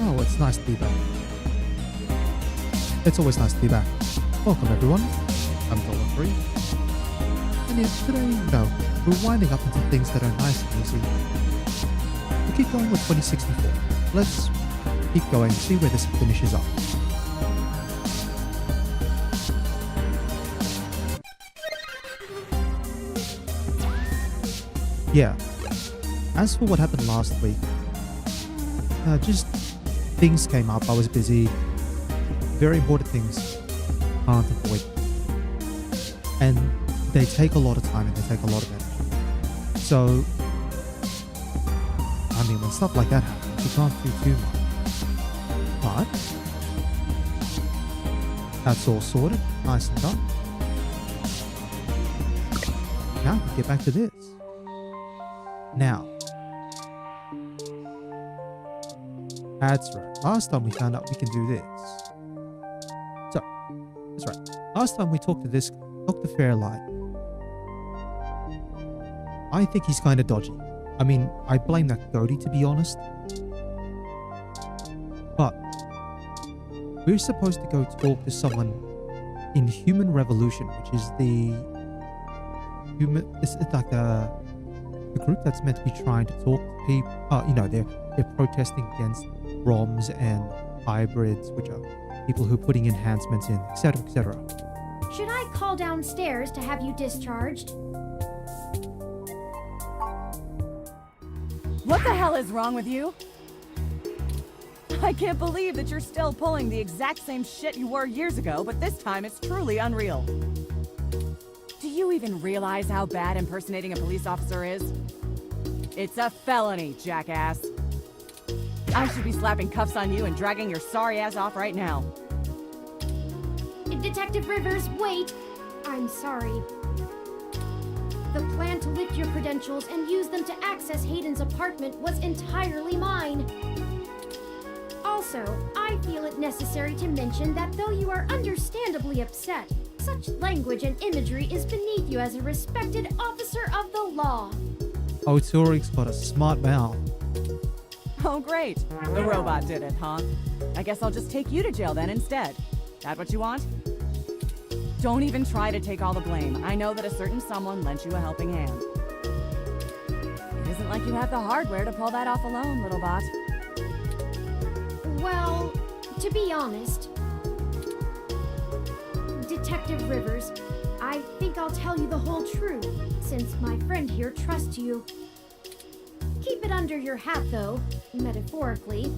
Oh, it's nice to be back. It's always nice to be back. Welcome everyone. I'm Dollar3. And yeah, today, we're winding up into things that are nice and easy. We'll keep going with 2064. Let's keep going, see where this finishes up. Yeah. As for what happened last week, just things came up. I was busy. Very important things can't avoid. And they take a lot of time and they take a lot of energy. So, I mean, when stuff like that happens, you can't do too much. But, that's all sorted. Nice and done. Now, we get back to this. Now, that's right. Last time we found out we can do this. So, that's right. Last time we talked to this Dr. Fairlight. I think he's kind of dodgy. I mean, I blame that goatee to be honest. But we're supposed to go talk to someone in Human Revolution, which is it's like the group that's meant to be trying to talk to people. They're protesting against ROMs and hybrids, which are people who are putting enhancements in, etc., etc. Should I call downstairs to have you discharged? What the hell is wrong with you? I can't believe that you're still pulling the exact same shit you were years ago, but this time it's truly unreal. Do you even realize how bad impersonating a police officer is? It's a felony, jackass. I should be slapping cuffs on you and dragging your sorry ass off right now. Detective Rivers, wait! I'm sorry. The plan to lift your credentials and use them to access Hayden's apartment was entirely mine. Also, I feel it necessary to mention that though you are understandably upset, such language and imagery is beneath you as a respected officer of the law. Oh, Turing's got a smart mouth. Oh, great. The robot did it, huh? I guess I'll just take you to jail then instead. That what you want? Don't even try to take all the blame. I know that a certain someone lent you a helping hand. It isn't like you have the hardware to pull that off alone, little bot. Well, to be honest, Detective Rivers, I think I'll tell you the whole truth, since my friend here trusts you. Keep it under your hat, though, metaphorically.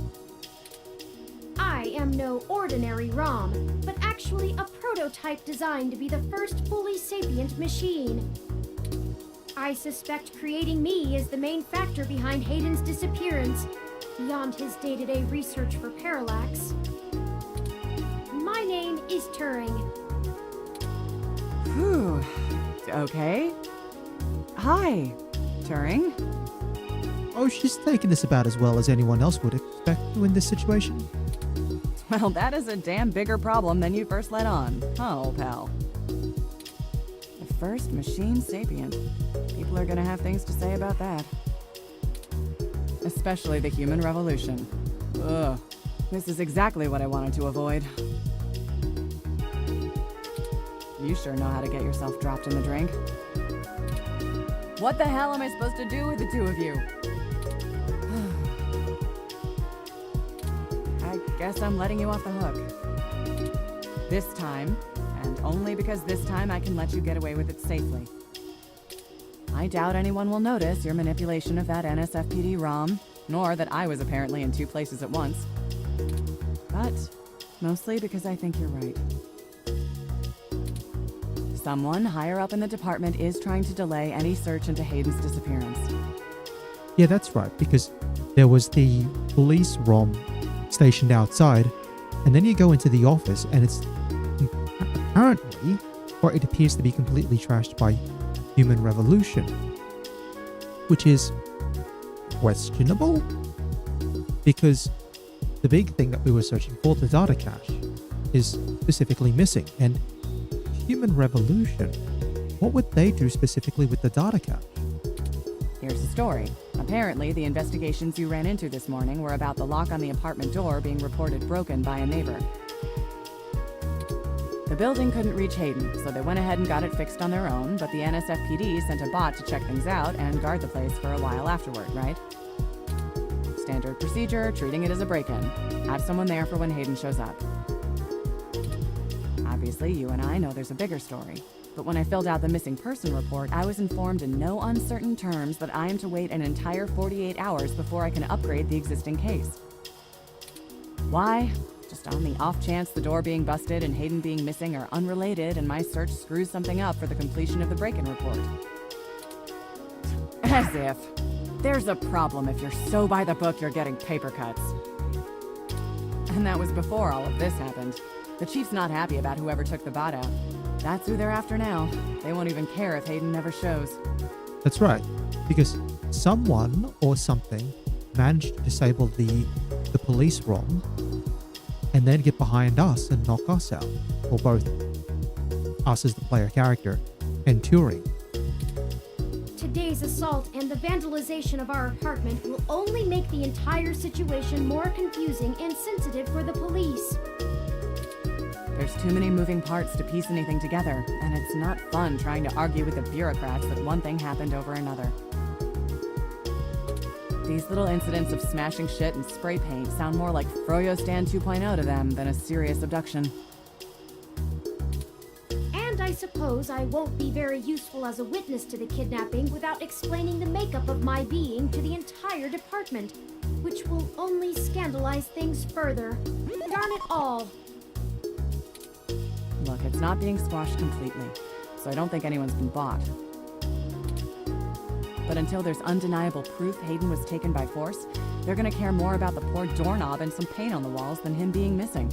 I am no ordinary ROM, but actually a prototype designed to be the first fully sapient machine. I suspect creating me is the main factor behind Hayden's disappearance, beyond his day-to-day research for Parallax. My name is Turing. Whew. Okay. Hi, Turing. Oh, she's taking this about as well as anyone else would expect to in this situation. Well, that is a damn bigger problem than you first let on, huh, old pal? The first machine sapient. People are gonna have things to say about that. Especially the human revolution. Ugh. This is exactly what I wanted to avoid. You sure know how to get yourself dropped in the drink. What the hell am I supposed to do with the two of you? I guess I'm letting you off the hook. This time, and only because this time I can let you get away with it safely. I doubt anyone will notice your manipulation of that NSFPD ROM, nor that I was apparently in two places at once. But mostly because I think you're right. Someone higher up in the department is trying to delay any search into Hayden's disappearance. Yeah, that's right, because there was the police ROM stationed outside, and then you go into the office and it's apparently, or it appears to be completely trashed by Human Revolution, which is questionable because the big thing that we were searching for, the data cache, is specifically missing. And Human Revolution, what would they do specifically with the data cache? Here's the story. Apparently, the investigations you ran into this morning were about the lock on the apartment door being reported broken by a neighbor. The building couldn't reach Hayden, so they went ahead and got it fixed on their own, but the NSFPD sent a bot to check things out and guard the place for a while afterward, right? Standard procedure, treating it as a break-in. Have someone there for when Hayden shows up. Obviously, you and I know there's a bigger story. But when I filled out the missing person report, I was informed in no uncertain terms that I am to wait an entire 48 hours before I can upgrade the existing case. Why? Just on the off chance the door being busted and Hayden being missing are unrelated and my search screws something up for the completion of the break-in report. As if. There's a problem if you're so by the book you're getting paper cuts. And that was before all of this happened. The chief's not happy about whoever took the bot out. That's who they're after now. They won't even care if Hayden never shows. That's right, because someone or something managed to disable the police ROM and then get behind us and knock us out, or both us as the player character and Turing. Today's assault and the vandalization of our apartment will only make the entire situation more confusing and sensitive for the police. There's too many moving parts to piece anything together, and it's not fun trying to argue with the bureaucrats that one thing happened over another. These little incidents of smashing shit and spray paint sound more like Froyo Stand 2.0 to them than a serious abduction. And I suppose I won't be very useful as a witness to the kidnapping without explaining the makeup of my being to the entire department, which will only scandalize things further. Darn it all! Look, it's not being squashed completely, so I don't think anyone's been bought. But until there's undeniable proof Hayden was taken by force, they're gonna care more about the poor doorknob and some paint on the walls than him being missing.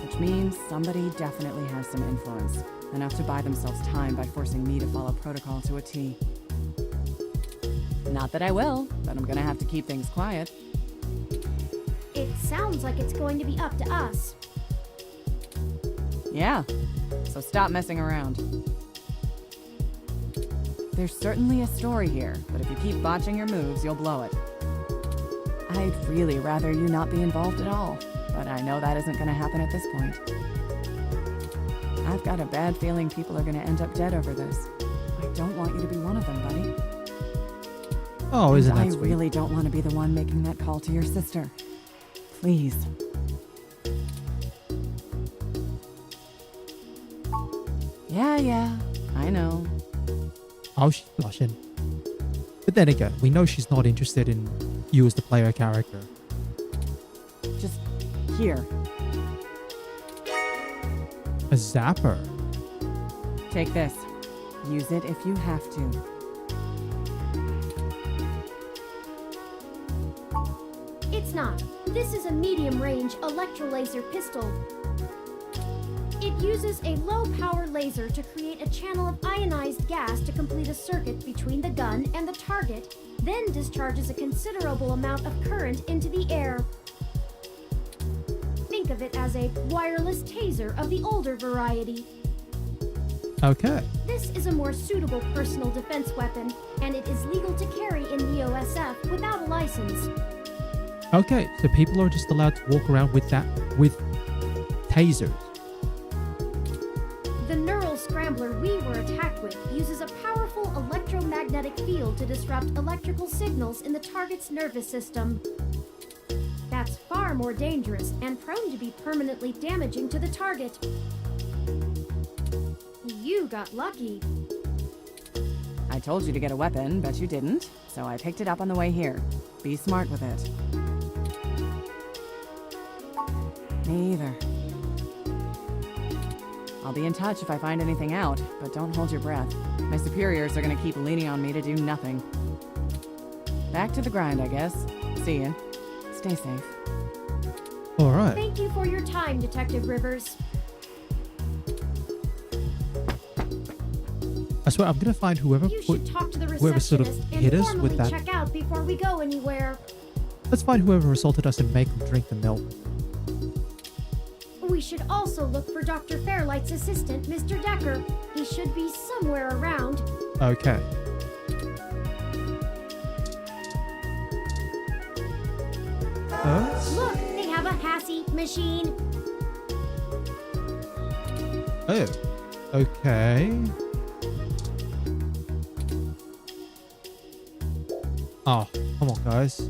Which means somebody definitely has some influence, enough to buy themselves time by forcing me to follow protocol to a T. Not that I will, but I'm gonna have to keep things quiet. It sounds like it's going to be up to us. Yeah, so stop messing around. There's certainly a story here, but if you keep botching your moves, you'll blow it. I'd really rather you not be involved at all, but I know that isn't going to happen at this point. I've got a bad feeling people are going to end up dead over this. I don't want you to be one of them, buddy. Oh, isn't that I sweet? really don't want to be the one making that call to your sister. Please. Yeah, I know. Oh, she's blushing. But then again, we know she's not interested in you as the player character. Just here. A zapper. Take this. Use it if you have to. It's not. This is a medium-range electrolaser pistol. It uses a low-power laser to create a channel of ionized gas to complete a circuit between the gun and the target, then discharges a considerable amount of current into the air. Think of it as a wireless taser of the older variety. Okay. This is a more suitable personal defense weapon, and it is legal to carry in the OSF without a license. Okay, so people are just allowed to walk around with tasers. The neural scrambler we were attacked with uses a powerful electromagnetic field to disrupt electrical signals in the target's nervous system. That's far more dangerous and prone to be permanently damaging to the target. You got lucky. I told you to get a weapon, but you didn't, so I picked it up on the way here. Be smart with it. Me either. I'll be in touch if I find anything out, but don't hold your breath. My superiors are gonna keep leaning on me to do nothing. Back to the grind, I guess. See ya. Stay safe. All right. Thank you for your time, Detective Rivers. I swear, I'm gonna find whoever You should talk to the whoever sort of receptionist hit and us with formally that. check out before we go anywhere. Let's find whoever assaulted us and make them drink the milk. We should also look for Dr. Fairlight's assistant, Mr. Decker. He should be somewhere around. Okay. Look, they have a Hassie machine. Oh, okay. Oh, come on, guys.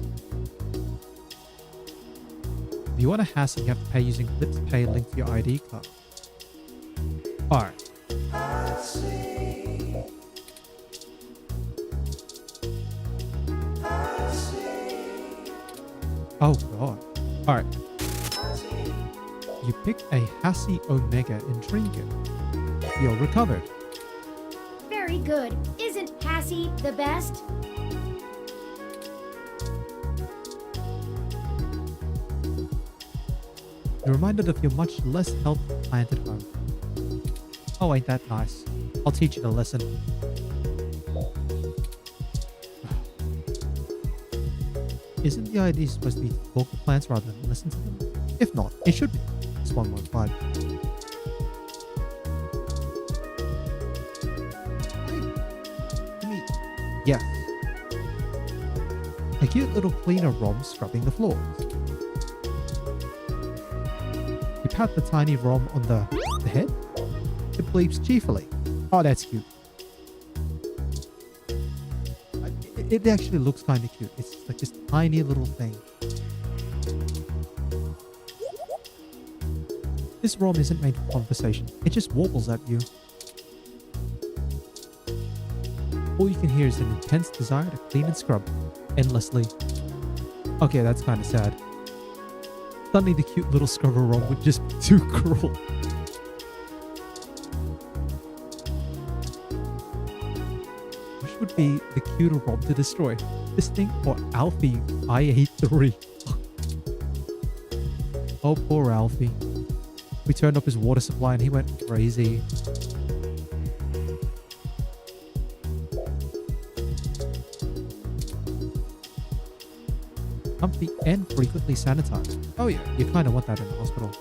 If you want a Hassie, you have to pay using Clips Pay linked to your ID card. Alright. Oh god. Alright. You pick a Hassie Omega and drink it. You're recovered. Very good. Isn't Hassie the best? You're reminded of your much less health plant at home. Oh, ain't that nice? I'll teach you the lesson. Isn't the idea supposed to be to talk to plants rather than listen to them? If not, it should be. It's 115. Yes. A cute little cleaner ROM scrubbing the floors. You pat the tiny ROM on the head. It bleeps cheerfully. Oh, that's cute. It actually looks kind of cute. It's like this tiny little thing. This ROM isn't made for conversation. It just warbles at you. All you can hear is an intense desire to clean and scrub endlessly. Okay, that's kind of sad. Suddenly the cute little scrubber ROM would just be too cruel. Which would be the cuter ROM to destroy? This thing or Alfie I-83? Oh, poor Alfie. We turned up his water supply and he went crazy. Comfy and frequently sanitized. Oh yeah, you kind of want that in the hospital.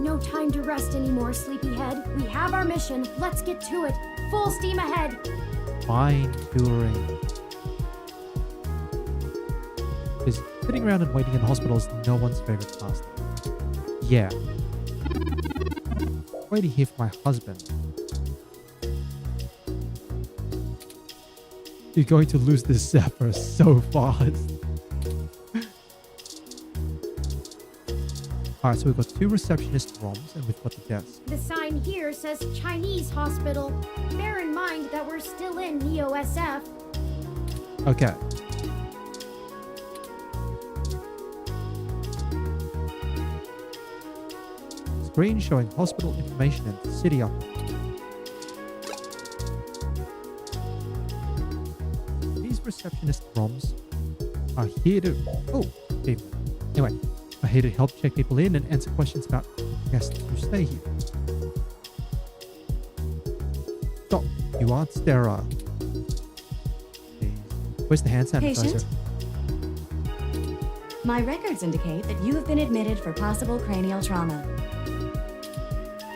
No time to rest anymore, sleepyhead. We have our mission. Let's get to it. Full steam ahead. Fine touring. Because sitting around and waiting in the hospital is no one's favorite pastime. Yeah. Waiting here for my husband. You're going to lose this Zephyr so fast. Alright, so we've got 2 receptionist ROMs and we've got the desk. The sign here says Chinese hospital. Bear in mind that we're still in Neo-SF. Okay. Screen showing hospital information and city update. These receptionist ROMs are here to... Oh, okay. Anyway, are here to help check people in and answer questions about guests who stay here. Stop. You aren't sterile. Where's the hand sanitizer? Patient? My records indicate that you have been admitted for possible cranial trauma.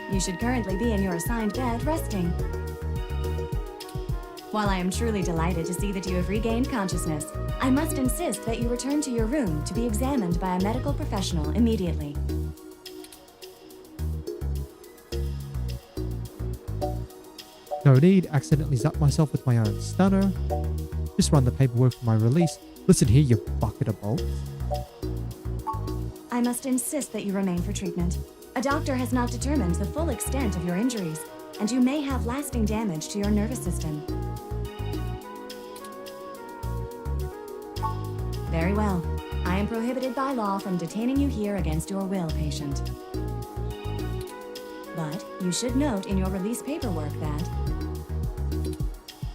You should currently be in your assigned bed resting. While I am truly delighted to see that you have regained consciousness, I must insist that you return to your room to be examined by a medical professional immediately. No need, accidentally zapped myself with my own stunner. Just run the paperwork for my release. Listen here, you bucket of bolts. I must insist that you remain for treatment. A doctor has not determined the full extent of your injuries, and you may have lasting damage to your nervous system. Very well. I am prohibited by law from detaining you here against your will, patient. But you should note in your release paperwork that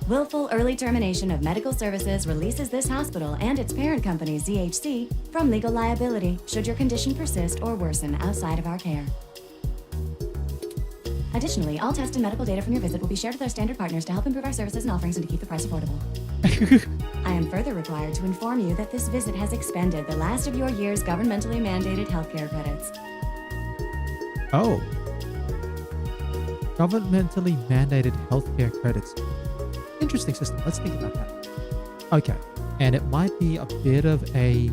willful early termination of medical services releases this hospital and its parent company, ZHC, from legal liability should your condition persist or worsen outside of our care. Additionally, all test and medical data from your visit will be shared with our standard partners to help improve our services and offerings and to keep the price affordable. I am further required to inform you that this visit has expended the last of your year's governmentally mandated healthcare credits. Oh. Governmentally mandated healthcare credits. Interesting system. Let's think about that. Okay. And it might be a bit of a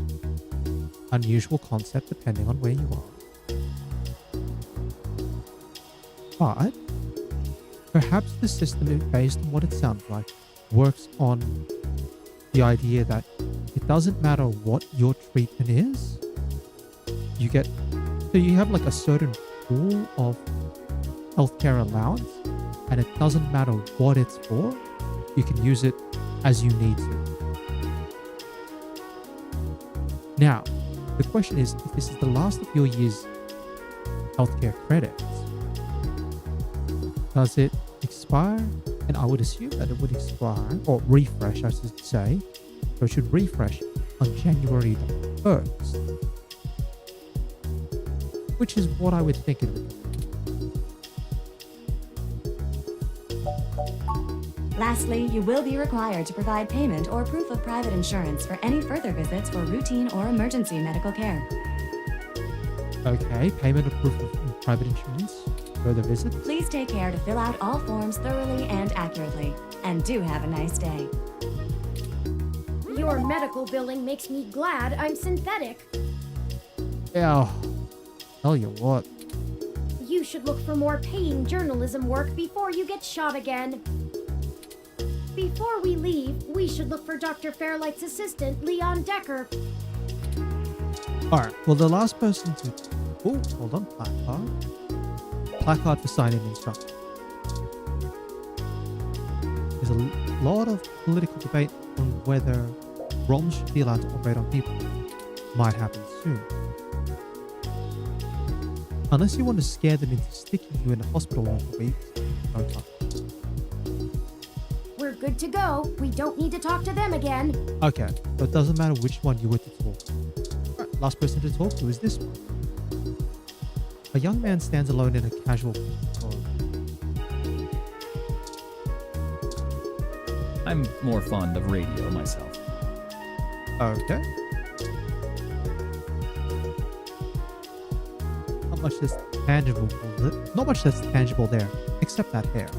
unusual concept depending on where you are. But perhaps the system, based on what it sounds like, works on the idea that it doesn't matter what your treatment is. You have like a certain pool of healthcare allowance, and it doesn't matter what it's for. You can use it as you need to. Now, the question is, if this is the last of your year's healthcare credits, does it expire? And I would assume that it would expire, or refresh, I should say. So it should refresh on January the 1st. Which is what I would think it would be. Lastly, you will be required to provide payment or proof of private insurance for any further visits for routine or emergency medical care. Okay, payment or proof of private insurance, further visit. Please take care to fill out all forms thoroughly and accurately. And do have a nice day. Your medical billing makes me glad I'm synthetic. Yeah, tell you what. You should look for more paying journalism work before you get shot again. Before we leave, we should look for Dr. Fairlight's assistant, Leon Decker. Alright, well, the last person to... Oh, hold on. Placard. Placard for sign-in instructions. There's a lot of political debate on whether ROMs should be allowed to operate on people. Might happen soon. Unless you want to scare them into sticking you in a hospital room for weeks, don't touch. We're good to go. We don't need to talk to them again. Okay, so it doesn't matter which one you were to talk to. Alright, last person to talk to is this one. A young man stands alone in a casual store. I'm more fond of radio myself. Okay. Not much that's tangible. Not much that's tangible there, except that hair.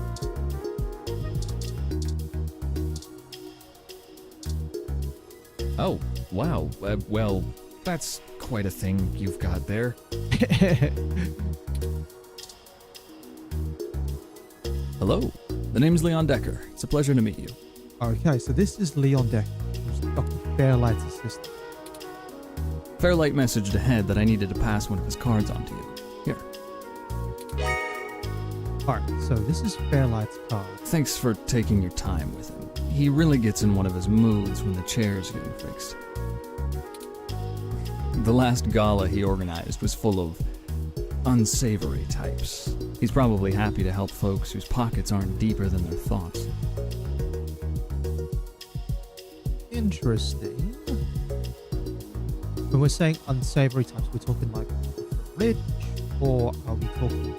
Oh, wow. Well, that's quite a thing you've got there. Hello, the name's Leon Decker. It's a pleasure to meet you. Okay, so this is Leon Decker, who's Dr. Fairlight's assistant. Fairlight messaged ahead that I needed to pass one of his cards on to you. Here. Alright, so this is Fairlight's card. Thanks for taking your time with him. He really gets in one of his moods when the chair's getting fixed. The last gala he organized was full of unsavory types. He's probably happy to help folks whose pockets aren't deeper than their thoughts. Interesting. When we're saying unsavory types, we're talking like rich, or are we talking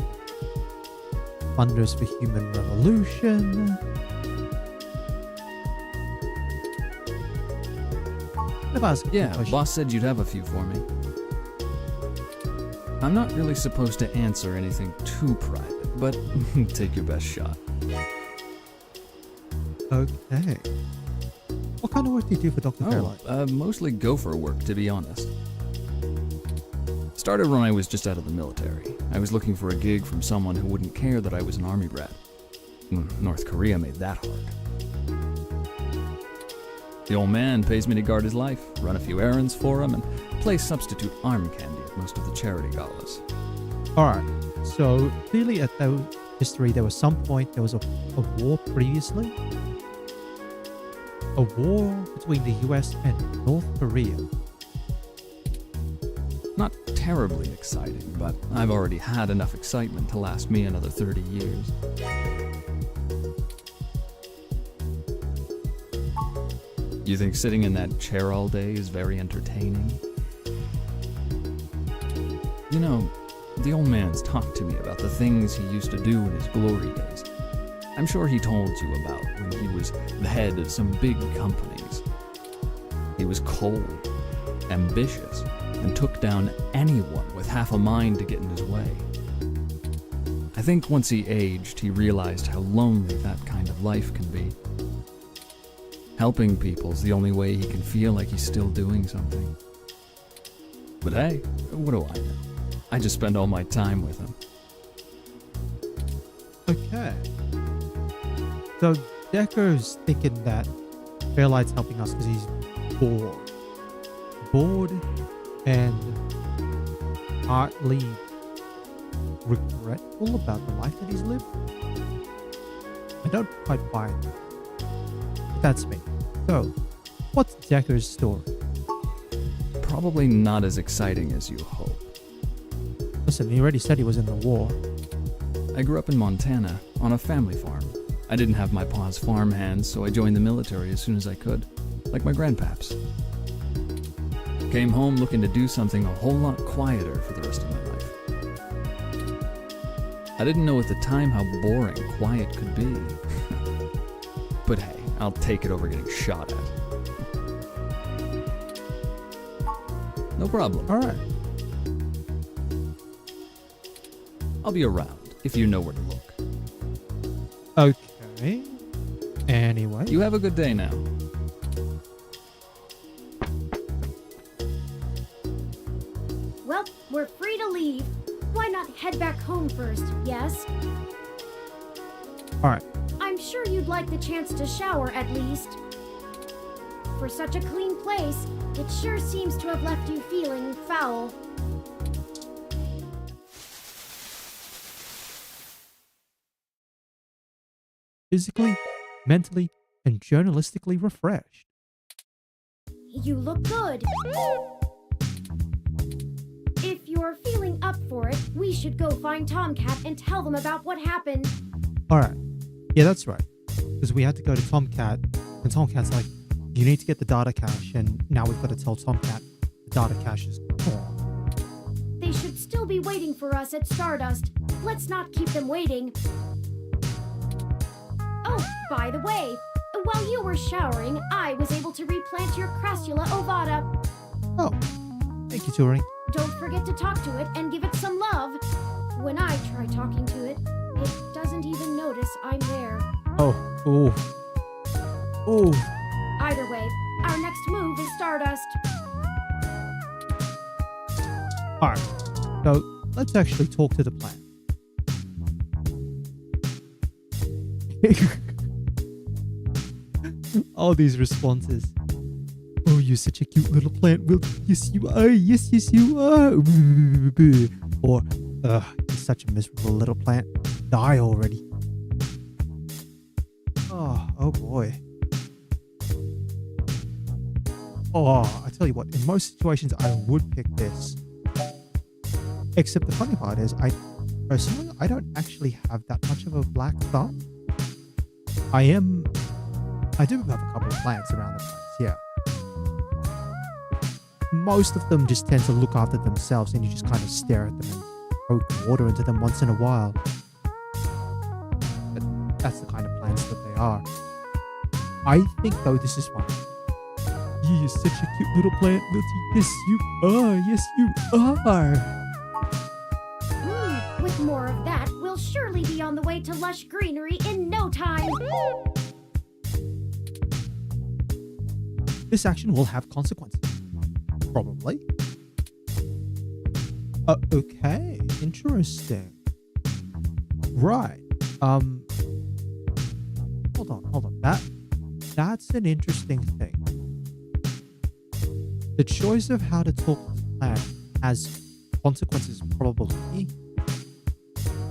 funders for human revolution? Yeah, boss said you'd have a few for me. I'm not really supposed to answer anything too private, but take your best shot. Okay. What kind of work do you do for Dr. Fairlight? Mostly gopher work, to be honest. Started when I was just out of the military. I was looking for a gig from someone who wouldn't care that I was an army brat. North Korea made that hard. The old man pays me to guard his life, run a few errands for him, and play substitute arm candy at most of the charity galas. Alright, so clearly at that history, there was some point, there was a war previously. A war between the US and North Korea. Not terribly exciting, but I've already had enough excitement to last me another 30 years. You think sitting in that chair all day is very entertaining? You know, the old man's talked to me about the things he used to do in his glory days. I'm sure he told you about when he was the head of some big companies. He was cold, ambitious, and took down anyone with half a mind to get in his way. I think once he aged, he realized how lonely that kind of life can be. Helping people's the only way he can feel like he's still doing something. But hey, what do I know? I just spend all my time with him. Okay. So Decker's thinking that Fairlight's helping us because he's bored. Bored and partly regretful about the life that he's lived. I don't quite buy it. But that's me. So, what's Decker's story? Probably not as exciting as you hope. Listen, he already said he was in the war. I grew up in Montana, on a family farm. I didn't have my pa's farm hands, so I joined the military as soon as I could, like my grandpaps. Came home looking to do something a whole lot quieter for the rest of my life. I didn't know at the time how boring quiet could be. But hey, I'll take it over getting shot at. No problem. Alright. I'll be around if you know where to look. Okay. Anyway. You have a good day now. Well, we're free to leave. Why not head back home first, yes? Alright. I'm sure you'd like the chance to shower at least. For such a clean place, it sure seems to have left you feeling foul. Physically, mentally, and journalistically refreshed. You look good. If you're feeling up for it, we should go find Tomcat and tell them about what happened. Alright. Yeah, that's right. Because we had to go to Tomcat, and Tomcat's like, you need to get the data cache, and now we've got to tell Tomcat the data cache is gone. They should still be waiting for us at Stardust. Let's not keep them waiting. Oh, by the way, while you were showering, I was able to replant your Crassula ovata. Oh, thank you, Turing. Don't forget to talk to it and give it some love. When I try talking to it, it doesn't even notice I'm there. Oh, ooh. Ooh. Either way, our next move is Stardust. Alright, so let's actually talk to the plant. All these responses. Oh, you're such a cute little plant. Well, yes, you are. Yes, yes, you are. Or, you're such a miserable little plant. Die already. Oh boy. Oh, I tell you what, in most situations, I would pick this. Except the funny part is, personally, I don't actually have that much of a black thumb. I do have a couple of plants around the place, yeah. Most of them just tend to look after themselves and you just kind of stare at them and poke water into them once in a while. But that's the kind of plants that they are. I think, though, this is one. You're such a cute little plant, Milty. Yes, you are. Yes, you are. With more of that, we'll surely be on the way to lush greenery in no time. This action will have consequences. Probably. Okay. Interesting. Right. Hold on. That's an interesting thing. The choice of how to talk to the plant has consequences, probably.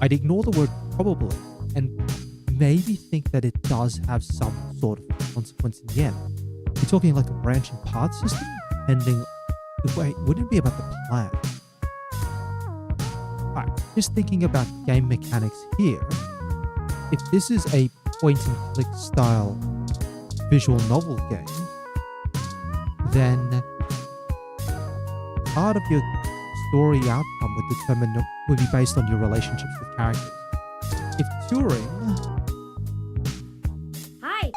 I'd ignore the word probably and maybe think that it does have some sort of consequence in the end. You're talking like a branch and part system? Depending. Wait, wouldn't it be about the plant? Alright, just thinking about game mechanics here. If this is a point and click style visual novel game, then part of your story outcome would be based on your relationships with characters. If Turing... Hi.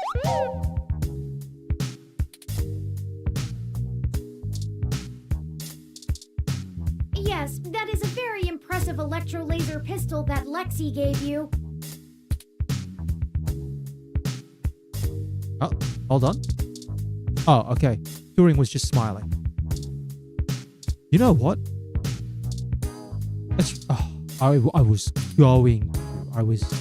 Yes, that is a very impressive electro-laser pistol that Lexi gave you. Oh, hold on. Oh, okay. Turing was just smiling. You know what? I was going to.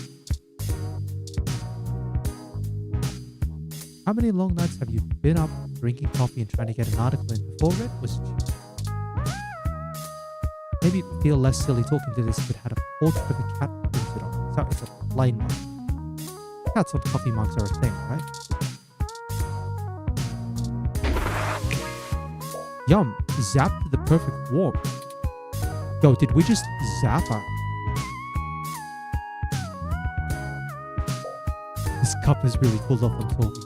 How many long nights have you been up drinking coffee and trying to get an article in before it was due? Maybe it'd feel less silly talking to this if it had a portrait of a cat printed on it. So it's a plain one. Cats on coffee mugs are a thing, right? Yum, zapped the perfect warmth. Yo, did we just zap her? This cup has really cooled off on talking.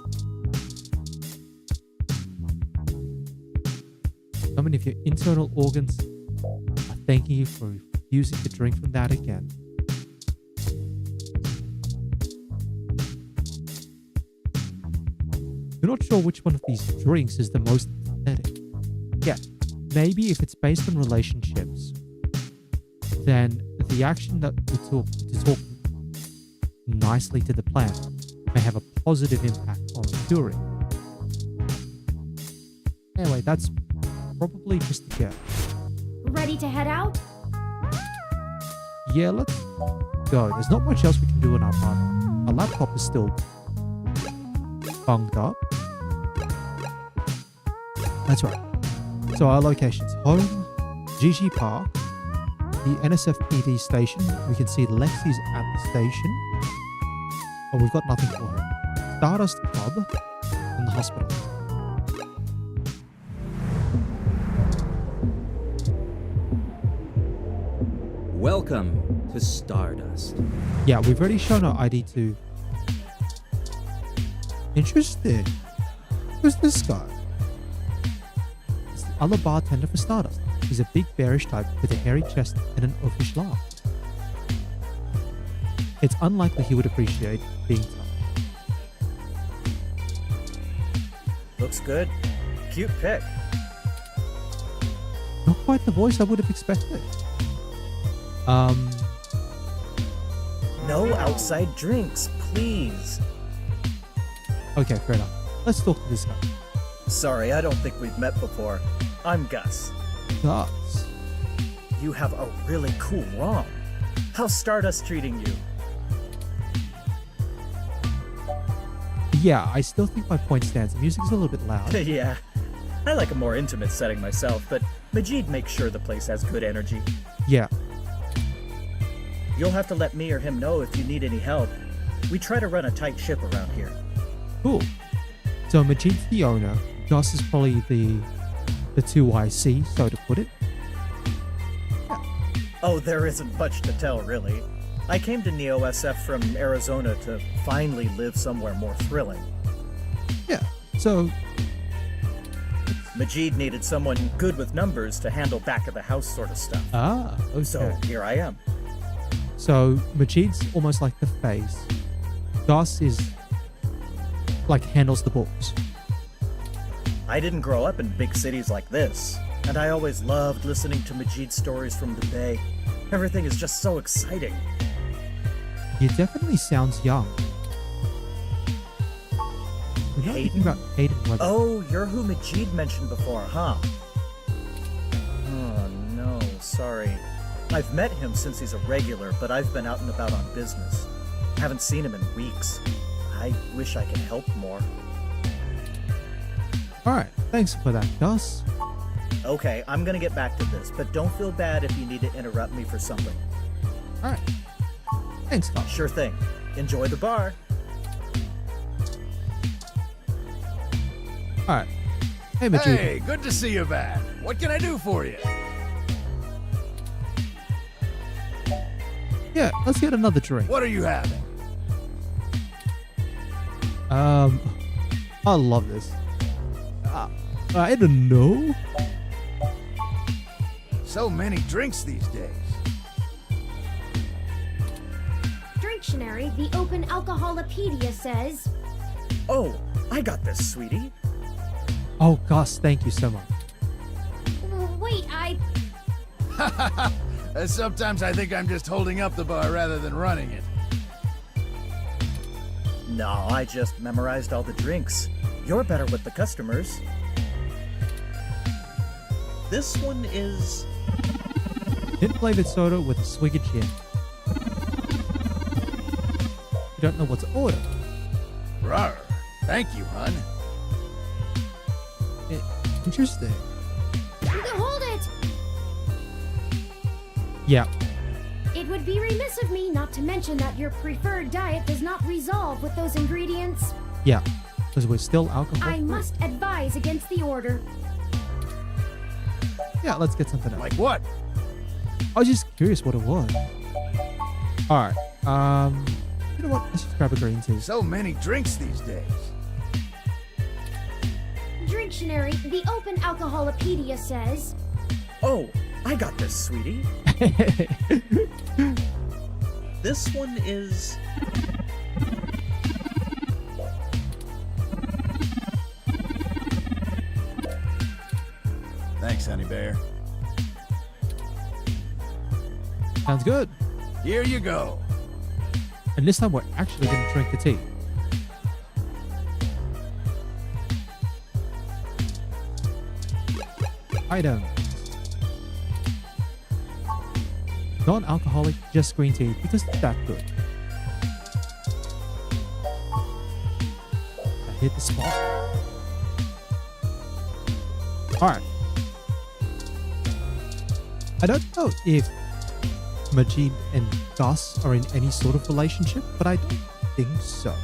So many of your internal organs are thanking you for refusing to drink from that again. You're not sure which one of these drinks is the most pathetic. Yeah, maybe if it's based on relationships, then the action that we took to talk nicely to the plant may have a positive impact on curing. Anyway, that's probably just a guess. Ready to head out? Yeah, let's go. There's not much else we can do in our apartment. Our laptop is still bunged up. That's right. So our locations: home, GG Park, the NSFPD station. We can see Lexi's at the station. Oh, we've got nothing for her. Stardust Club and the hospital. Welcome to Stardust. Yeah, we've already shown our ID to... Interesting. Who's this guy? It's the other bartender for Stardust. He's a big bearish type with a hairy chest and an oafish laugh. It's unlikely he would appreciate being tough. Looks good. Cute pick. Not quite the voice I would have expected. No outside drinks, please. Okay, fair enough. Let's talk to this guy. Sorry, I don't think we've met before. I'm Gus. Gus. You have a really cool ROM. How's Stardust treating you? Yeah, I still think my point stands. The music's a little bit loud. Yeah, I like a more intimate setting myself, but Majid makes sure the place has good energy. Yeah. You'll have to let me or him know if you need any help. We try to run a tight ship around here. Cool. So Majid's the owner. Gus is probably the 2IC, so to put it. Oh, there isn't much to tell, really. I came to Neo SF from Arizona to finally live somewhere more thrilling. Yeah. So Majid needed someone good with numbers to handle back of the house sort of stuff. okay. So here I am. So Majid's almost like the face. Gus is like handles the books. I didn't grow up in big cities like this, and I always loved listening to Majid's stories from the Bay. Everything is just so exciting. He definitely sounds young. We're not thinking Hayden? about Hayden Weather. Oh, you're who Majid mentioned before, huh? Oh, no, sorry. I've met him since he's a regular, but I've been out and about on business. Haven't seen him in weeks. I wish I could help more. Alright, thanks for that, Gus. Okay, I'm gonna get back to this, but don't feel bad if you need to interrupt me for something. Alright. Thanks, Gus. Sure thing. Enjoy the bar. Alright. Hey, Majid. Hey, good to see you back. What can I do for you? Yeah, let's get another drink. What are you having? I love this. I don't know. So many drinks these days. Dictionary, the Open Alcoholopedia says... Oh, I got this, sweetie. Oh, Gus, thank you so much. Wait, Sometimes I think I'm just holding up the bar rather than running it. No, I just memorized all the drinks. You're better with the customers. This one is... Hint flavored soda with a swig of gin. You don't know what to order. Rawr. Thank you, hun. Interesting. Hold it! Yeah. It would be remiss of me not to mention that your preferred diet does not resolve with those ingredients. Yeah. Because we're still alcohol. I must advise against the order. Yeah, let's get something else. Like what? I was just curious what it was. Alright. You know what? Let's just grab a green tea. So many drinks these days. Dictionary, the Open Alcoholopedia says, Oh, I got this, sweetie. This one is... Thanks, honey bear. Sounds good. Here you go. And this time we're actually going to drink the tea. Item. Non-alcoholic, just green tea, because it's that good. I hit the spot. Alright. I don't know if Majid and Gus are in any sort of relationship, but I don't think so.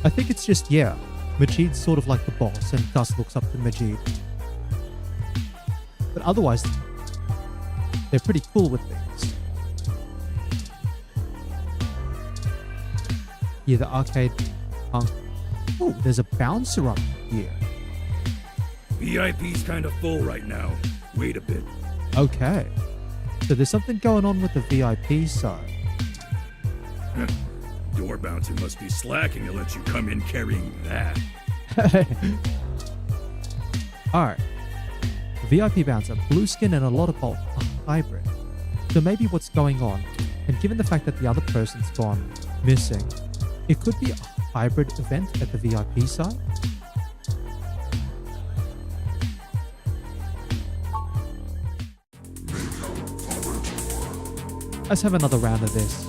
I think it's just, yeah, Majid's sort of like the boss and Gus looks up to Majid. But otherwise, they're pretty cool with things. Yeah, the arcade punk. Oh, there's a bouncer up here. VIP's kind of full right now. Wait a bit. Okay. So there's something going on with the VIP side. Door bouncer must be slacking to let you come in carrying that. Alright. VIP bouncer, blue skin and a lot of bulk, a hybrid. So maybe what's going on, and given the fact that the other person's gone missing, it could be a hybrid event at the VIP side. Let's have another round of this.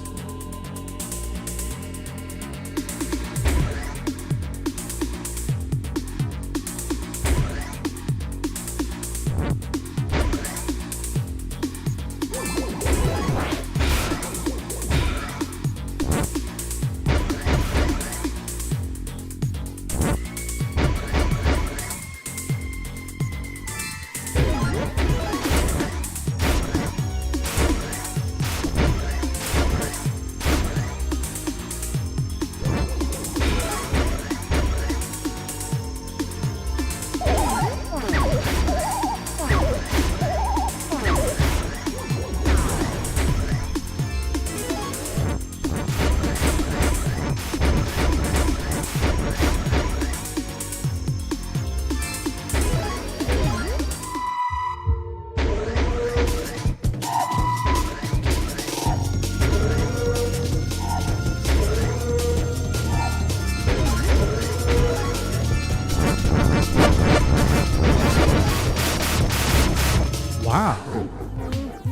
Wow.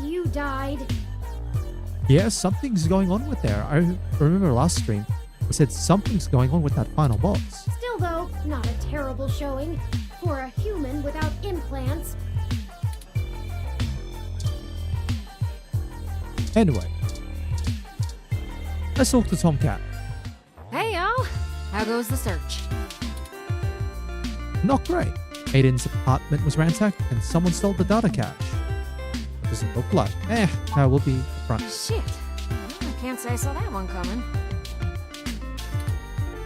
You died. Yeah, something's going on with there. I remember last stream, I said something's going on with that final boss. Still, though, not a terrible showing for a human without implants. Anyway, let's talk to Tomcat. Hey, y'all. How goes the search? Not great. Aiden's apartment was ransacked and someone stole the data cache. What does it look like? That will be front. Shit. I can't say I saw that one coming.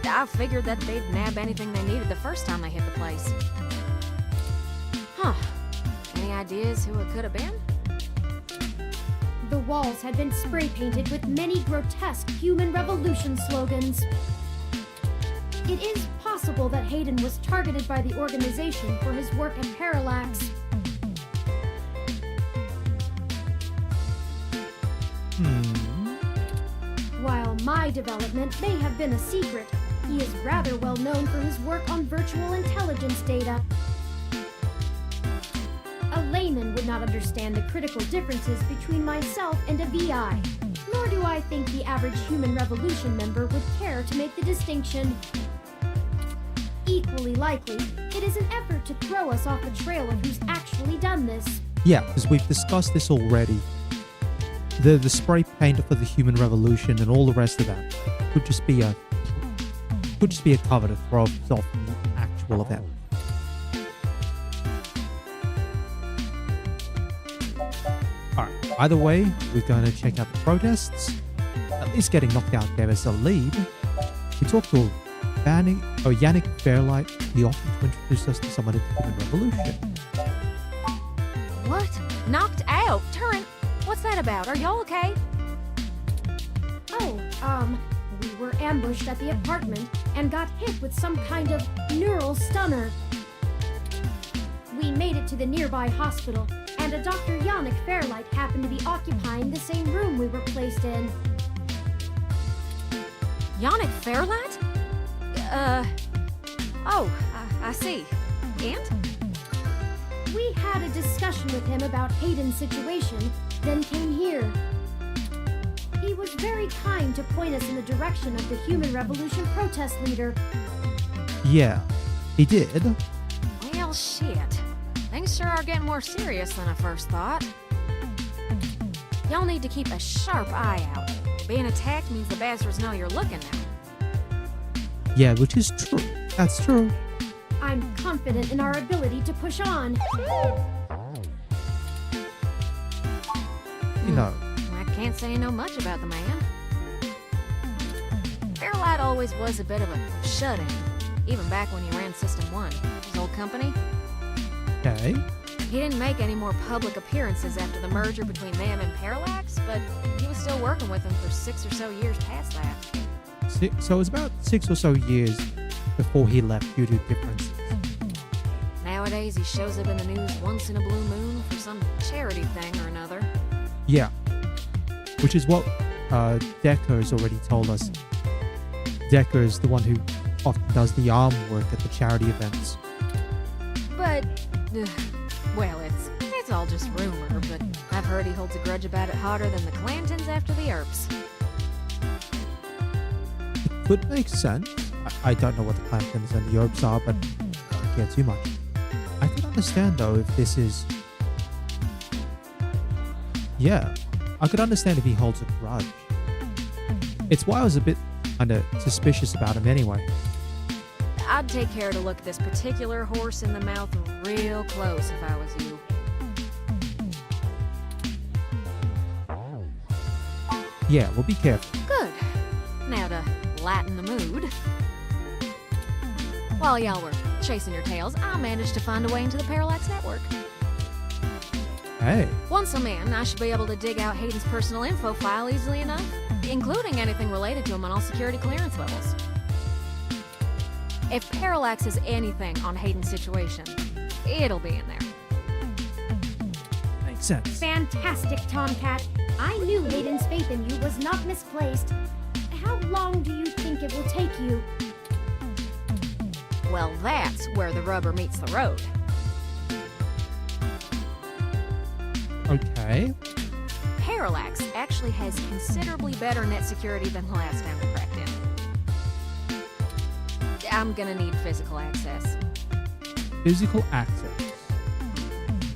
I figured that they'd nab anything they needed the first time they hit the place. Huh. Any ideas who it could have been? The walls had been spray painted with many grotesque human revolution slogans. It is possible that Hayden was targeted by the organization for his work at Parallax. While my development may have been a secret, he is rather well known for his work on virtual intelligence data. layman would not understand the critical differences between myself and a VI. Nor do I think the average Human Revolution member would care to make the distinction. Equally likely, it is an effort to throw us off the trail of who's actually done this. Yeah, because we've discussed this already. The spray paint for the Human Revolution and all the rest of that could just be a cover to throw us off from the actual event. Alright, either way, we're going to check out the protests. At least getting knocked out gave us a lead. We talked to Yannick Fairlight. He offered to introduce us to someone in the Human Revolution. What? Knocked out? Turn. What's that about? Are y'all okay? Oh, we were ambushed at the apartment and got hit with some kind of neural stunner. We made it to the nearby hospital, and a Dr. Yannick Fairlight happened to be occupying the same room we were placed in. Yannick Fairlight? I see. And? We had a discussion with him about Hayden's situation, then came here. He was very kind to point us in the direction of the Human Revolution protest leader. Yeah, he did. Well, shit. Things sure are getting more serious than I first thought. Y'all need to keep a sharp eye out. Being attacked means the bastards know you're looking now. Yeah, which is true. That's true. I'm confident in our ability to push on. You know. I can't say I know much about the man. Fairlight always was a bit of a shut-in, even back when he ran System 1, his old company. Okay. He didn't make any more public appearances after the merger between them and Parallax, but he was still working with them for 6 or so years past that. So it was about 6 or so years before he left due to differences. Nowadays, he shows up in the news once in a blue moon for some charity thing or another. Yeah. Which is what Decker's already told us. Decker is the one who often does the arm work at the charity events. But, well, it's all just rumor, but I've heard he holds a grudge about it hotter than the Clantons after the Earps. It could make sense. I don't know what the Clantons and the Earps are, but I don't care too much. I could understand, though, if this is... Yeah, I could understand if he holds a grudge. It's why I was a bit kind of suspicious about him anyway. I'd take care to look at this particular horse in the mouth real close if I was you. Yeah, we'll be careful. Good. Now to lighten the mood. While y'all were chasing your tails, I managed to find a way into the Parallax network. Hey. Once I'm in, I should be able to dig out Hayden's personal info file easily enough, including anything related to him on all security clearance levels. If Parallax has anything on Hayden's situation, it'll be in there. Makes sense. Fantastic, Tomcat. I knew Hayden's faith in you was not misplaced. How long do you think it will take you? Well, that's where the rubber meets the road. Okay. Parallax actually has considerably better net security than the last time we cracked in. I'm gonna need physical access. Physical access.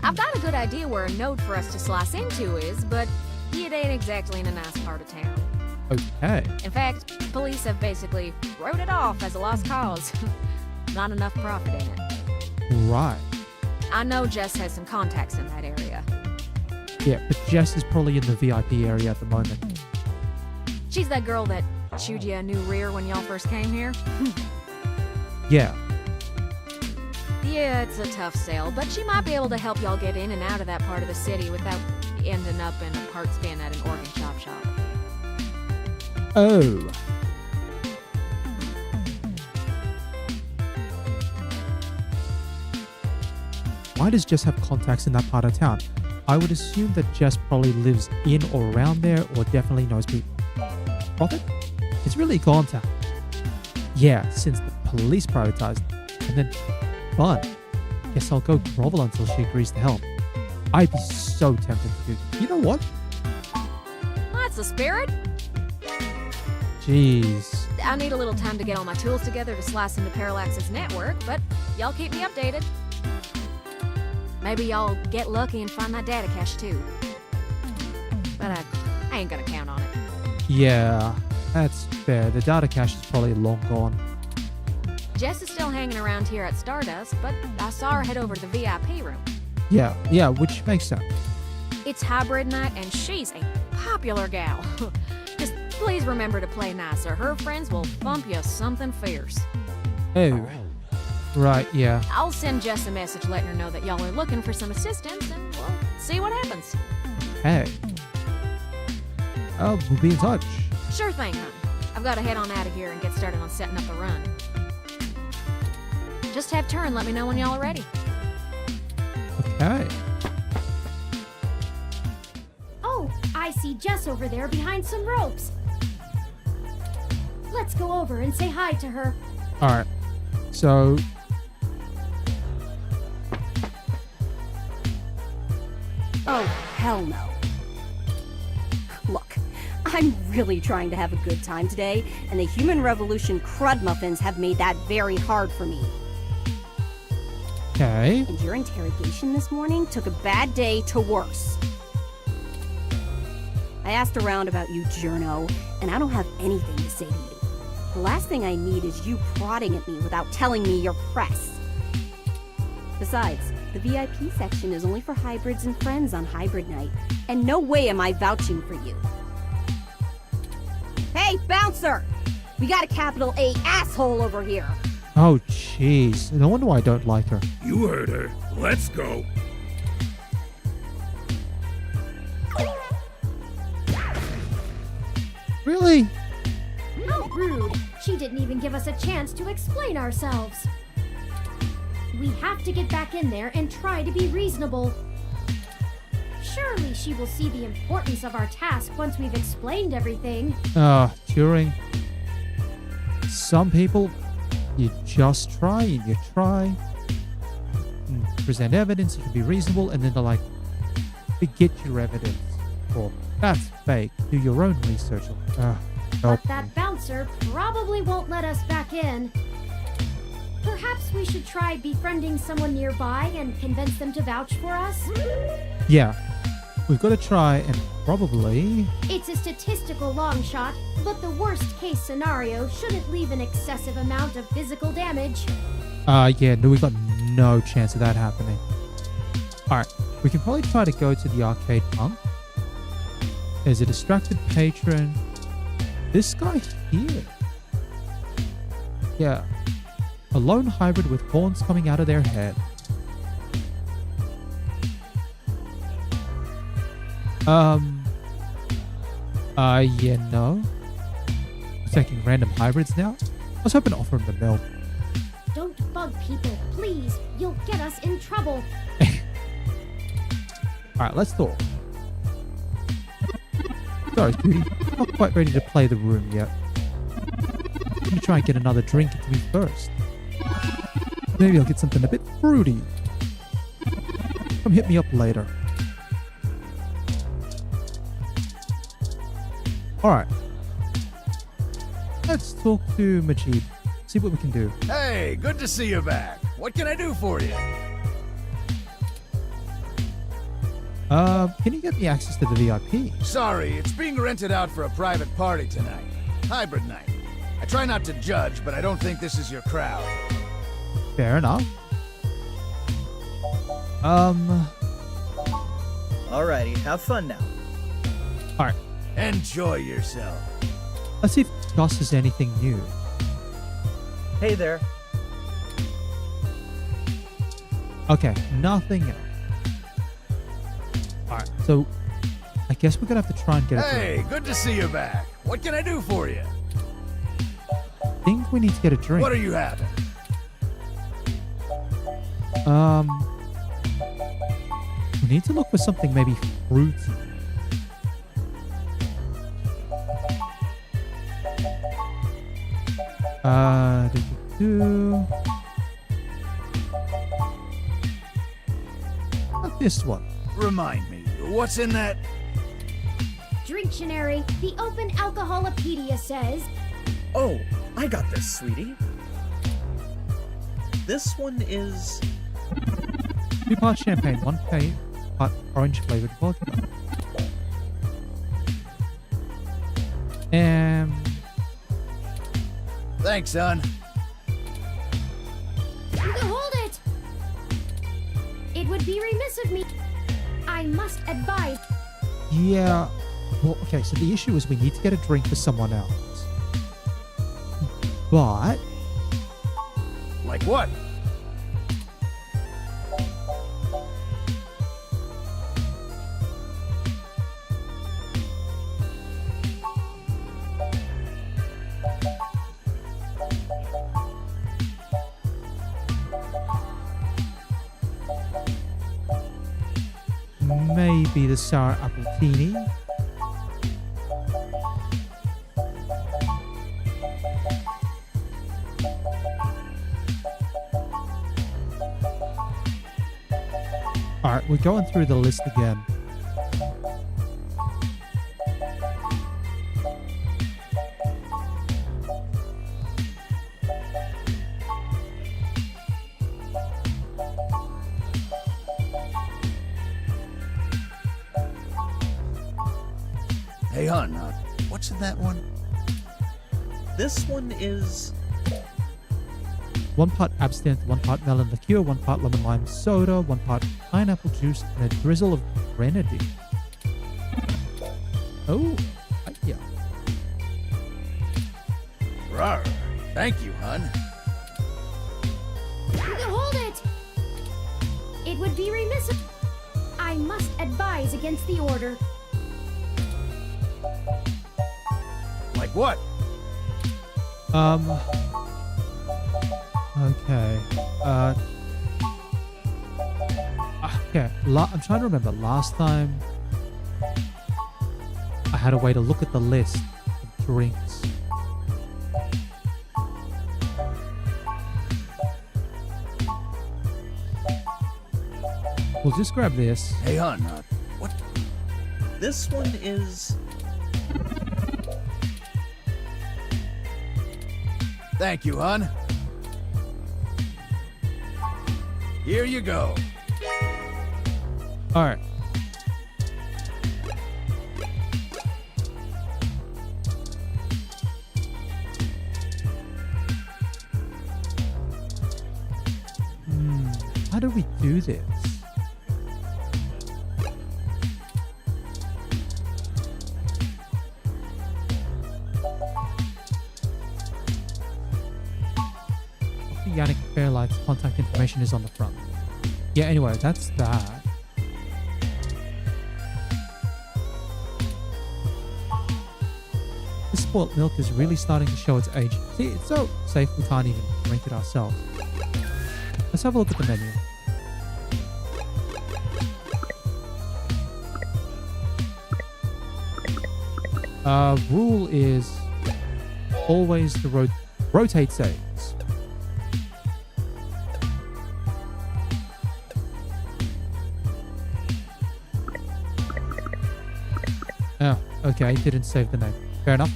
I've got a good idea where a node for us to slice into is, but it ain't exactly in a nice part of town. Okay. In fact, police have basically wrote it off as a lost cause. Not enough profit in it. Right. I know Jess has some contacts in that area. Yeah, but Jess is probably in the VIP area at the moment. She's that girl that chewed you a new rear when y'all first came here. Yeah. Yeah, it's a tough sale, but she might be able to help y'all get in and out of that part of the city without ending up in a parts bin at an organ shop. Oh. Why does Jess have contacts in that part of town? I would assume that Jess probably lives in or around there or definitely knows people. Profit? It's really gone town. Yeah, since the police privatized. And then, fun. Guess I'll go grovel until she agrees to help. I'd be so tempted to do. You know what? That's the spirit. Jeez. I need a little time to get all my tools together to slice into Parallax's network, but y'all keep me updated. Maybe y'all get lucky and find that data cache too. But I ain't gonna count on it. Yeah, that's fair. The data cache is probably long gone. Jess is still hanging around here at Stardust, but I saw her head over to the VIP room. Yeah, which makes sense. It's hybrid night, and she's a popular gal. Just please remember to play nice, or her friends will bump you something fierce. Oh, right, yeah. I'll send Jess a message letting her know that y'all are looking for some assistance, and we'll see what happens. Hey. Oh, we'll be in touch. Sure thing, hon. I've got to head on out of here and get started on setting up the run. Just have turn. Let me know when y'all are ready. Okay. Oh, I see Jess over there behind some ropes. Let's go over and say hi to her. All right. So. Oh, hell no. Look, I'm really trying to have a good time today, and the Human Revolution crud muffins have made that very hard for me. Okay. And your interrogation this morning took a bad day to worse. I asked around about you, Journo, and I don't have anything to say to you. The last thing I need is you prodding at me without telling me you're press. Besides, the VIP section is only for hybrids and friends on hybrid night, and no way am I vouching for you. Hey, bouncer! We got a capital A asshole over here! Oh, jeez. No wonder why I don't like her. You heard her. Let's go. Really? How rude. She didn't even give us a chance to explain ourselves. We have to get back in there and try to be reasonable. Surely she will see the importance of our task once we've explained everything. Turing. Some people, you just try and you try. Present evidence, you can be reasonable, and then they're like, forget your evidence. Or, that's fake. Do your own research. But that bouncer probably won't let us back in. Perhaps we should try befriending someone nearby and convince them to vouch for us? Yeah. We've got to try and probably... It's a statistical long shot, but the worst case scenario shouldn't leave an excessive amount of physical damage. Yeah, no, we've got no chance of that happening. Alright, we can probably try to go to the arcade pump. There's a distracted patron. This guy here. Yeah. A lone hybrid with horns coming out of their head. Yeah, no. We're taking random hybrids now? I was hoping to offer him the milk. Don't bug people, please. You'll get us in trouble. Alright, let's talk. Sorry, cutie. Not quite ready to play the room yet. Let me try and get another drink into me first. Maybe I'll get something a bit fruity. Come hit me up later. Alright. Let's talk to Majid. See what we can do. Hey, good to see you back. What can I do for you? Can you get me access to the VIP? Sorry, it's being rented out for a private party tonight. Hybrid night. I try not to judge, but I don't think this is your crowd. Fair enough. Alrighty, have fun now. Alright. Enjoy yourself. Let's see if Gus has anything new. Hey there. Okay, nothing else. Alright, so I guess we're gonna have to try and get a Hey, drink. good to see you back. What can I do for you? I think we need to get a drink. What are you having? We need to look for something maybe fruity. Not this one. Remind me, what's in that? Drinctionary, the Open Alcoholopedia says. Oh, I got this, sweetie. This one is... 2 parts champagne, 1 part orange flavored vodka. Thanks, son. Hold it! It would be remiss of me. I must advise. Yeah. Well, okay, so the issue is we need to get a drink for someone else. But Like what? maybe the sour appletini. Alright, we're going through the list again. Hey, hon, what's in that one? This one is... 1 part absinthe, 1 part melon liqueur, 1 part lemon lime soda, 1 part pineapple juice, and a drizzle of grenadine. Oh, yeah. Rawr. Thank you, hon. Hold it! It would be remiss of... I must advise against the order. Like what? Okay. Okay. I'm trying to remember. Last time I had a way to look at the list of drinks. We'll just grab this. Hey, hon, what? This one is... Thank you, hon. Here you go. All right. How do we do this? Yannick Fairlight's contact information is on the front. Yeah, anyway, that's that. This spoiled milk is really starting to show its age. See, it's so safe we can't even drink it ourselves. Let's have a look at the menu. Rule is always to rotate saves. Oh, okay, didn't save the name. Fair enough.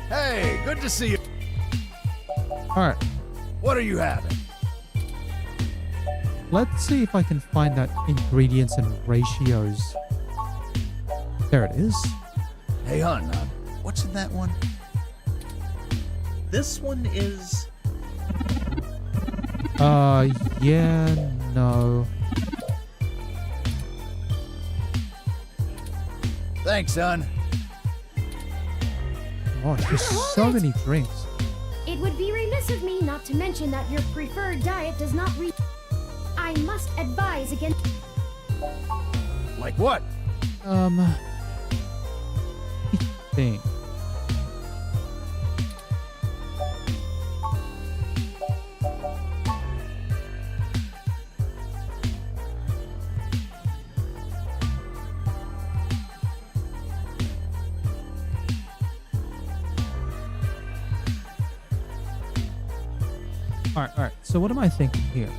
Hey, good to see you. Alright, What are you having? let's see if I can find that ingredients and ratios. There it is. Hey, hon, what's in that one? This one is... Yeah, no. Thanks, son. Oh, there's so many drinks. It would be remiss of me not to mention that your preferred diet does not I must advise against... Like what? I think. All right. So what am I thinking here?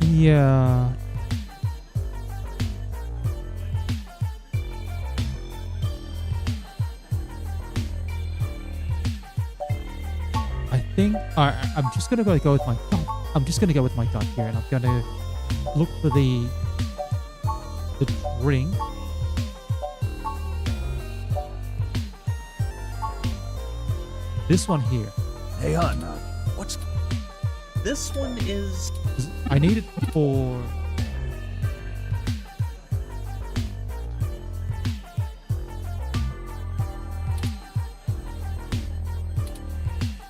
Yeah. I think I'm just gonna go with my gut. I'm just gonna go with my gut here, and I'm gonna look for the drink. This one here. Hey, hon, what's... This one is... 'Cause I need it for...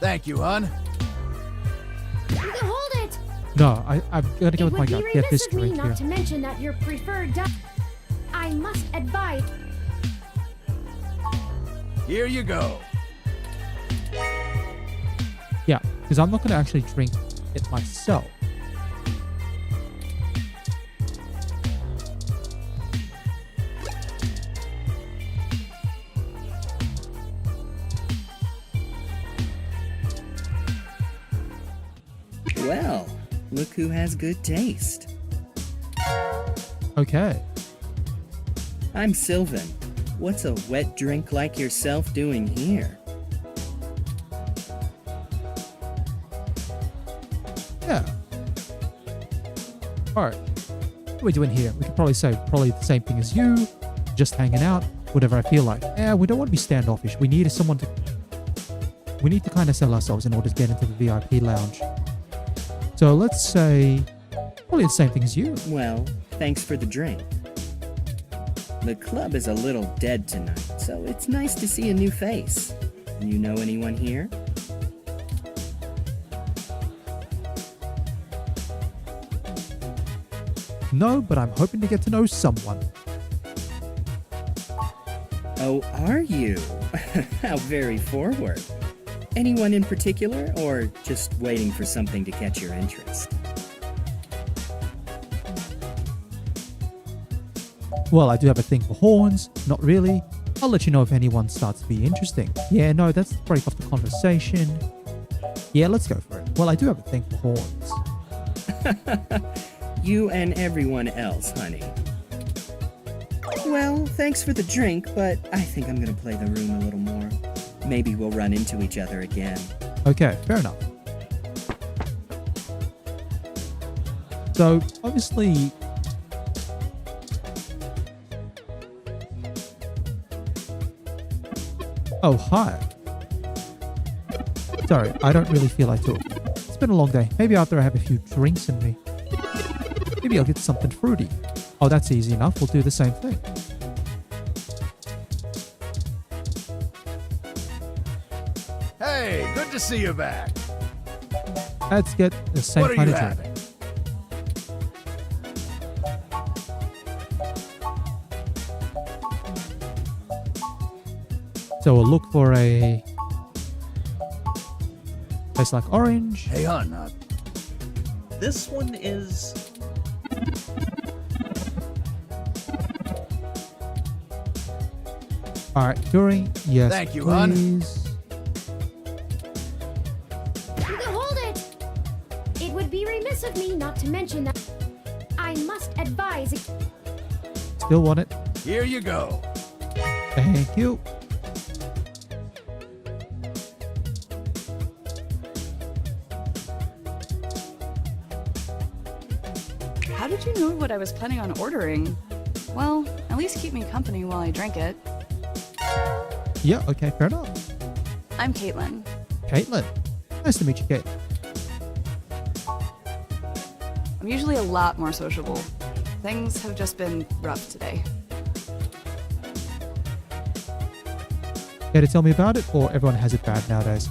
Thank you, hon. You can hold it! No, I'm gonna go It with my would be gut. Get this remiss of me drink not here. to mention that your preferred I must advise. Here you go. Yeah, because I'm not gonna actually drink it myself. Well, look who has good taste. Okay. I'm Sylvan. What's a wet drink like yourself doing here? Yeah. Alright. What are we doing here? We could probably say the same thing as you. Just hanging out. Whatever I feel like. Yeah, we don't want to be standoffish. We need someone to... We need to kind of sell ourselves in order to get into the VIP lounge. So let's say... Probably the same thing as you. Well, thanks for the drink. The club is a little dead tonight, so it's nice to see a new face. You know anyone here? No, but I'm hoping to get to know someone. Oh, are you? How very forward. Anyone in particular, or just waiting for something to catch your interest? Well, I do have a thing for horns. Not really. I'll let you know if anyone starts to be interesting. Yeah, no, that's the break off the conversation. Yeah, let's go for it. Well, I do have a thing for horns. You and everyone else, honey. Well, thanks for the drink, but I think I'm gonna play the room a little more. Maybe we'll run into each other again. Okay, fair enough. So, obviously... Oh, hi. Sorry, I don't really feel like talking. It's been a long day. Maybe after I have a few drinks in me. Maybe I'll get something fruity. Oh, that's easy enough. We'll do the same thing. Hey, good to see you back. Let's get the same What are kind you of drink. having? So we'll look for a place like orange. Hey, hon, This one is... Alright, Fury. Yes, Thank you, please. hon. You can hold it! It would be remiss of me not to mention that I must advise. Still want it. here you go. Thank you. How did you know what I was planning on ordering? Well, at least keep me company while I drink it. Yeah, okay, fair enough. I'm Caitlin. Caitlin. Nice to meet you, Caitlin. I'm usually a lot more sociable. Things have just been rough today. Care to tell me about it, or everyone has it bad nowadays?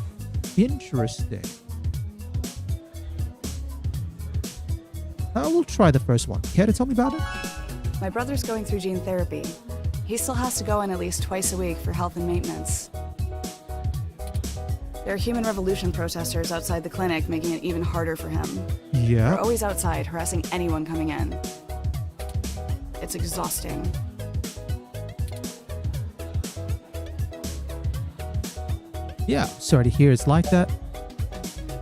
Interesting. We'll try the first one. Care to tell me about it? My brother's going through gene therapy. He still has to go in at least twice a week for health and maintenance. There are human revolution protesters outside the clinic, making it even harder for him. Yeah. They're always outside, harassing anyone coming in. It's exhausting. Yeah, sorry to hear it's like that.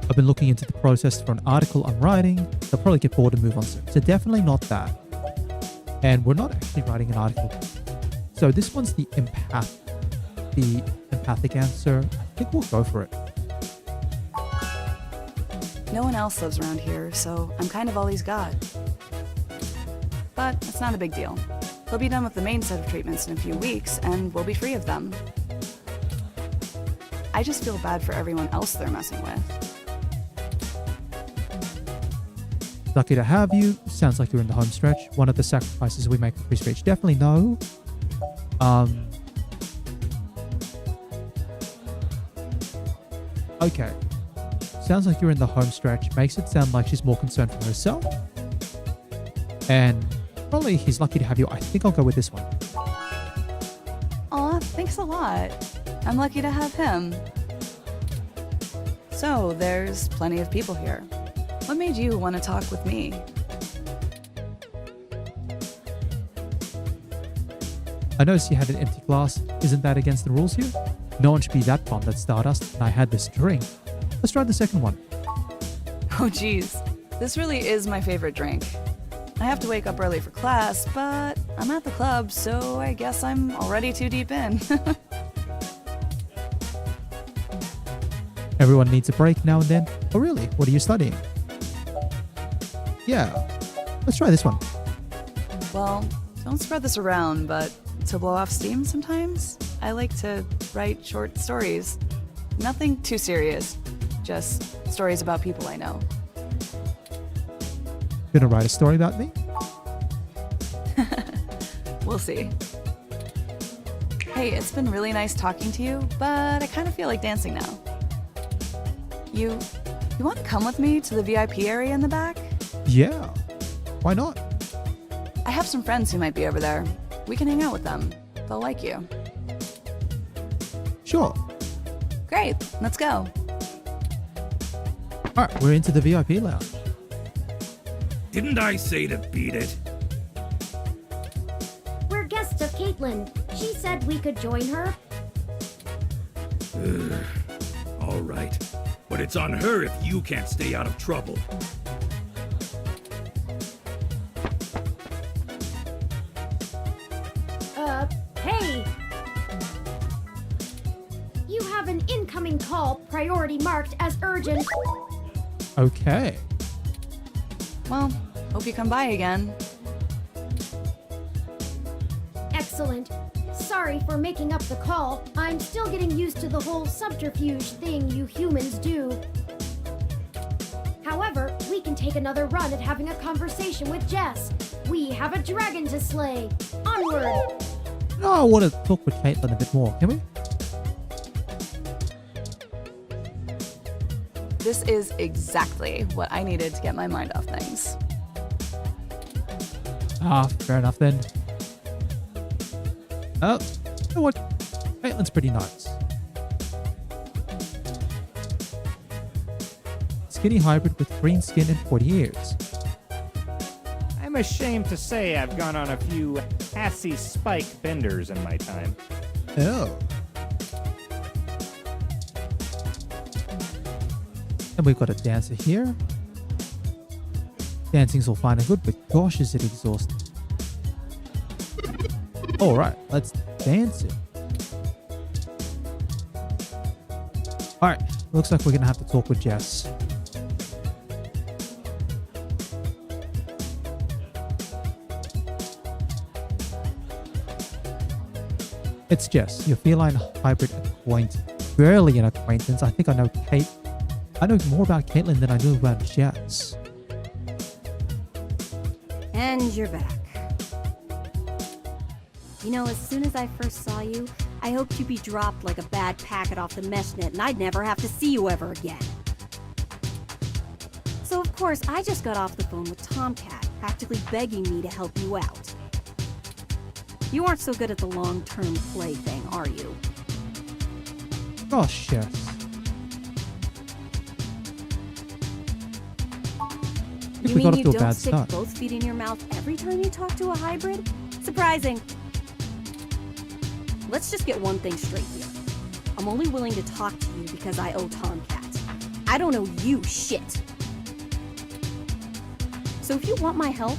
I've been looking into the process for an article I'm writing. They'll probably get bored and move on soon. So definitely not that. And we're not actually writing an article. So this one's the empathic answer. I think we'll go for it. No one else lives around here, so I'm kind of all he's got. But it's not a big deal. He'll be done with the main set of treatments in a few weeks, and we'll be free of them. I just feel bad for everyone else they're messing with. Lucky to have you. Sounds like you're in the home stretch. One of the sacrifices we make for free speech. Definitely no. Okay. Sounds like you're in the home stretch. Makes it sound like she's more concerned for herself. And probably he's lucky to have you. I think I'll go with this one. Aw, thanks a lot. I'm lucky to have him. So, there's plenty of people here. What made you want to talk with me? I noticed you had an empty glass. Isn't that against the rules here? No one should be that bummed at Stardust, and I had this drink. Let's try the second one. Oh geez, this really is my favorite drink. I have to wake up early for class, but I'm at the club, so I guess I'm already too deep in. Everyone needs a break now and then. Oh really? What are you studying? Yeah, let's try this one. Well, don't spread this around, but to blow off steam sometimes, I like to write short stories. Nothing too serious, just stories about people I know. Gonna write a story about me? We'll see. Hey, it's been really nice talking to you, but I kind of feel like dancing now. You want to come with me to the VIP area in the back? Yeah, why not? I have some friends who might be over there. We can hang out with them. They'll like you. Sure. Great, let's go. Alright, we're into the VIP lounge. Didn't I say to beat it? We're guests of Caitlin. She said we could join her. All right. But it's on her if you can't stay out of trouble. Hey! You have an incoming call, priority marked as urgent. Okay. Well, hope you come by again. Excellent. Sorry for making up the call. I'm still getting used to the whole subterfuge thing you humans do. However, we can take another run at having a conversation with Jess. We have a dragon to slay. Onward! No, I want to talk with Caitlin a bit more, can we? This is exactly what I needed to get my mind off things. Ah, fair enough then. Oh, you know what? Caitlin's pretty nice. Skinny hybrid with green skin and 40 years. I'm ashamed to say I've gone on a few assy spike benders in my time. Oh. And we've got a dancer here. Dancing's all fine and good, but gosh, is it exhausting. Alright, let's dance it. Alright, looks like we're gonna have to talk with Jess. It's Jess, your feline hybrid acquaintance. Barely an acquaintance. I think I know Kate. I know more about Caitlin than I knew about Jess. And you're back. You know, as soon as I first saw you, I hoped you'd be dropped like a bad packet off the mesh net and I'd never have to see you ever again. So of course, I just got off the phone with Tomcat, practically begging me to help you out. You aren't so good at the long-term play thing, are you? Gosh, yes. You we got mean off you to a don't bad stick start. both feet in your mouth every time you talk to a hybrid? Surprising. Let's just get one thing straight here. I'm only willing to talk to you because I owe Tomcat. I don't owe you shit. So if you want my help,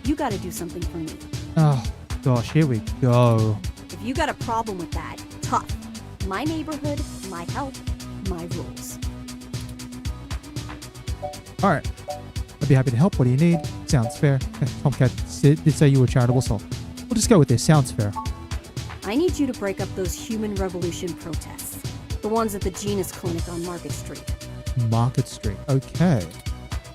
you gotta do something for me. Oh, gosh, here we go. If you got a problem with that, tough. My neighborhood, my help, my rules. Alright. I'd be happy to help. What do you need? Sounds fair. Tomcat did say you were charitable, so we'll just go with this. Sounds fair. I need you to break up those human revolution protests. The ones at the Genus Clinic on Market Street. Market Street. Okay.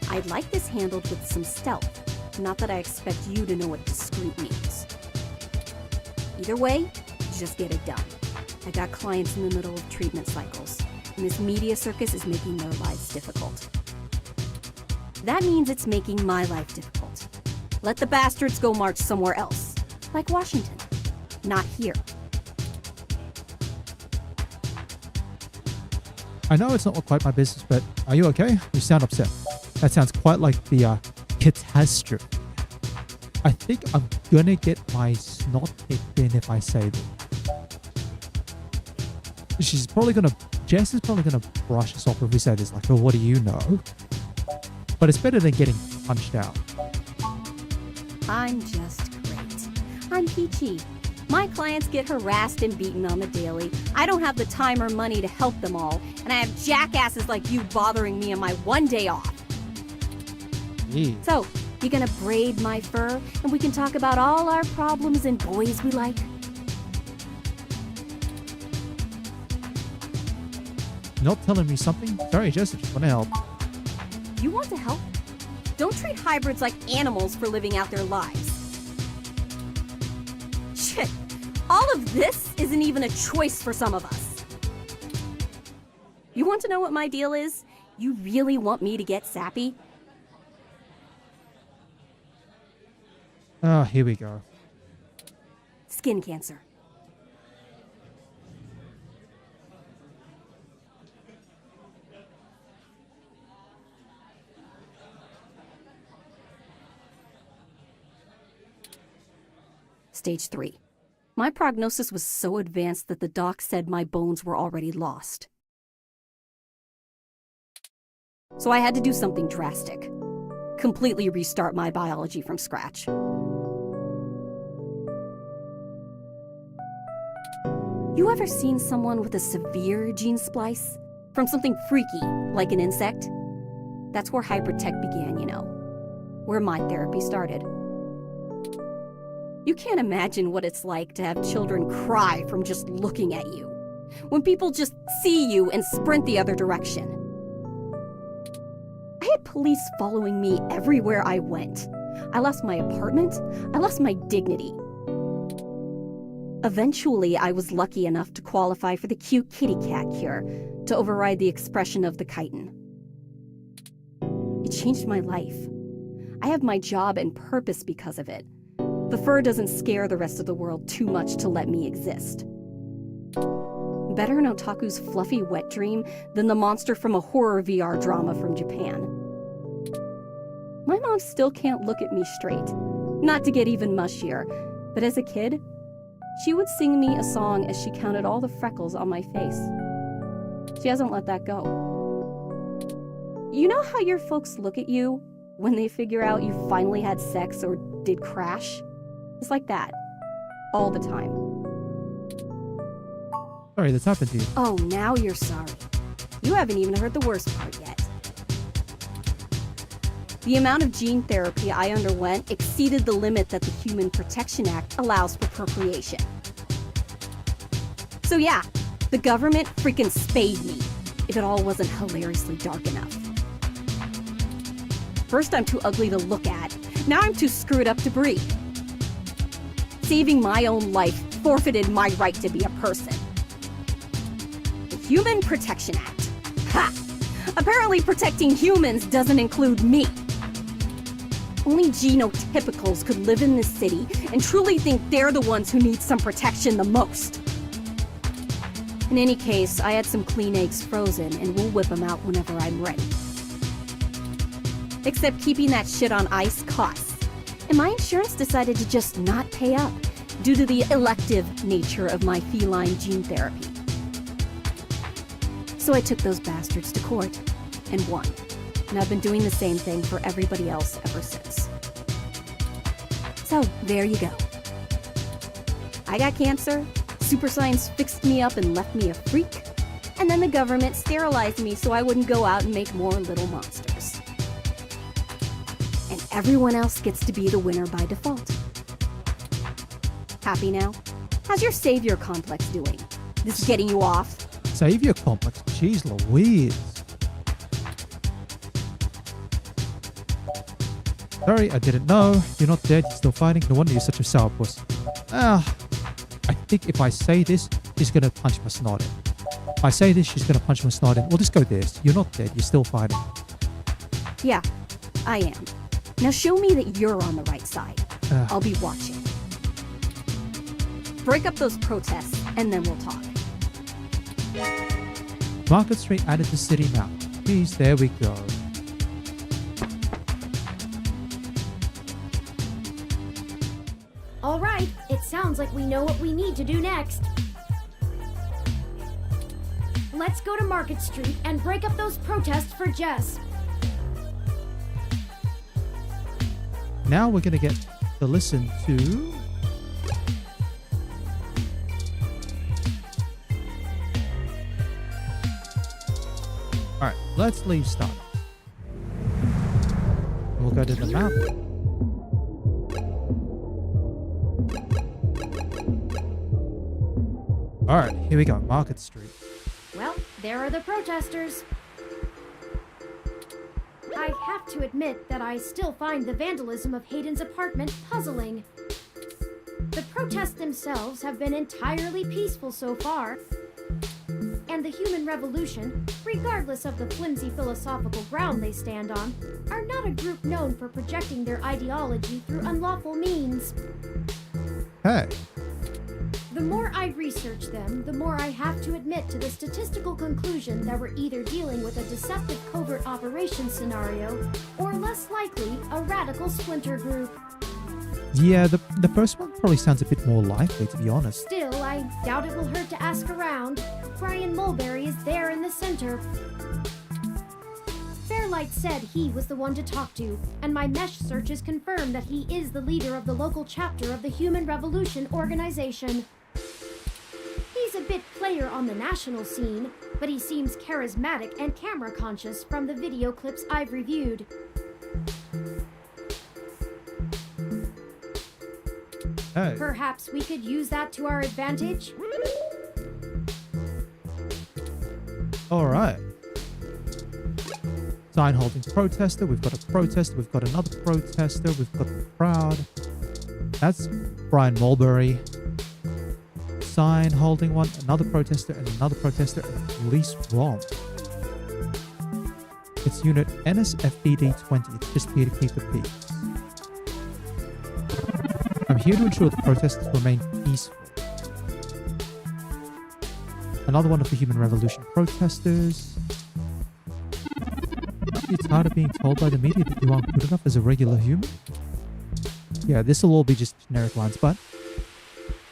I'd like this handled with some stealth. Not that I expect you to know what discreet means. Either way, just get it done. I got clients in the middle of treatment cycles, and this media circus is making their lives difficult. That means it's making my life difficult. Let the bastards go march somewhere else, like Washington. Not here. I know it's not quite my business, but are you okay? You sound upset. That sounds quite like the catastrophe. I think I'm gonna get my snot kicked in if I say that. Jess is probably gonna brush us off if we say this, like, oh, what do you know? But it's better than getting punched out. I'm just great. I'm peachy. My clients get harassed and beaten on the daily. I don't have the time or money to help them all, and I have jackasses like you bothering me on my one day off. Jeez. So, you gonna braid my fur, and we can talk about all our problems and boys we like? Not telling me something? Sorry, Jess, I just want to help. You want to help? Don't treat hybrids like animals for living out their lives. Shit, all of this isn't even a choice for some of us. You want to know what my deal is? You really want me to get sappy? Oh, here we go. Skin cancer. Stage 3. My prognosis was so advanced that the doc said my bones were already lost. So I had to do something drastic. Completely restart my biology from scratch. You ever seen someone with a severe gene splice? From something freaky, like an insect? That's where hybrid tech began, you know. Where my therapy started. You can't imagine what it's like to have children cry from just looking at you. When people just see you and sprint the other direction. I had police following me everywhere I went. I lost my apartment. I lost my dignity. Eventually, I was lucky enough to qualify for the cute kitty cat cure to override the expression of the chitin. It changed my life. I have my job and purpose because of it. The fur doesn't scare the rest of the world too much to let me exist. Better an otaku's fluffy wet dream than the monster from a horror VR drama from Japan. My mom still can't look at me straight. Not to get even mushier, but as a kid, she would sing me a song as she counted all the freckles on my face. She hasn't let that go. You know how your folks look at you when they figure out you finally had sex or did crash? It's like that. All the time. Sorry, that's happened to you. Oh, now you're sorry. You haven't even heard the worst part yet. The amount of gene therapy I underwent exceeded the limit that the Human Protection Act allows for procreation. So yeah, the government freaking spayed me, if it all wasn't hilariously dark enough. First I'm too ugly to look at, now I'm too screwed up to breathe. Saving my own life forfeited my right to be a person. The Human Protection Act. Ha! Apparently protecting humans doesn't include me. Only genotypicals could live in this city and truly think they're the ones who need some protection the most. In any case, I had some clean eggs frozen, and we'll whip them out whenever I'm ready. Except keeping that shit on ice costs. And my insurance decided to just not pay up due to the elective nature of my feline gene therapy. So I took those bastards to court and won. And I've been doing the same thing for everybody else ever since. So, there you go. I got cancer, super science fixed me up and left me a freak, and then the government sterilized me so I wouldn't go out and make more little monsters. And everyone else gets to be the winner by default. Happy now? How's your savior complex doing? This is getting you off? Savior complex? Jeez Louise. Sorry, I didn't know. You're not dead, you're still fighting. No wonder you're such a sourpuss. I think if I say this, she's gonna punch my snot in. If I say this, she's gonna punch my snot in. We'll just go this. You're not dead, you're still fighting. Yeah, I am. Now show me that you're on the right side. I'll be watching. Break up those protests, and then we'll talk. Market Street added to city map. Please, there we go. All right, it sounds like we know what we need to do next. Let's go to Market Street and break up those protests for Jess. Now we're gonna get to listen to... Alright, let's leave start. We'll go to the map. Alright, here we go, Market Street. Well, there are the protesters. I have to admit that I still find the vandalism of Hayden's apartment puzzling. The protests themselves have been entirely peaceful so far, and the human revolution, regardless of the flimsy philosophical ground they stand on, are not a group known for projecting their ideology through unlawful means. Hey. The more I research them, the more I have to admit to the statistical conclusion that we're either dealing with a deceptive covert operations scenario, or less likely, a radical splinter group. Yeah, the first one probably sounds a bit more likely, to be honest. Still, I doubt it will hurt to ask around. Brian Mulberry is there in the center. Fairlight said he was the one to talk to, and my mesh searches confirm that he is the leader of the local chapter of the Human Revolution organization. He's a bit player on the national scene, but he seems charismatic and camera conscious from the video clips I've reviewed. Hey. Perhaps we could use that to our advantage? Alright. Sign holding protester. We've got a protester. We've got another protester. We've got the crowd. That's Brian Mulberry. Sign holding one. Another protester and another protester and a police ROM. It's unit NSFED 20. It's just here to keep the peace. I'm here to ensure the protests remain peaceful. Another one of the Human Revolution protesters. It's hard of being told by the media that you aren't good enough as a regular human. Yeah, this will all be just generic lines, but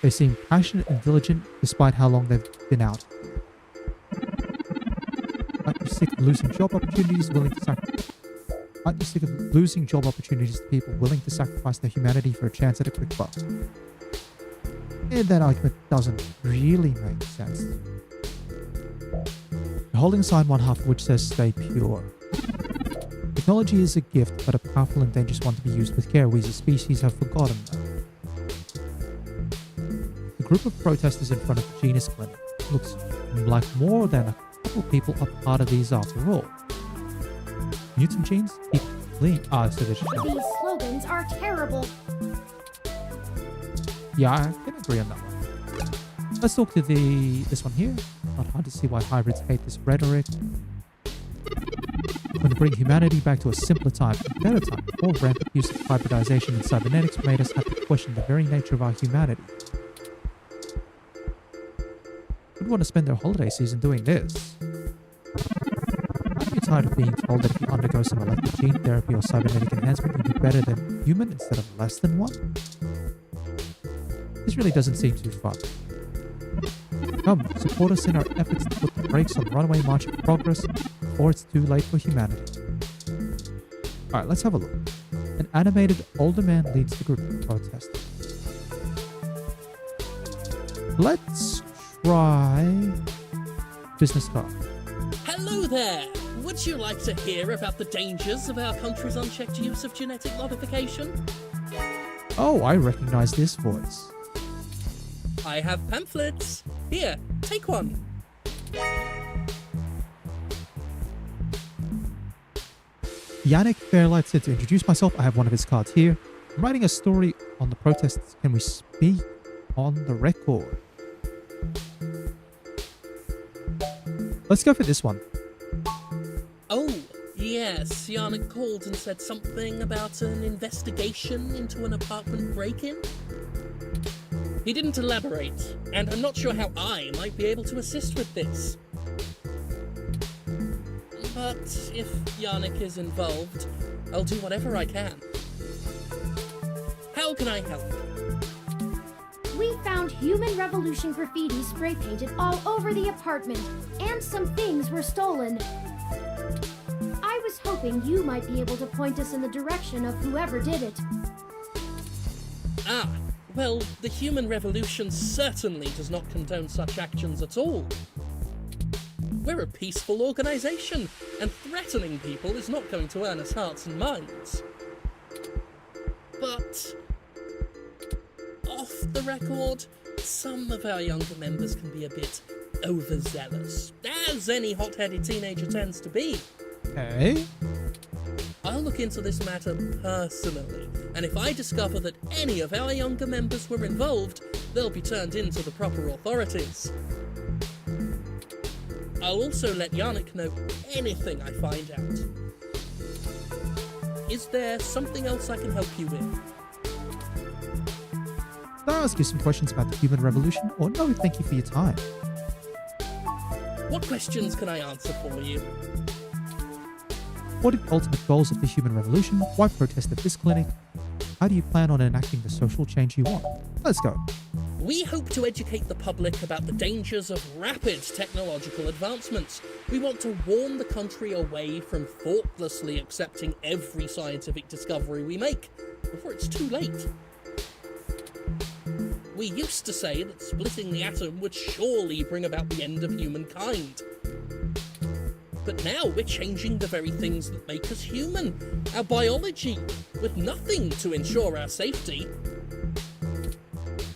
they seem passionate and diligent despite how long they've been out. Aren't you sick of losing job opportunities willing to sacrifice? Aren't you sick of losing job opportunities to people willing to sacrifice their humanity for a chance at a quick buck? And that argument doesn't really make sense. You're holding a sign one half of which says stay pure. Technology is a gift, but a powerful and dangerous one to be used with care. We as a species have forgotten that. The group of protesters in front of the Genus Clinic looks like more than a couple people are part of these after all. Mutant genes? Keep clean. So they should These slogans are terrible. Yeah, I can agree on that one. Let's talk to this one here. Not hard to see why hybrids hate this rhetoric. Going to bring humanity back to a simpler time, a better time, before rampant use of hybridization and cybernetics made us have to question the very nature of our humanity. Who'd want to spend their holiday season doing this? Aren't you tired of being told that if you undergo some electric gene therapy or cybernetic enhancement, you'll be better than human instead of less than one? This really doesn't seem too fun. Come, support us in our efforts to put the brakes on the runaway march of progress before it's too late for humanity. Alright, let's have a look. An animated older man leads the group of protesters. Let's try business card. Hello there! Would you like to hear about the dangers of our country's unchecked use of genetic modification? Oh, I recognize this voice. I have pamphlets. Here, take one. Yannick Fairlight said to introduce myself. I have one of his cards here. I'm writing a story on the protests. Can we speak on the record? Let's go for this one. Oh, yes, Yannick called and said something about an investigation into an apartment break-in. He didn't elaborate, and I'm not sure how I might be able to assist with this. But if Yannick is involved, I'll do whatever I can. How can I help? We found Human Revolution graffiti spray painted all over the apartment, and some things were stolen. I was hoping you might be able to point us in the direction of whoever did it. Ah, well, the Human Revolution certainly does not condone such actions at all. We're a peaceful organisation, and threatening people is not going to earn us hearts and minds. But off the record, some of our younger members can be a bit overzealous, as any hot-headed teenager tends to be. Okay. I'll look into this matter personally, and if I discover that any of our younger members were involved, they'll be turned in to the proper authorities. I'll also let Yannick know anything I find out. Is there something else I can help you with? Can I ask you some questions about the Human Revolution? Or no, thank you for your time. What questions can I answer for you? What are the ultimate goals of the Human Revolution? Why protest at this clinic? How do you plan on enacting the social change you want? Let's go. We hope to educate the public about the dangers of rapid technological advancements. We want to warn the country away from thoughtlessly accepting every scientific discovery we make before it's too late. We used to say that splitting the atom would surely bring about the end of humankind. But now we're changing the very things that make us human, our biology, with nothing to ensure our safety.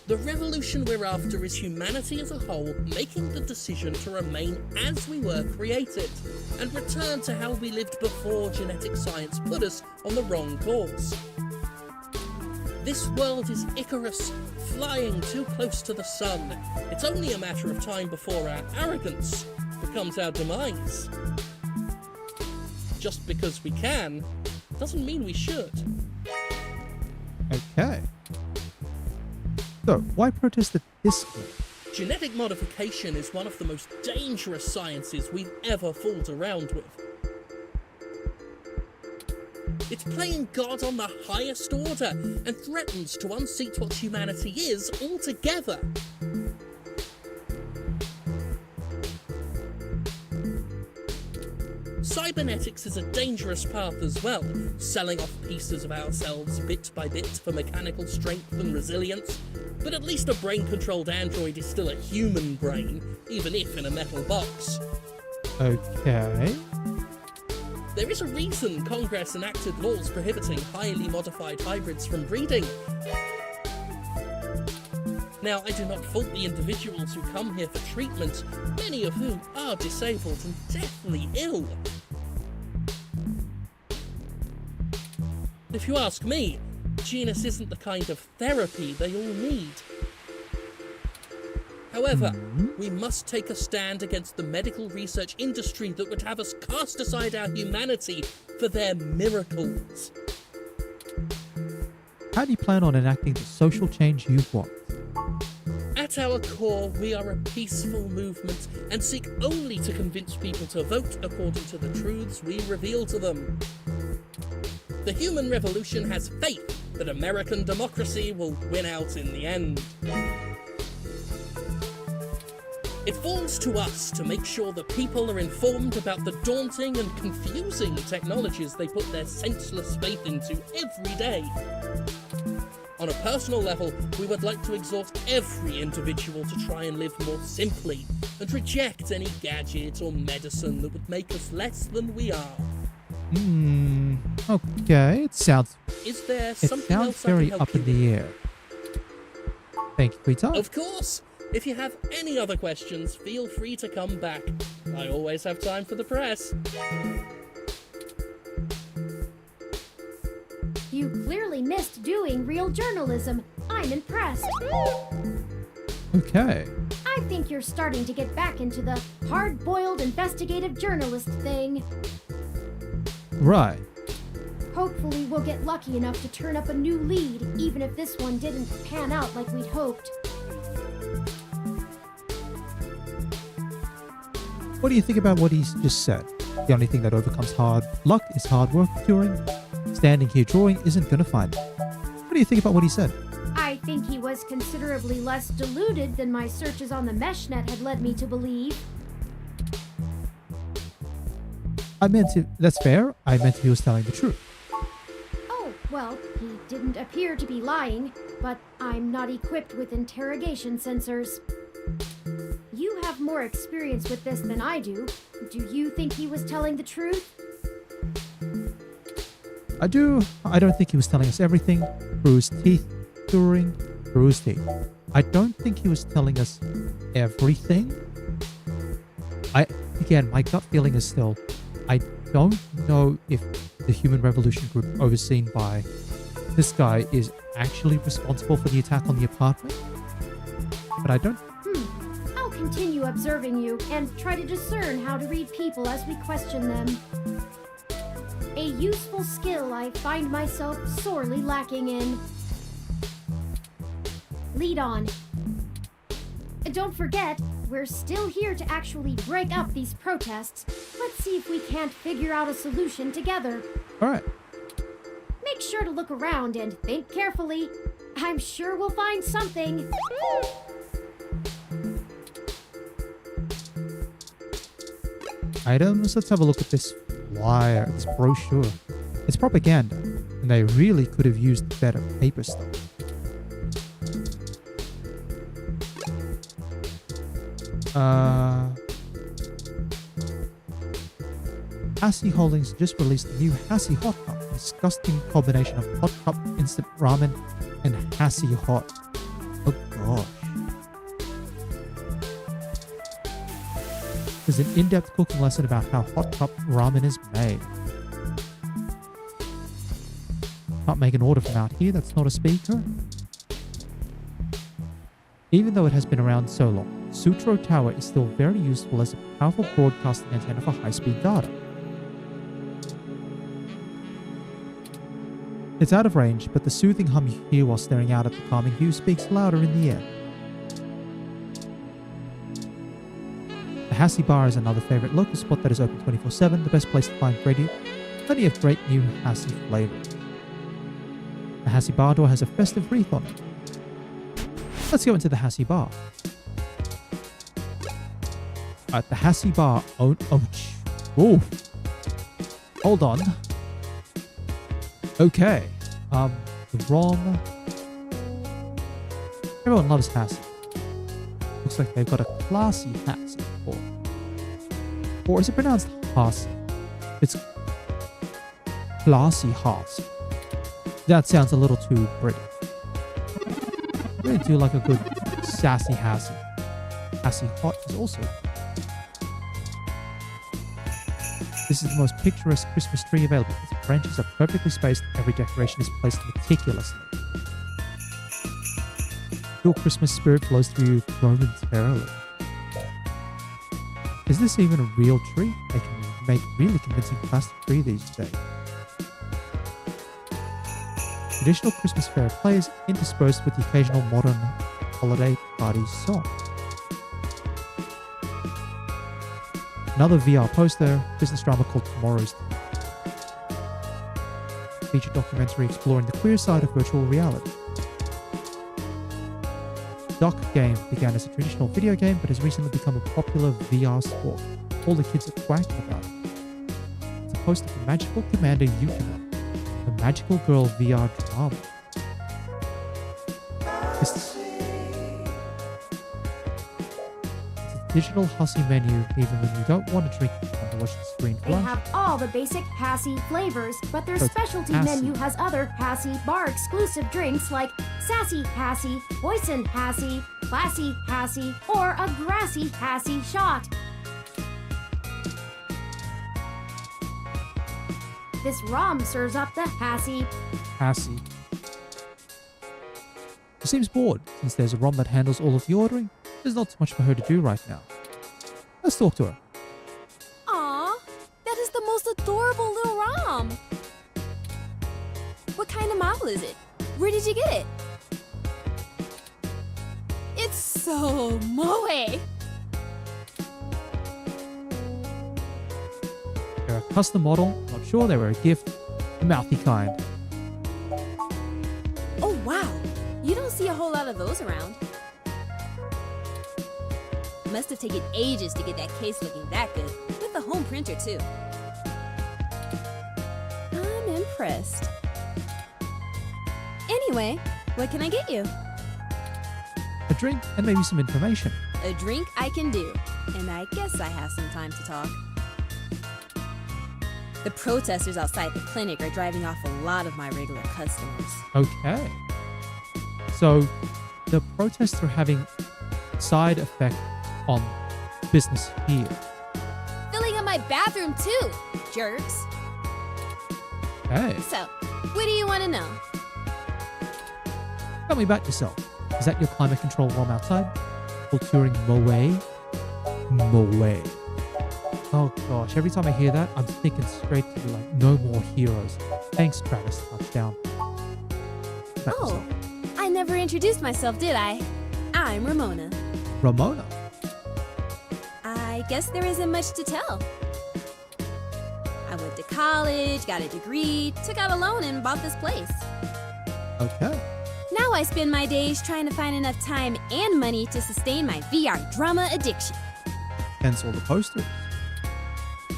The revolution we're after is humanity as a whole making the decision to remain as we were created, and return to how we lived before genetic science put us on the wrong course. This world is Icarus, flying too close to the sun. It's only a matter of time before our arrogance becomes our demise. Just because we can, doesn't mean we should. Okay. So, why protest at this clinic? Genetic modification is one of the most dangerous sciences we've ever fooled around with. It's playing God on the highest order and threatens to unseat what humanity is altogether. Cybernetics is a dangerous path as well, selling off pieces of ourselves bit by bit for mechanical strength and resilience, but at least a brain-controlled android is still a human brain, even if in a metal box. Okay. There is a reason Congress enacted laws prohibiting highly modified hybrids from breeding. Now, I do not fault the individuals who come here for treatment, many of whom are disabled and deathly ill. If you ask me, genus isn't the kind of therapy they all need. However, we must take a stand against the medical research industry that would have us cast aside our humanity for their miracles. How do you plan on enacting the social change you want? At our core, we are a peaceful movement and seek only to convince people to vote according to the truths we reveal to them. The human revolution has faith that American democracy will win out in the end. It falls to us to make sure that people are informed about the daunting and confusing technologies they put their senseless faith into every day. On a personal level, we would like to exhort every individual to try and live more simply and reject any gadget or medicine that would make us less than we are. Okay, it sounds very up in the air. Thank you for your time. Of course! If you have any other questions, feel free to come back. I always have time for the press. You clearly missed doing real journalism. I'm impressed. Okay. I think you're starting to get back into the hard-boiled investigative journalist thing. Right. Hopefully we'll get lucky enough to turn up a new lead, even if this one didn't pan out like we'd hoped. What do you think about what he's just said? The only thing that overcomes hard luck is hard work, Turing. Standing here drawing isn't gonna find it. What do you think about what he said? I think he was considerably less deluded than my searches on the meshnet had led me to believe. That's fair. I meant he was telling the truth. Oh, well, he didn't appear to be lying, but I'm not equipped with interrogation sensors. You have more experience with this than I do. Do you think he was telling the truth? I do. I don't think he was telling us everything. Through his teeth. Turing. Through his teeth. I don't think he was telling us everything. Again, my gut feeling is still, I don't know if the Human Revolution group overseen by this guy is actually responsible for the attack on the apartment. But I don't... I'll continue observing you and try to discern how to read people as we question them. A useful skill I find myself sorely lacking in. Lead on. Don't forget, we're still here to actually break up these protests. Let's see if we can't figure out a solution together. Alright. Make sure to look around and think carefully. I'm sure we'll find something. Items. Let's have a look at this flyer, this brochure. It's propaganda, and they really could have used better paper stuff. Hassie Holdings just released the new Hassie Hot Cup, a disgusting combination of hot cup, instant ramen, and Hassie Hot. Oh gosh. There's an in-depth cooking lesson about how hot cup ramen is made. Can't make an order from out here, that's not a speaker. Even though it has been around so long, Sutro Tower is still very useful as a powerful broadcasting antenna for high-speed data. It's out of range, but the soothing hum you hear while staring out at the calming view speaks louder in the air. The Hassie Bar is another favourite local spot that is open 24/7, the best place to find plenty of great new Hassie flavours. The Hassie Bar door has a festive wreath on it. Let's go into the Hassie Bar. At the Hassie Bar, oh, hold on. Okay, the ROM. Everyone loves Hassie. Looks like they've got a classy Hassie. Or is it pronounced Hassie? It's classy Hassie. That sounds a little too British. I really do like a good sassy Hassie. Hassie Hot is also. This is the most picturesque Christmas tree available. Its branches are perfectly spaced. Every decoration is placed meticulously. Your Christmas spirit flows through you momentarily. Is this even a real tree? They can make really convincing plastic tree these days. Traditional Christmas fair plays interspersed with the occasional modern holiday party song. Another VR poster, business drama called Tomorrow's feature documentary exploring the queer side of virtual reality. Duck Game began as a traditional video game but has recently become a popular VR sport. All the kids are quacking about it. It's a poster for Magical Commander Yukino, the Magical Girl VR drama. It's a digital hussy menu even when you don't want to drink and want to watch the screen They flash. have all the basic Hassy flavors, but their So it's specialty Hassy. menu has other Hassy bar exclusive drinks like Sassy Hassy, Boysen Hassy, Classy Hassy, or a Grassy Hassy shot. This rum serves up the Hassy. Hassy. She seems bored since there's a ROM that handles all of the ordering. There's not so much for her to do right now. Let's talk to her. Aw, that is the most adorable little ROM. What kind of model is it? Where did you get it? It's so moe. They're a custom model, not sure they were a gift, the mouthy kind. Oh wow, you don't see a whole lot of those around. Must have taken ages to get that case looking that good, with the home printer too. I'm impressed. Anyway, what can I get you? A drink and maybe some information. A drink I can do, and I guess I have some time to talk. The protesters outside the clinic are driving off a lot of my regular customers. Okay. So, the protests are having side effect on business here. Filling up my bathroom too, jerks. Okay. So, what do you want to know? Tell me about yourself. Is that your climate control ROM outside? Full touring Moe? Moe. Oh gosh, every time I hear that, I'm thinking straight to like No More Heroes. Thanks, Travis. Touchdown. Oh, I never introduced myself, did I? I'm Ramona. Ramona. I guess there isn't much to tell. I went to college, got a degree, took out a loan, and bought this place. Okay. Now I spend my days trying to find enough time and money to sustain my VR drama addiction. Hence all the posters.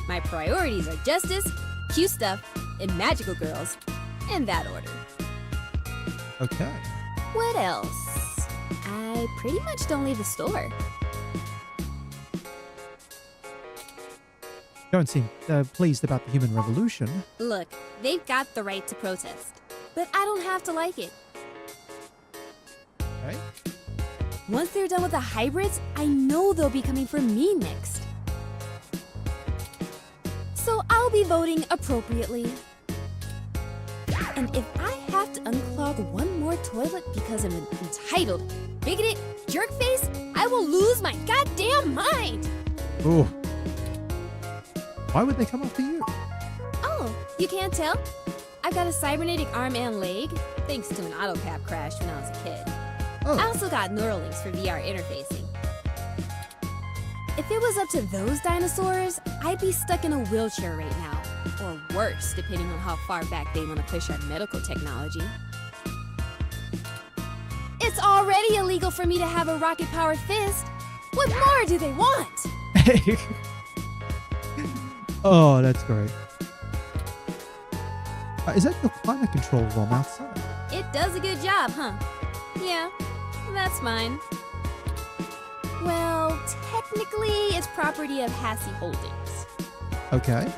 My priorities are justice, cute stuff, and magical girls. In that order. Okay. What else? I pretty much don't leave the store. Don't seem pleased about the human revolution. Look, they've got the right to protest, but I don't have to like it. Okay. Once they're done with the hybrids, I know they'll be coming for me next. So I'll be voting appropriately. And if I have to unclog one more toilet because I'm an entitled, bigoted jerkface, I will lose my goddamn mind! Ooh. Why would they come after you? Oh, you can't tell? I've got a cybernetic arm and leg, thanks to an autocap crash when I was a kid. Oh. I also got Neuralinks for VR interfacing. If it was up to those dinosaurs, I'd be stuck in a wheelchair right now. Or worse, depending on how far back they want to push our medical technology. It's already illegal for me to have a rocket-powered fist. What more do they want? Oh, that's great. Is that your climate control ROM outside? It does a good job, huh? Yeah, that's mine. Well, technically, it's property of Hassy Holdings. Okay.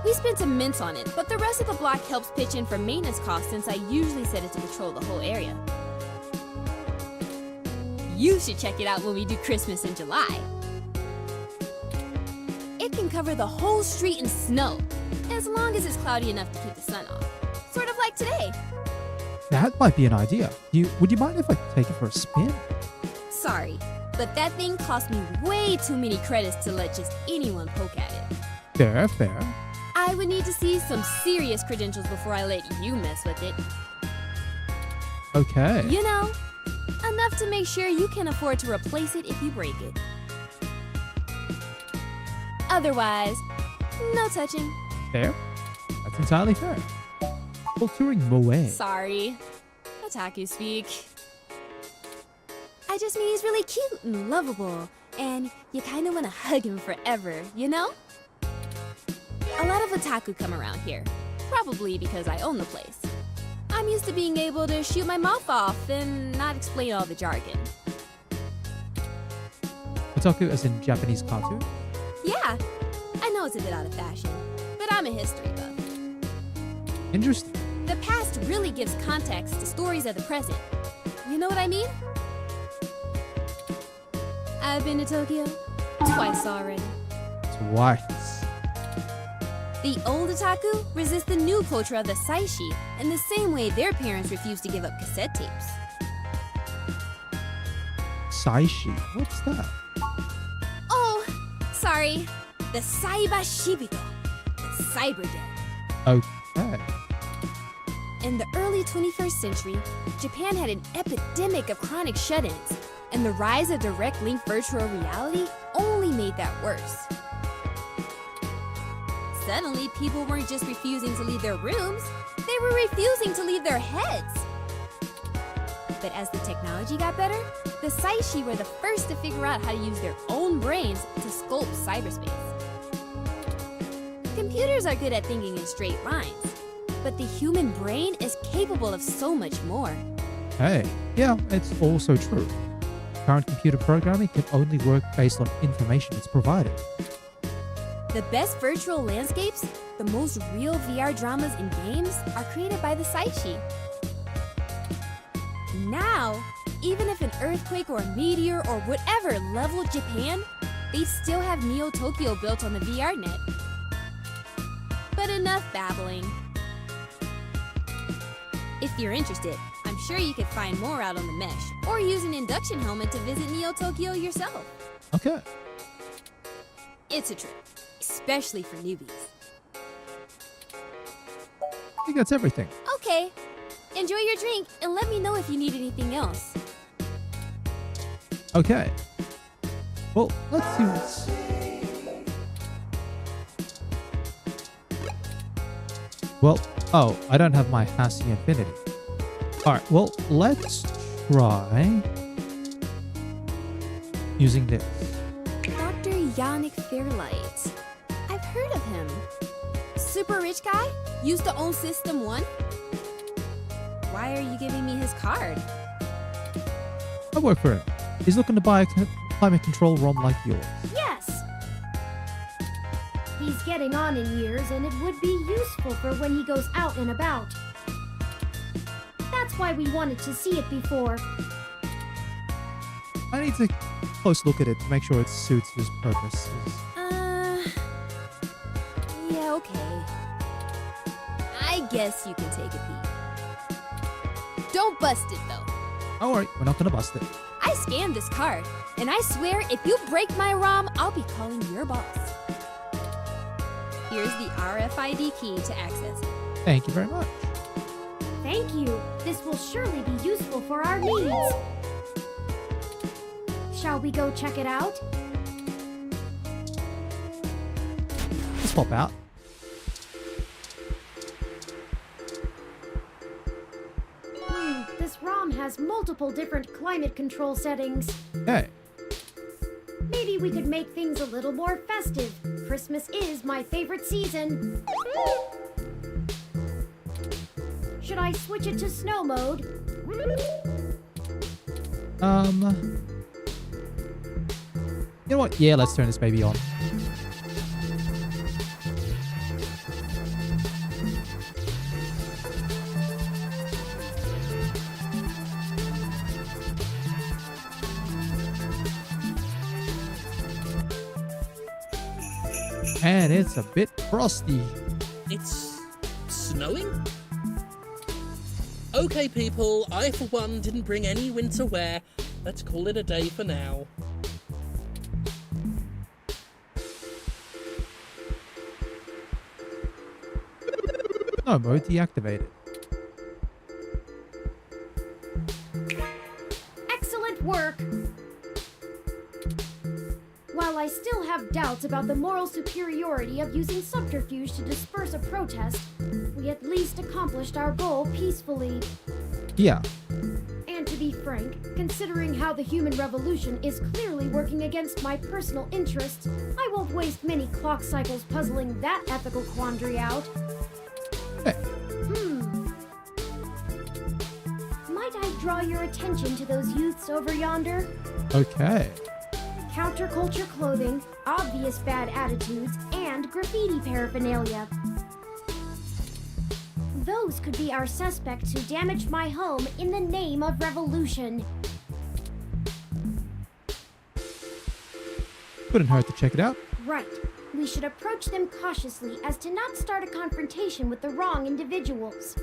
We spent a mint on it, but the rest of the block helps pitch in for maintenance costs since I usually set it to patrol the whole area. You should check it out when we do Christmas in July. It can cover the whole street in snow, as long as it's cloudy enough to keep the sun off. Sort of like today. That might be an idea. Would you mind if I take it for a spin? Sorry, but that thing cost me way too many credits to let just anyone poke at it. Fair, fair. I would need to see some serious credentials before I let you mess with it. Okay. You know, enough to make sure you can afford to replace it if you break it. Otherwise, no touching. Fair. That's entirely fair. Altering Moe. Sorry. Otaku speak. I just mean he's really cute and lovable, and you kind of want to hug him forever, you know? A lot of otaku come around here, probably because I own the place. I'm used to being able to shoot my mouth off and not explain all the jargon. Otaku as in Japanese cartoon? Yeah, I know it's a bit out of fashion, but I'm a history buff. Interesting. The past really gives context to stories of the present. You know what I mean? I've been to Tokyo twice already. Twice. The old otaku resist the new culture of the saishi in the same way their parents refuse to give up cassette tapes. Saishi? What's that? Oh, sorry. The Saiba Shibito. The Cyber Dead. Okay. In the early 21st century, Japan had an epidemic of chronic shut-ins, and the rise of direct link virtual reality only made that worse. Suddenly, people weren't just refusing to leave their rooms, they were refusing to leave their heads. But as the technology got better, the Saishi were the first to figure out how to use their own brains to sculpt cyberspace. Computers are good at thinking in straight lines, but the human brain is capable of so much more. Hey, yeah, it's also true. Current computer programming can only work based on information it's provided. The best virtual landscapes, the most real VR dramas in games, are created by the Saishi. Now, even if an earthquake or a meteor or whatever leveled Japan, they'd still have Neo Tokyo built on the VR net. But enough babbling. If you're interested, I'm sure you could find more out on the mesh, or use an induction helmet to visit Neo Tokyo yourself. Okay. It's a trip, especially for newbies. I think that's everything. Okay, enjoy your drink and let me know if you need anything else. Okay. Well, let's see what's... Well, oh, I don't have my Hassie Infinity. Alright, well, let's try using this. Dr. Yannick Fairlight. I've heard of him. Super rich guy? Used to own System 1? Why are you giving me his card? I work for him. He's looking to buy a climate control ROM like yours. Yes! He's getting on in years, and it would be useful for when he goes out and about. That's why we wanted to see it before. I need to close look at it to make sure it suits his purposes. Yeah, okay. I guess you can take a peek. Don't bust it, though. Don't worry, we're not gonna bust it. I scanned this card, and I swear if you break my ROM, I'll be calling your boss. Here's the RFID key to access it. Thank you very much. Thank you. This will surely be useful for our needs. Shall we go check it out? Let's pop out. This ROM has multiple different climate control settings. Hey. Maybe we could make things a little more festive. Christmas is my favorite season. Should I switch it to snow mode? You know what? Yeah, let's turn this baby on. And it's a bit frosty. It's snowing? Okay, people, I for one didn't bring any winter wear. Let's call it a day for now. No, mode deactivated. Excellent work! While I still have doubts about the moral superiority of using subterfuge to disperse a protest, we at least accomplished our goal peacefully. Yeah. And to be frank, considering how the human revolution is clearly working against my personal interests, I won't waste many clock cycles puzzling that ethical quandary out. Hey. Might I draw your attention to those youths over yonder? Okay. Counterculture clothing, obvious bad attitudes, and graffiti paraphernalia. Those could be our suspects who damaged my home in the name of revolution. Wouldn't hurt to check it out. Right. We should approach them cautiously as to not start a confrontation with the wrong individuals.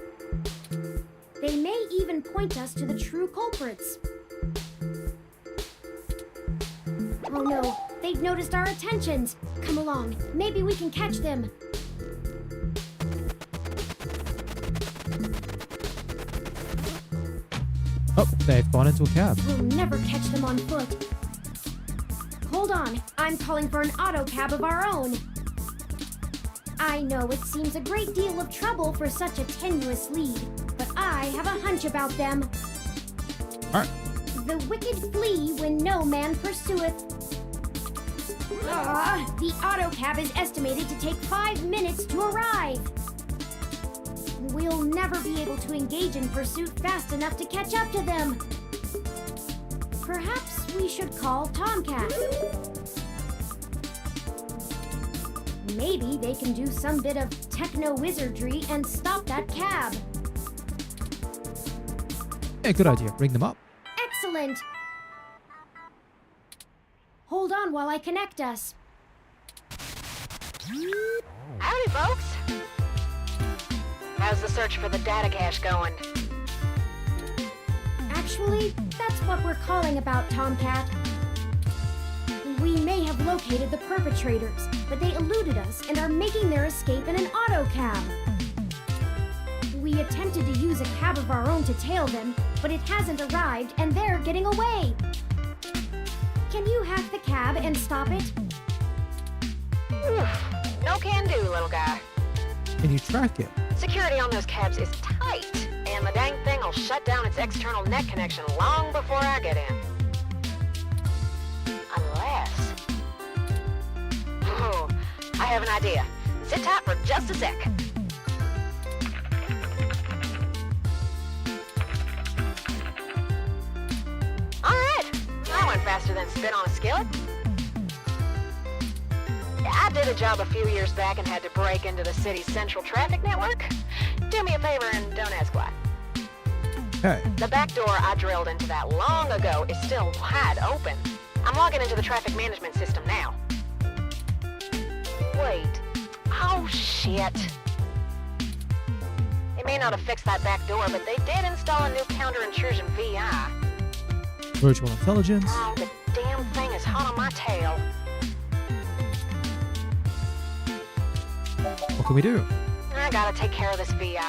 They may even point us to the true culprits. Oh no, they've noticed our attentions. Come along, maybe we can catch them. Oh, they've gone into a cab. We'll never catch them on foot. Hold on, I'm calling for an auto cab of our own. I know it seems a great deal of trouble for such a tenuous lead, but I have a hunch about them. Alright. The wicked flee when no man pursueth. The auto cab is estimated to take 5 minutes to arrive. We'll never be able to engage in pursuit fast enough to catch up to them. Perhaps we should call Tomcat. Maybe they can do some bit of techno-wizardry and stop that cab. Yeah, good idea. Ring them up. Excellent! Hold on while I connect us. Howdy, folks. How's the search for the data cache going? Actually, that's what we're calling about, Tomcat. We may have located the perpetrators, but they eluded us and are making their escape in an auto cab. We attempted to use a cab of our own to tail them, but it hasn't arrived and they're getting away. Can you hack the cab and stop it? Oof, no can do, little guy. Can you track it? Security on those cabs is tight, and the dang thing will shut down its external net connection long before I get in. Unless... Oh, I have an idea. Sit tight for just a sec. Alright, that went faster than spit on a skillet. I did a job a few years back and had to break into the city's central traffic network. Do me a favor and don't ask why. Okay. The back door I drilled into that long ago is still wide open. I'm logging into the traffic management system now. Wait. Oh, shit. They may not have fixed that back door, but they did install a new counter-intrusion VI. Virtual intelligence. Oh, the damn thing is hot on my tail. What can we do? I gotta take care of this VI.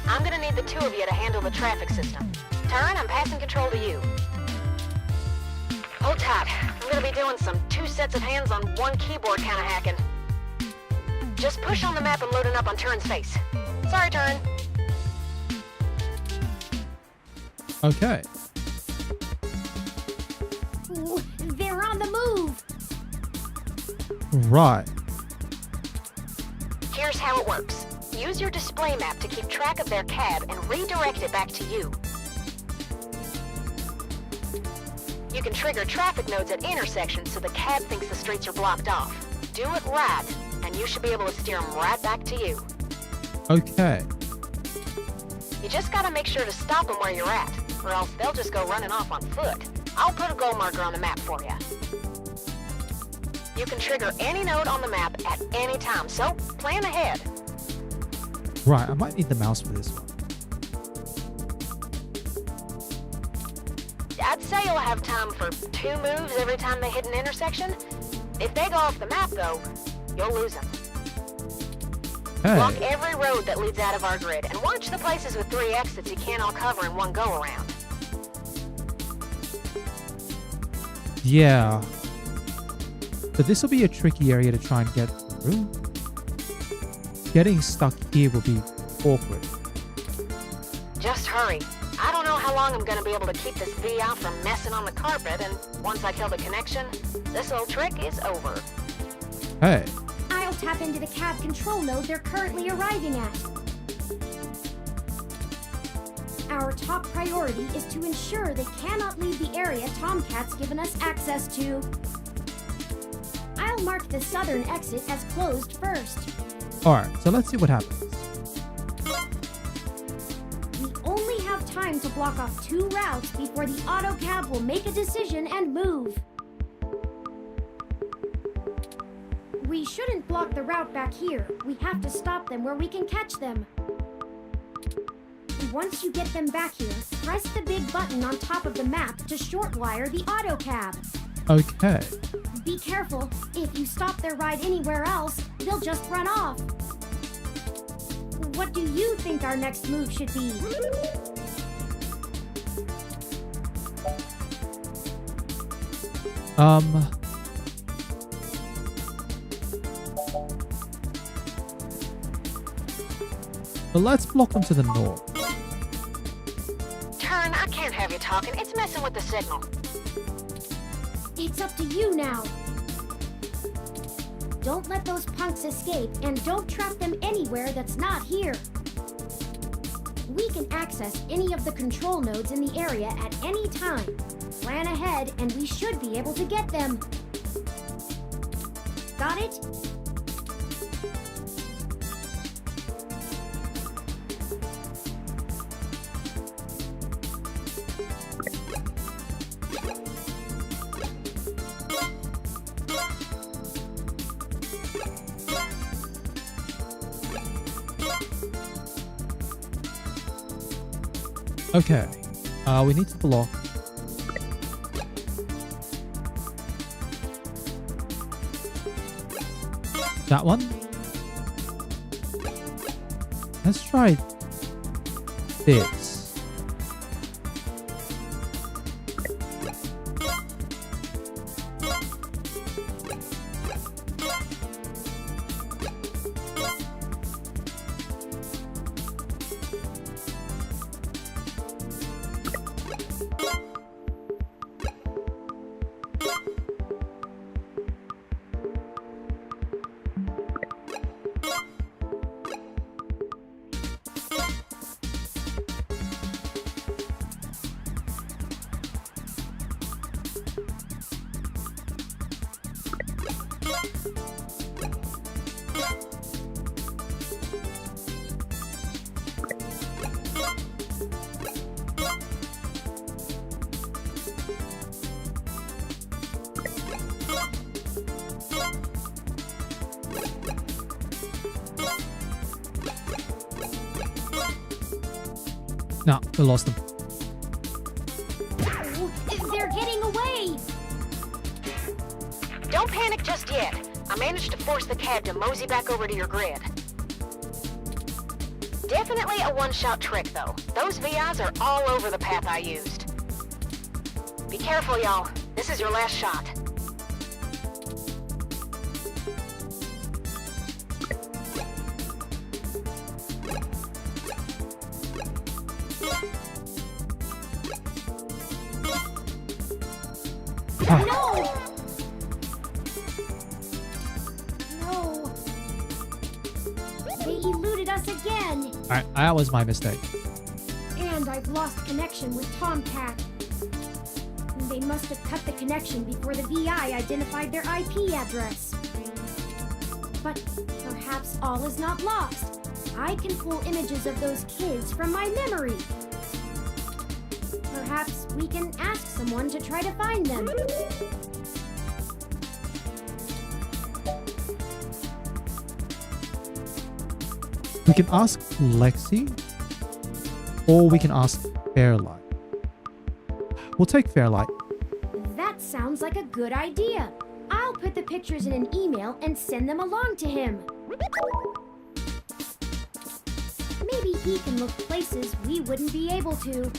I'm gonna need the two of you to handle the traffic system. Turin, I'm passing control to you. Hold tight. I'm gonna be doing some 2 sets of hands on 1 keyboard kind of hacking. Just push on the map and load it up on Turin's face. Sorry, Turin. Okay. Ooh, they're on the move! Right. Here's how it works. Use your display map to keep track of their cab and redirect it back to you. You can trigger traffic nodes at intersections so the cab thinks the streets are blocked off. Do it right, and you should be able to steer them right back to you. Okay. You just gotta make sure to stop them where you're at, or else they'll just go running off on foot. I'll put a goal marker on the map for you. You can trigger any node on the map at any time, so plan ahead. Right, I might need the mouse for this one. have time for 2 moves every time they hit an intersection. If they go off the map, though, you'll lose them. Hey. Block every road that leads out of our grid, and watch the places with 3 exits you can't all cover in one go-around. Yeah. But this will be a tricky area to try and get through. Getting stuck here will be awkward. Just hurry. I don't know how long I'm gonna be able to keep this VI from messing on the carpet, and once I kill the connection, this old trick is over. Hey. I'll tap into the cab control node they're currently arriving at. Our top priority is to ensure they cannot leave the area Tomcat's given us access to. I'll mark the southern exit as closed first. Alright, so let's see what happens. We only have time to block off 2 routes before the auto cab will make a decision and move. We shouldn't block the route back here. We have to stop them where we can catch them. Once you get them back here, press the big button on top of the map to short wire the auto cab. Okay. Be careful. If you stop their ride anywhere else, they'll just run off. What do you think our next move should be? But let's block them to the north. Turn, I can't have you talking. It's messing with the signal. It's up to you now. Don't let those punks escape, and don't trap them anywhere that's not here. We can access any of the control nodes in the area at any time. Plan ahead, and we should be able to get them. Got it? Okay. We need to block. That one. Let's try this. No, we lost them. Oh, they're getting away! Don't panic just yet. I managed to force the cab to mosey back over to your grid. Definitely a one-shot trick, though. Those VIs are all over the path I used. Be careful, y'all. This is your last shot. No! No. They eluded us again. Alright, that was my mistake. And I've lost connection with Tomcat. They must have cut the connection before the VI identified their IP address. But perhaps all is not lost. I can pull images of those kids from my memory. Perhaps we can ask someone to try to find them. We can ask Lexi, or we can ask Fairlight. We'll take Fairlight. sounds like a good idea. I'll put the pictures in an email and send them along to him. Maybe he can look places we wouldn't be able to.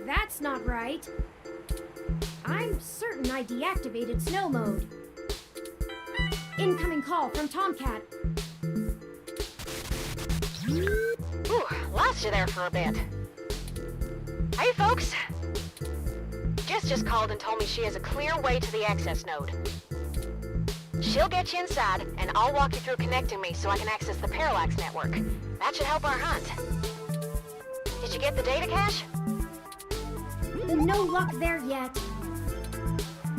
That's not right. I'm certain I deactivated snow mode. Incoming call from Tomcat. Ooh, lost you there for a bit. Hey, folks. Jess just called and told me she has a clear way to the access node. She'll get you inside, and I'll walk you through connecting me so I can access the Parallax network. That should help our hunt. Did you get the data cache? No luck there yet.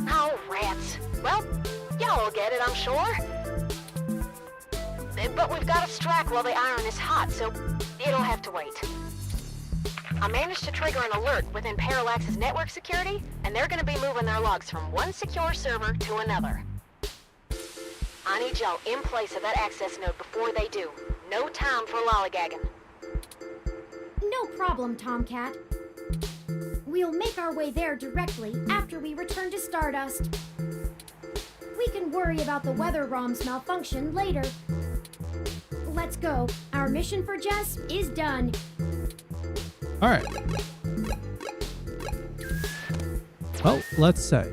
Oh, rats. Well, y'all will get it, I'm sure. But we've got to strike while the iron is hot, so it'll have to wait. I managed to trigger an alert within Parallax's network security, and they're going to be moving their logs from one secure server to another. I need y'all in place of that access node before they do. No time for lollygagging. No problem, Tomcat. We'll make our way there directly after we return to Stardust. We can worry about the weather ROM's malfunction later. Let's go. Our mission for Jess is done. All right. Well, let's say.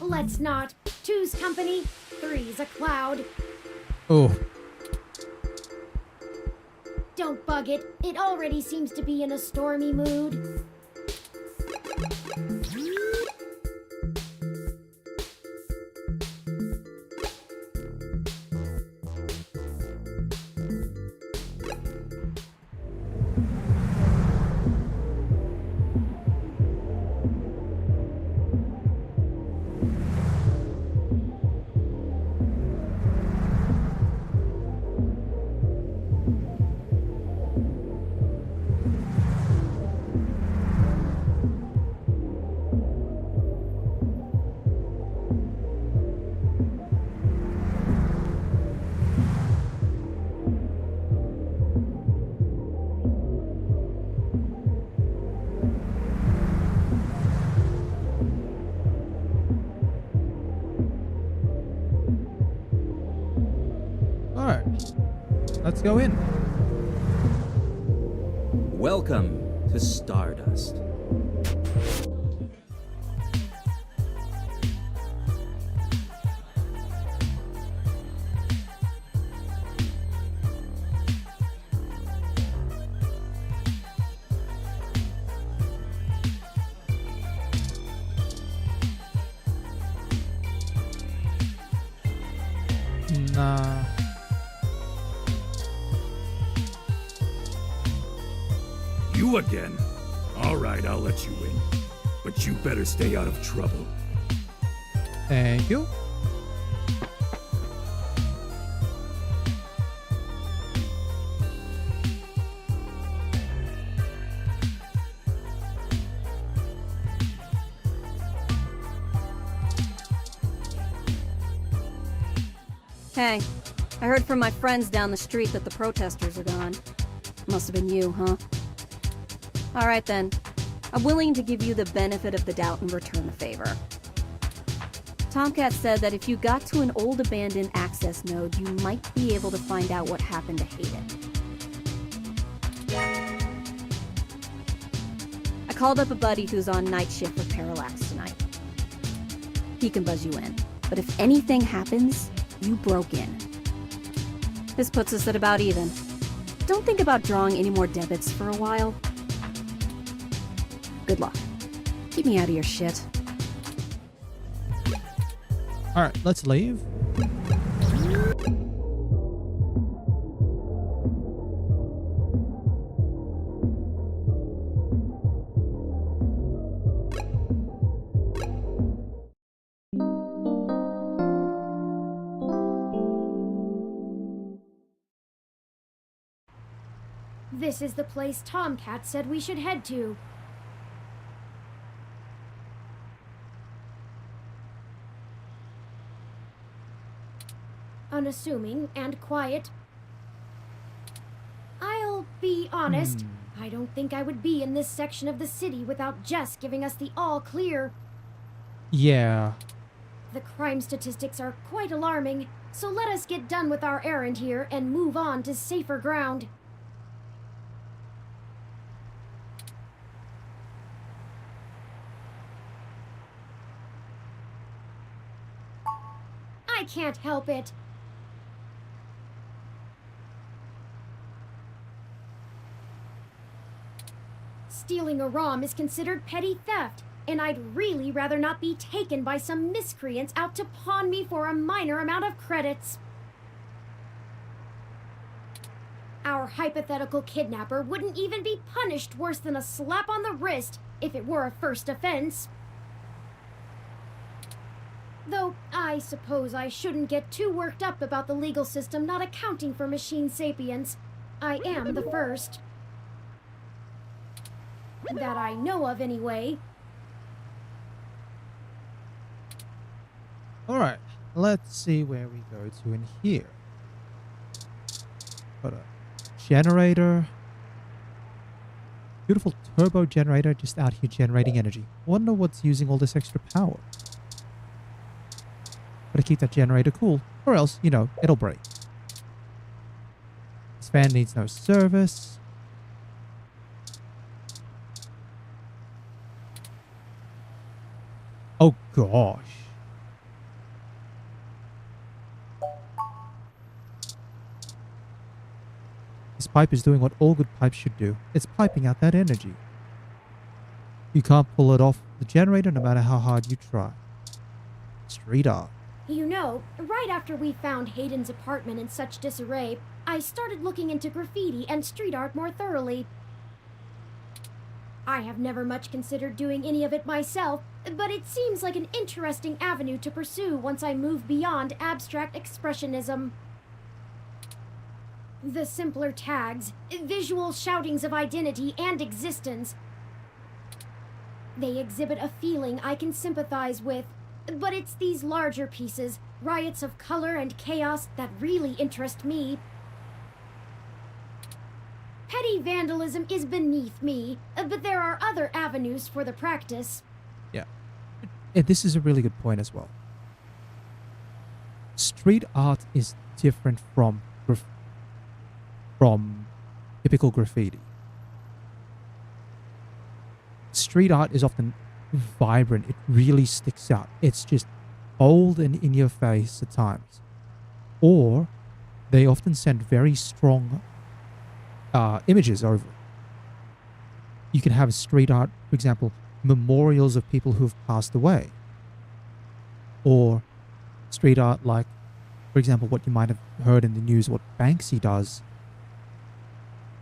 Let's not. Two's company, three's a cloud. Oh. Don't bug it. It already seems to be in a stormy mood. Let's go in. Welcome to Stardust. Nah. You again? All right, I'll let you in. But you better stay out of trouble. Thank you. Hey, I heard from my friends down the street that the protesters are gone. Must have been you, huh? Alright then. I'm willing to give you the benefit of the doubt and return the favor. Tomcat said that if you got to an old abandoned access node, you might be able to find out what happened to Hayden. I called up a buddy who's on night shift for Parallax tonight. He can buzz you in. But if anything happens, you broke in. This puts us at about even. Don't think about drawing any more debits for a while. Good luck. Keep me out of your shit. Alright, let's leave. This is the place Tomcat said we should head to. Unassuming and quiet. I'll be honest, I don't think I would be in this section of the city without Jess giving us the all clear. Yeah. The crime statistics are quite alarming, so let us get done with our errand here and move on to safer ground. I can't help it. Stealing a ROM is considered petty theft, and I'd really rather not be taken by some miscreants out to pawn me for a minor amount of credits. Our hypothetical kidnapper wouldn't even be punished worse than a slap on the wrist if it were a first offense. Though I suppose I shouldn't get too worked up about the legal system not accounting for machine sapience. I am the first. That I know of, anyway. Alright, let's see where we go to in here. Got a generator. Beautiful turbo generator just out here generating energy. Wonder what's using all this extra power. Gotta keep that generator cool, or else, you know, it'll break. This fan needs no service. Oh gosh. This pipe is doing what all good pipes should do. It's piping out that energy. You can't pull it off the generator no matter how hard you try. Street art. You know, right after we found Hayden's apartment in such disarray, I started looking into graffiti and street art more thoroughly. I have never much considered doing any of it myself, but it seems like an interesting avenue to pursue once I move beyond abstract expressionism. The simpler tags, visual shoutings of identity and existence. They exhibit a feeling I can sympathize with, but it's these larger pieces, riots of color and chaos, that really interest me. Petty vandalism is beneath me, but there are other avenues for the practice. Yeah. And this is a really good point as well. Street art is different from typical graffiti. Street art is often vibrant. It really sticks out. It's just bold and in your face at times. Or they often send very strong images over. You can have street art, for example, memorials of people who have passed away. Or street art like, for example, what you might have heard in the news, what Banksy does,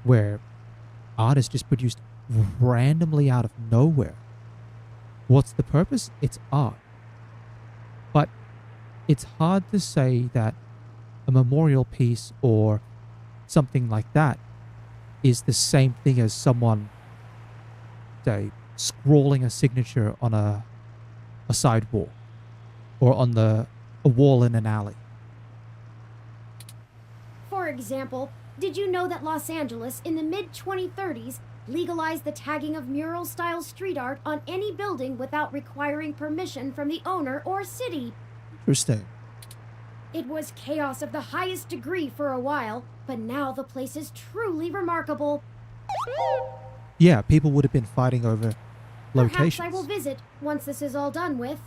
where artists just produced randomly out of nowhere. What's the purpose? It's art. But it's hard to say that a memorial piece or something like that is the same thing as someone, say, scrawling a signature on a side wall or on a wall in an alley. For example, did you know that Los Angeles in the mid-2030s legalized the tagging of mural-style street art on any building without requiring permission from the owner or city? Interesting. It was chaos of the highest degree for a while, but now the place is truly remarkable. Yeah, people would have been fighting over locations. Perhaps I will visit once this is all done with.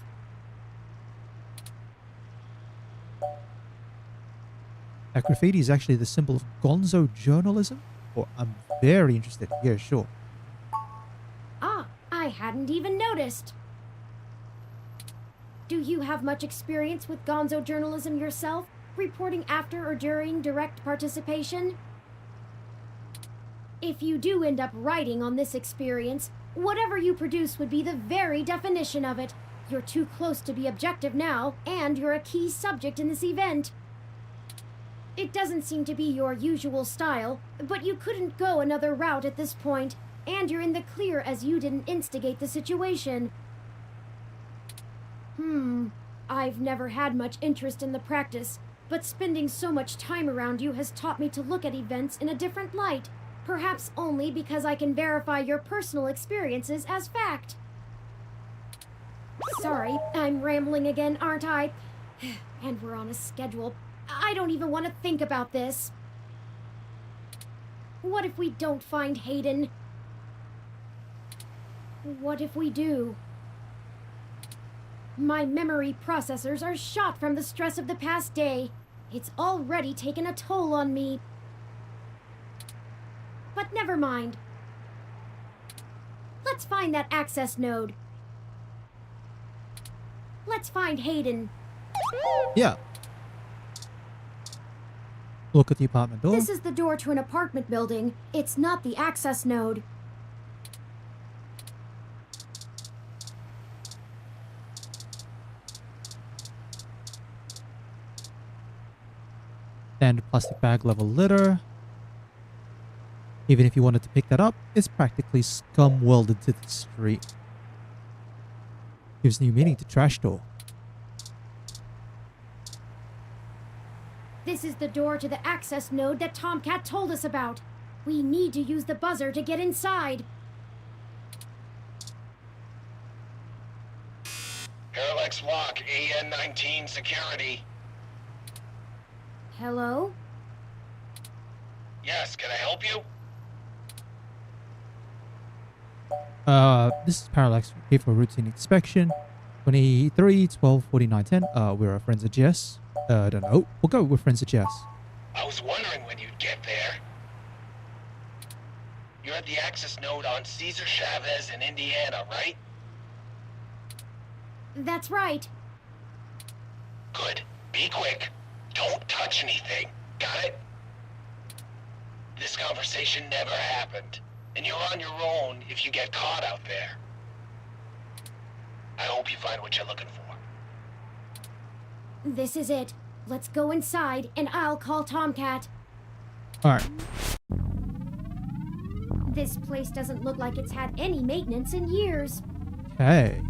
That graffiti is actually the symbol of gonzo journalism? Or I'm very interested. Yeah, sure. Ah, I hadn't even noticed. Do you have much experience with gonzo journalism yourself? Reporting after or during direct participation? If you do end up writing on this experience, whatever you produce would be the very definition of it. You're too close to be objective now, and you're a key subject in this event. It doesn't seem to be your usual style, but you couldn't go another route at this point, and you're in the clear as you didn't instigate the situation. I've never had much interest in the practice, but spending so much time around you has taught me to look at events in a different light, perhaps only because I can verify your personal experiences as fact. Sorry, I'm rambling again, aren't I? And we're on a schedule. I don't even want to think about this. What if we don't find Hayden? What if we do? My memory processors are shot from the stress of the past day. It's already taken a toll on me. But never mind. Let's find that access node. Let's find Hayden. Yeah. Look at the apartment door. This is the door to an apartment building. It's not the access node. And plastic bag level litter. Even if you wanted to pick that up, it's practically scum welded to the street. Gives new meaning to trash door. This is the door to the access node that Tomcat told us about. We need to use the buzzer to get inside. Parallax lock, AN-19 security. Hello? Yes, can I help you? This is Parallax here for routine inspection. 23, 12, 49, 10. We're friends of Jess. I don't know. We'll go with friends of Jess. I was wondering when you'd get there. You're at the access node on Cesar Chavez in Indiana, right? That's right. Good. Be quick. Don't touch anything. Got it? This conversation never happened, and you're on your own if you get caught out there. I hope you find what you're looking for. This is it. Let's go inside, and I'll call Tomcat. Alright. This place doesn't look like it's had any maintenance in years. Okay.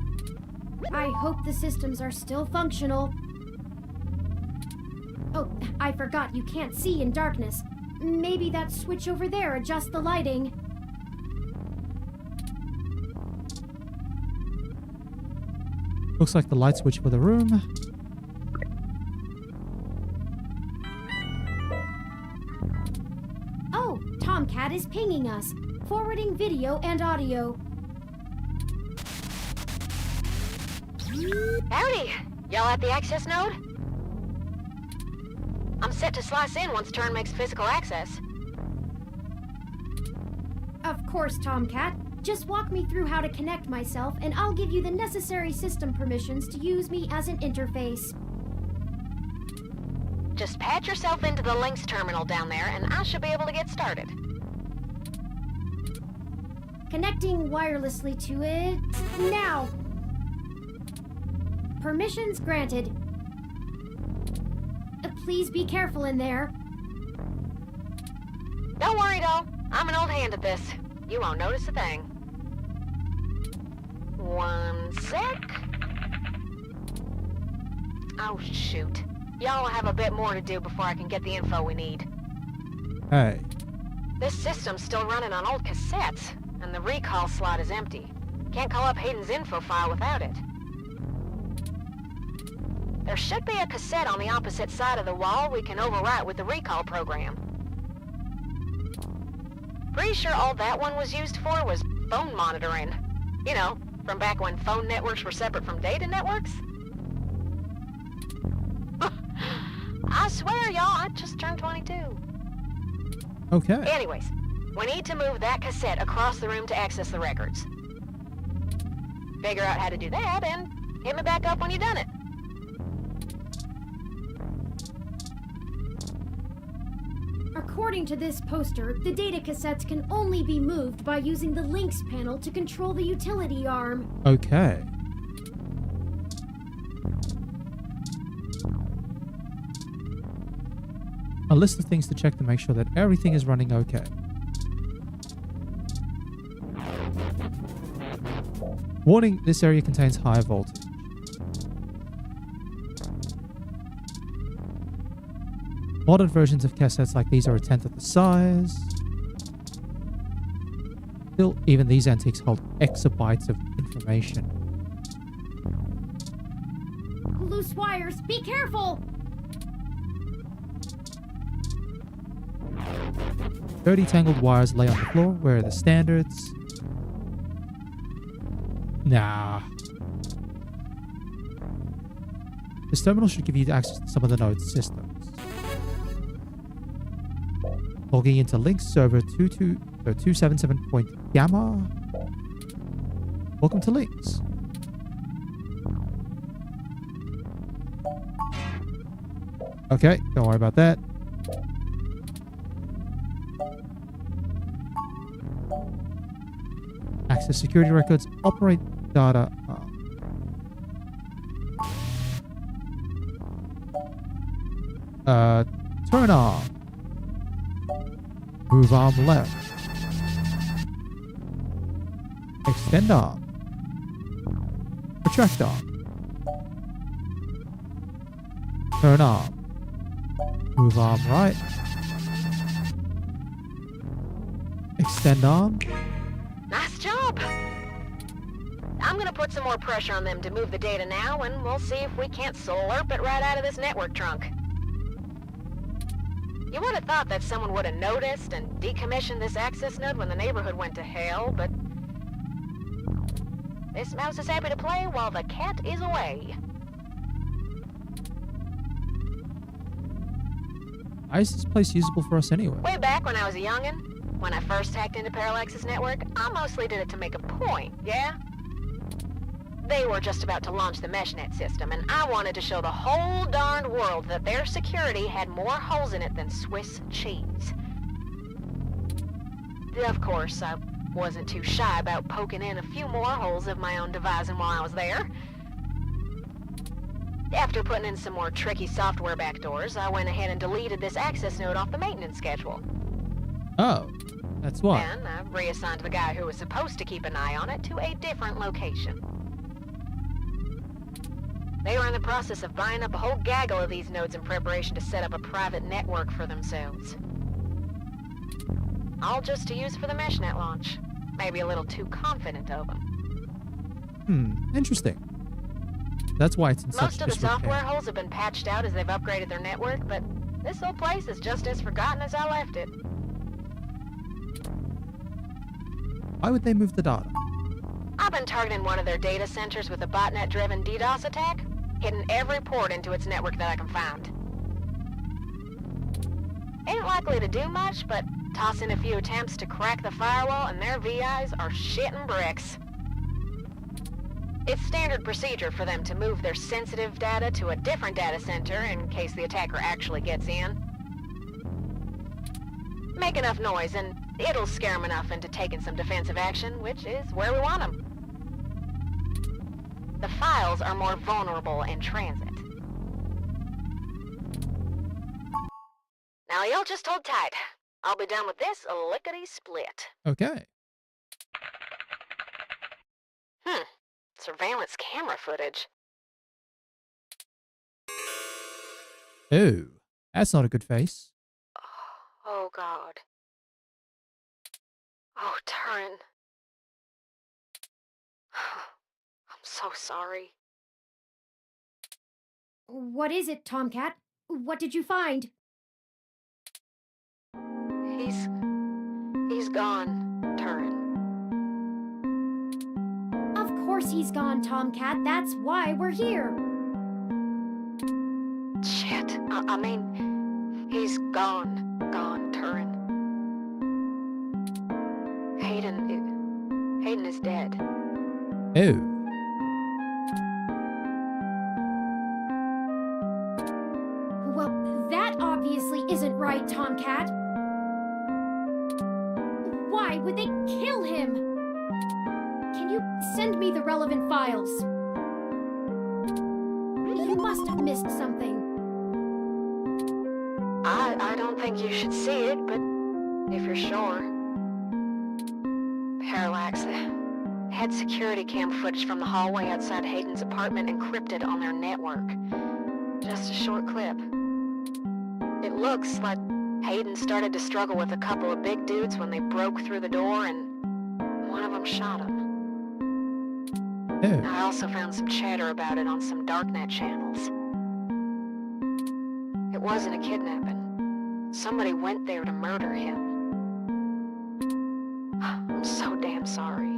I hope the systems are still functional. Oh, I forgot you can't see in darkness. Maybe that switch over there adjusts the lighting. Looks like the light switch for the room. Oh, Tomcat is pinging us, forwarding video and audio. Howdy! Y'all at the access node? I'm set to slice in once Turn makes physical access. Of course, Tomcat. Just walk me through how to connect myself, and I'll give you the necessary system permissions to use me as an interface. Just patch yourself into the links terminal down there, and I should be able to get started. Connecting wirelessly to it now. Permissions granted. Please be careful in there. Don't worry, doll. I'm an old hand at this. You won't notice a thing. 1 sec. Oh, shoot. Y'all have a bit more to do before I can get the info we need. Hey. This system's still running on old cassettes, and the recall slot is empty. Can't call up Hayden's info file without it. There should be a cassette on the opposite side of the wall we can overwrite with the recall program. Pretty sure all that one was used for was phone monitoring. You know, from back when phone networks were separate from data networks. I swear, y'all, I just turned 22. Okay. Anyways, we need to move that cassette across the room to access the records. Figure out how to do that, and hit me back up when you've done it. According to this poster, the data cassettes can only be moved by using the links panel to control the utility arm. Okay. A list of things to check to make sure that everything is running okay. Warning, this area contains high voltage. Modern versions of cassettes like these are a tenth of the size. Still, even these antiques hold exabytes of information. Loose wires, be careful! 30 tangled wires lay on the floor. Where are the standards? Nah. This terminal should give you access to some of the node's systems. Logging into link server 277.gamma. Welcome to Links. Okay, don't worry about that. Access security records, operate data. Turn arm. Move arm left. Extend arm. Retract arm. Turn arm. Move arm right. Extend arm. Nice job. I'm gonna put some more pressure on them to move the data now, and we'll see if we can't slurp it right out of this network trunk. You would have thought that someone would have noticed and decommissioned this access node when the neighborhood went to hell, but this mouse is happy to play while the cat is away. Why is this place usable for us anyway? Way back when I was a youngin', when I first hacked into Parallax's network, I mostly did it to make a point, yeah? They were just about to launch the meshnet system, and I wanted to show the whole darned world that their security had more holes in it than Swiss cheese. Of course, I wasn't too shy about poking in a few more holes of my own devising while I was there. After putting in some more tricky software backdoors, I went ahead and deleted this access node off the maintenance schedule. Oh, that's why. Then I reassigned the guy who was supposed to keep an eye on it to a different location. They were in the process of buying up a whole gaggle of these nodes in preparation to set up a private network for themselves. All just to use for the meshnet launch. Maybe a little too confident of them. Interesting. That's why it's in such Most of the disrepair. software holes have been patched out as they've upgraded their network, but this whole place is just as forgotten as I left it. Why would they move the data? I've been targeting one of their data centers with a botnet-driven DDoS attack, hitting every port into its network that I can find. Ain't likely to do much, but toss in a few attempts to crack the firewall and their VIs are shitting bricks. It's standard procedure for them to move their sensitive data to a different data center in case the attacker actually gets in. Make enough noise and it'll scare them enough into taking some defensive action, which is where we want them. The files are more vulnerable in transit. Now y'all just hold tight. I'll be done with this lickety-split. Okay. Surveillance camera footage. Oh, that's not a good face. Oh, God. Oh, Turin. I'm so sorry. What is it, Tomcat? What did you find? He's gone, Turin. Of course he's gone, Tomcat. That's why we're here. Shit. I mean, he's gone, Turin. Hayden is dead. Oh. Well, that obviously isn't right, Tomcat. Why would they kill him? Can you send me the relevant files? You must have missed something. I I don't think you should see it, but if you're sure. Parallax, had security cam footage from the hallway outside Hayden's apartment encrypted on their network. Just a short clip. It looks like Hayden started to struggle with a couple of big dudes when they broke through the door and one of them shot him. Oh. I also found some chatter about it on some darknet channels. It wasn't a kidnapping. Somebody went there to murder him. I'm so damn sorry.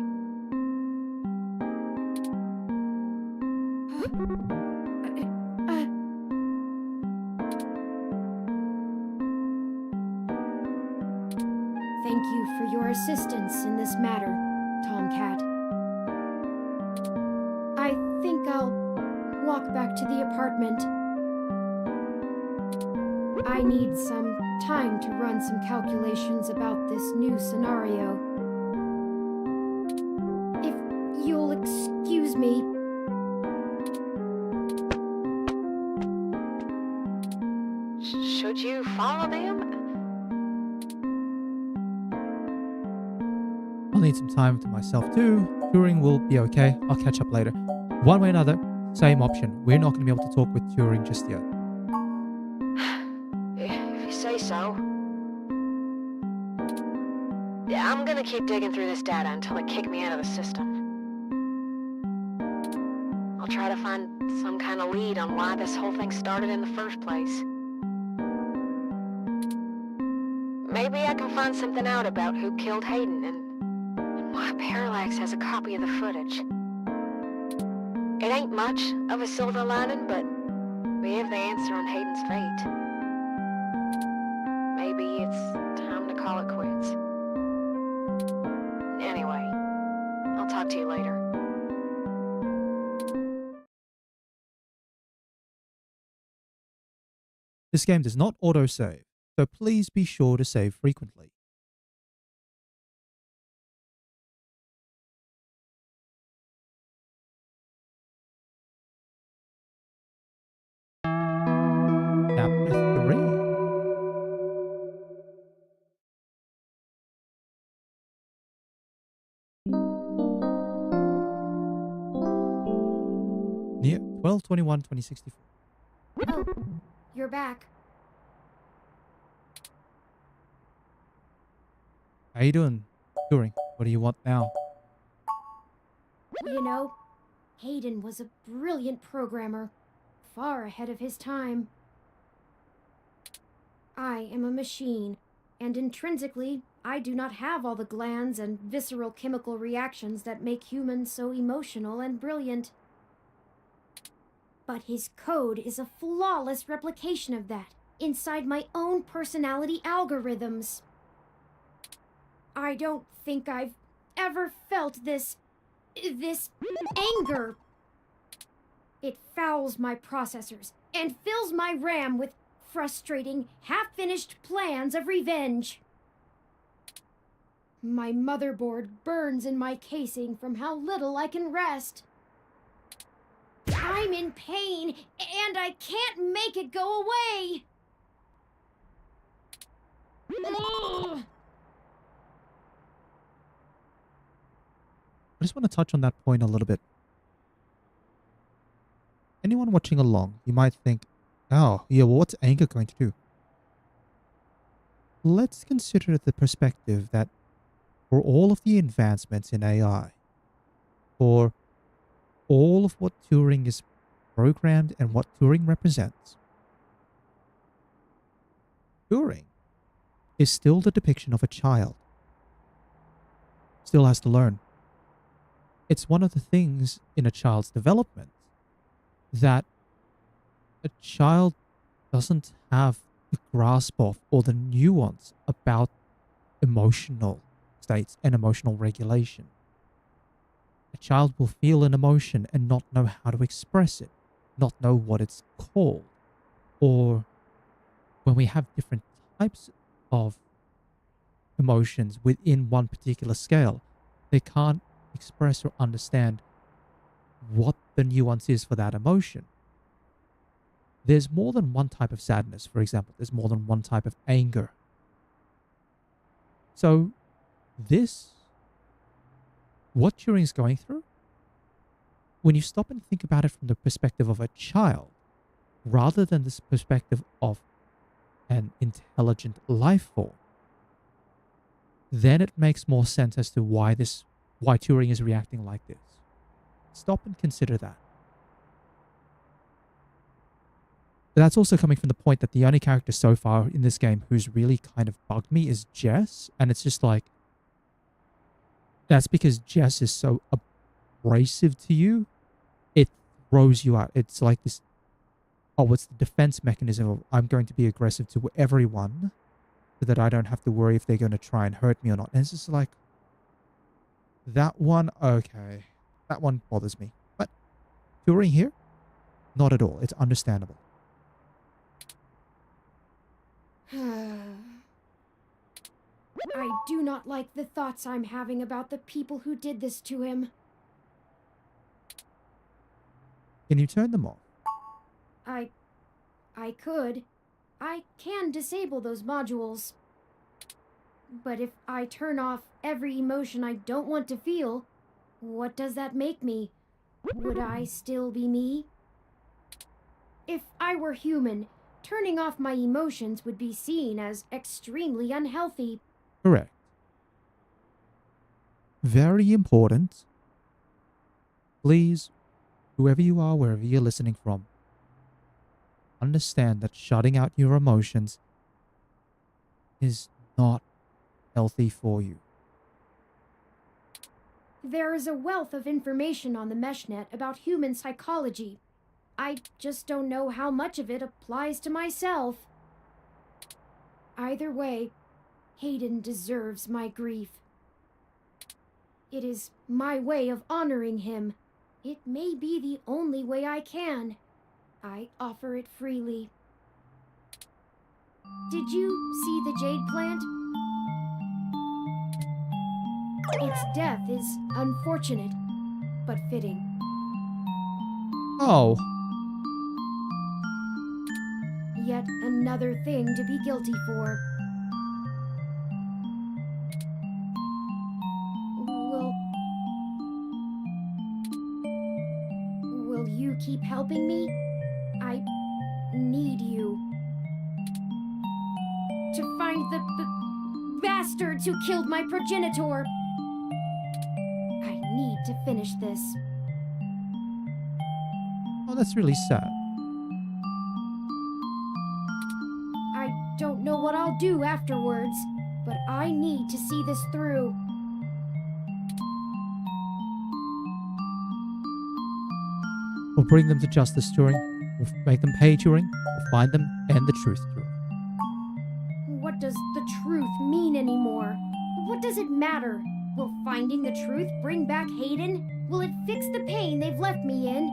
Thank you for your assistance in this matter, Tomcat. I think I'll walk back to the apartment. I need some time to run some calculations about this new scenario. If you'll excuse me. Should you follow them? I'll need some time to myself too. Turing will be okay. I'll catch up later. One way or another, same option. We're not going to be able to talk with Turing just yet. If you say so. Yeah, I'm gonna keep digging through this data until they kick me out of the system. I'll try to find some kind of lead on why this whole thing started in the first place. Maybe I can find something out about who killed Hayden and why Parallax has a copy of the footage. It ain't much of a silver lining, but we have the answer on Hayden's fate. Maybe it's time to call it quits. Anyway, I'll talk to you later. This game does not autosave, so please be sure to save frequently. Chapter 3. Near 12/21/2064. Oh, you're back. How you doing, Turing? What do you want now? You know, Hayden was a brilliant programmer, far ahead of his time. I am a machine, and intrinsically, I do not have all the glands and visceral chemical reactions that make humans so emotional and brilliant. But his code is a flawless replication of that, inside my own personality algorithms. I don't think I've ever felt this anger. It fouls my processors and fills my RAM with frustrating, half-finished plans of revenge. My motherboard burns in my casing from how little I can rest. I'm in pain, and I can't make it go away. Ugh. I just want to touch on that point a little bit. Anyone watching along, you might think, oh, yeah, well, what's anger going to do? Let's consider the perspective that for all of the advancements in AI, for all of what Turing is programmed and what Turing represents, Turing is still the depiction of a child. Still has to learn. It's one of the things in a child's development that a child doesn't have the grasp of or the nuance about emotional states and emotional regulation. A child will feel an emotion and not know how to express it, not know what it's called. Or when we have different types of emotions within one particular scale, they can't express or understand what the nuance is for that emotion. there's more than one type of sadness, for example. There's more than one type of anger. So what Turing's going through, when you stop and think about it from the perspective of a child, rather than this perspective of an intelligent life form, then it makes more sense as to why Turing is reacting like this. Stop and consider that. But that's also coming from the point that the only character so far in this game who's really kind of bugged me is Jess. And it's just like, that's because Jess is so abrasive to you. It throws you out. It's like this, it's the defense mechanism of I'm going to be aggressive to everyone so that I don't have to worry if they're going to try and hurt me or not. And it's just like, that one, okay. That one bothers me. But Turing here, not at all. It's understandable. I do not like the thoughts I'm having about the people who did this to him. Can you turn them off? I could. I can disable those modules. But if I turn off every emotion I don't want to feel, what does that make me? Would I still be me? If I were human, turning off my emotions would be seen as extremely unhealthy. Correct. Very important. Please, whoever you are, wherever you're listening from, understand that shutting out your emotions is not healthy for you. There is a wealth of information on the meshnet about human psychology. I just don't know how much of it applies to myself. Either way, Hayden deserves my grief. It is my way of honoring him. It may be the only way I can. I offer it freely. Did you see the jade plant? Its death is unfortunate, but fitting. Oh. Yet another thing to be guilty for. Will you keep helping me? I need you. To find the bastards who killed my progenitor. I need to finish this. Oh, that's really sad. I don't know what I'll do afterwards, but I need to see this through. We'll bring them to justice, Turing. We'll make them pay, Turing. We'll find them and the truth, Turing. What does the truth mean anymore? What does it matter? Will finding the truth bring back Hayden? Will it fix the pain they've left me in?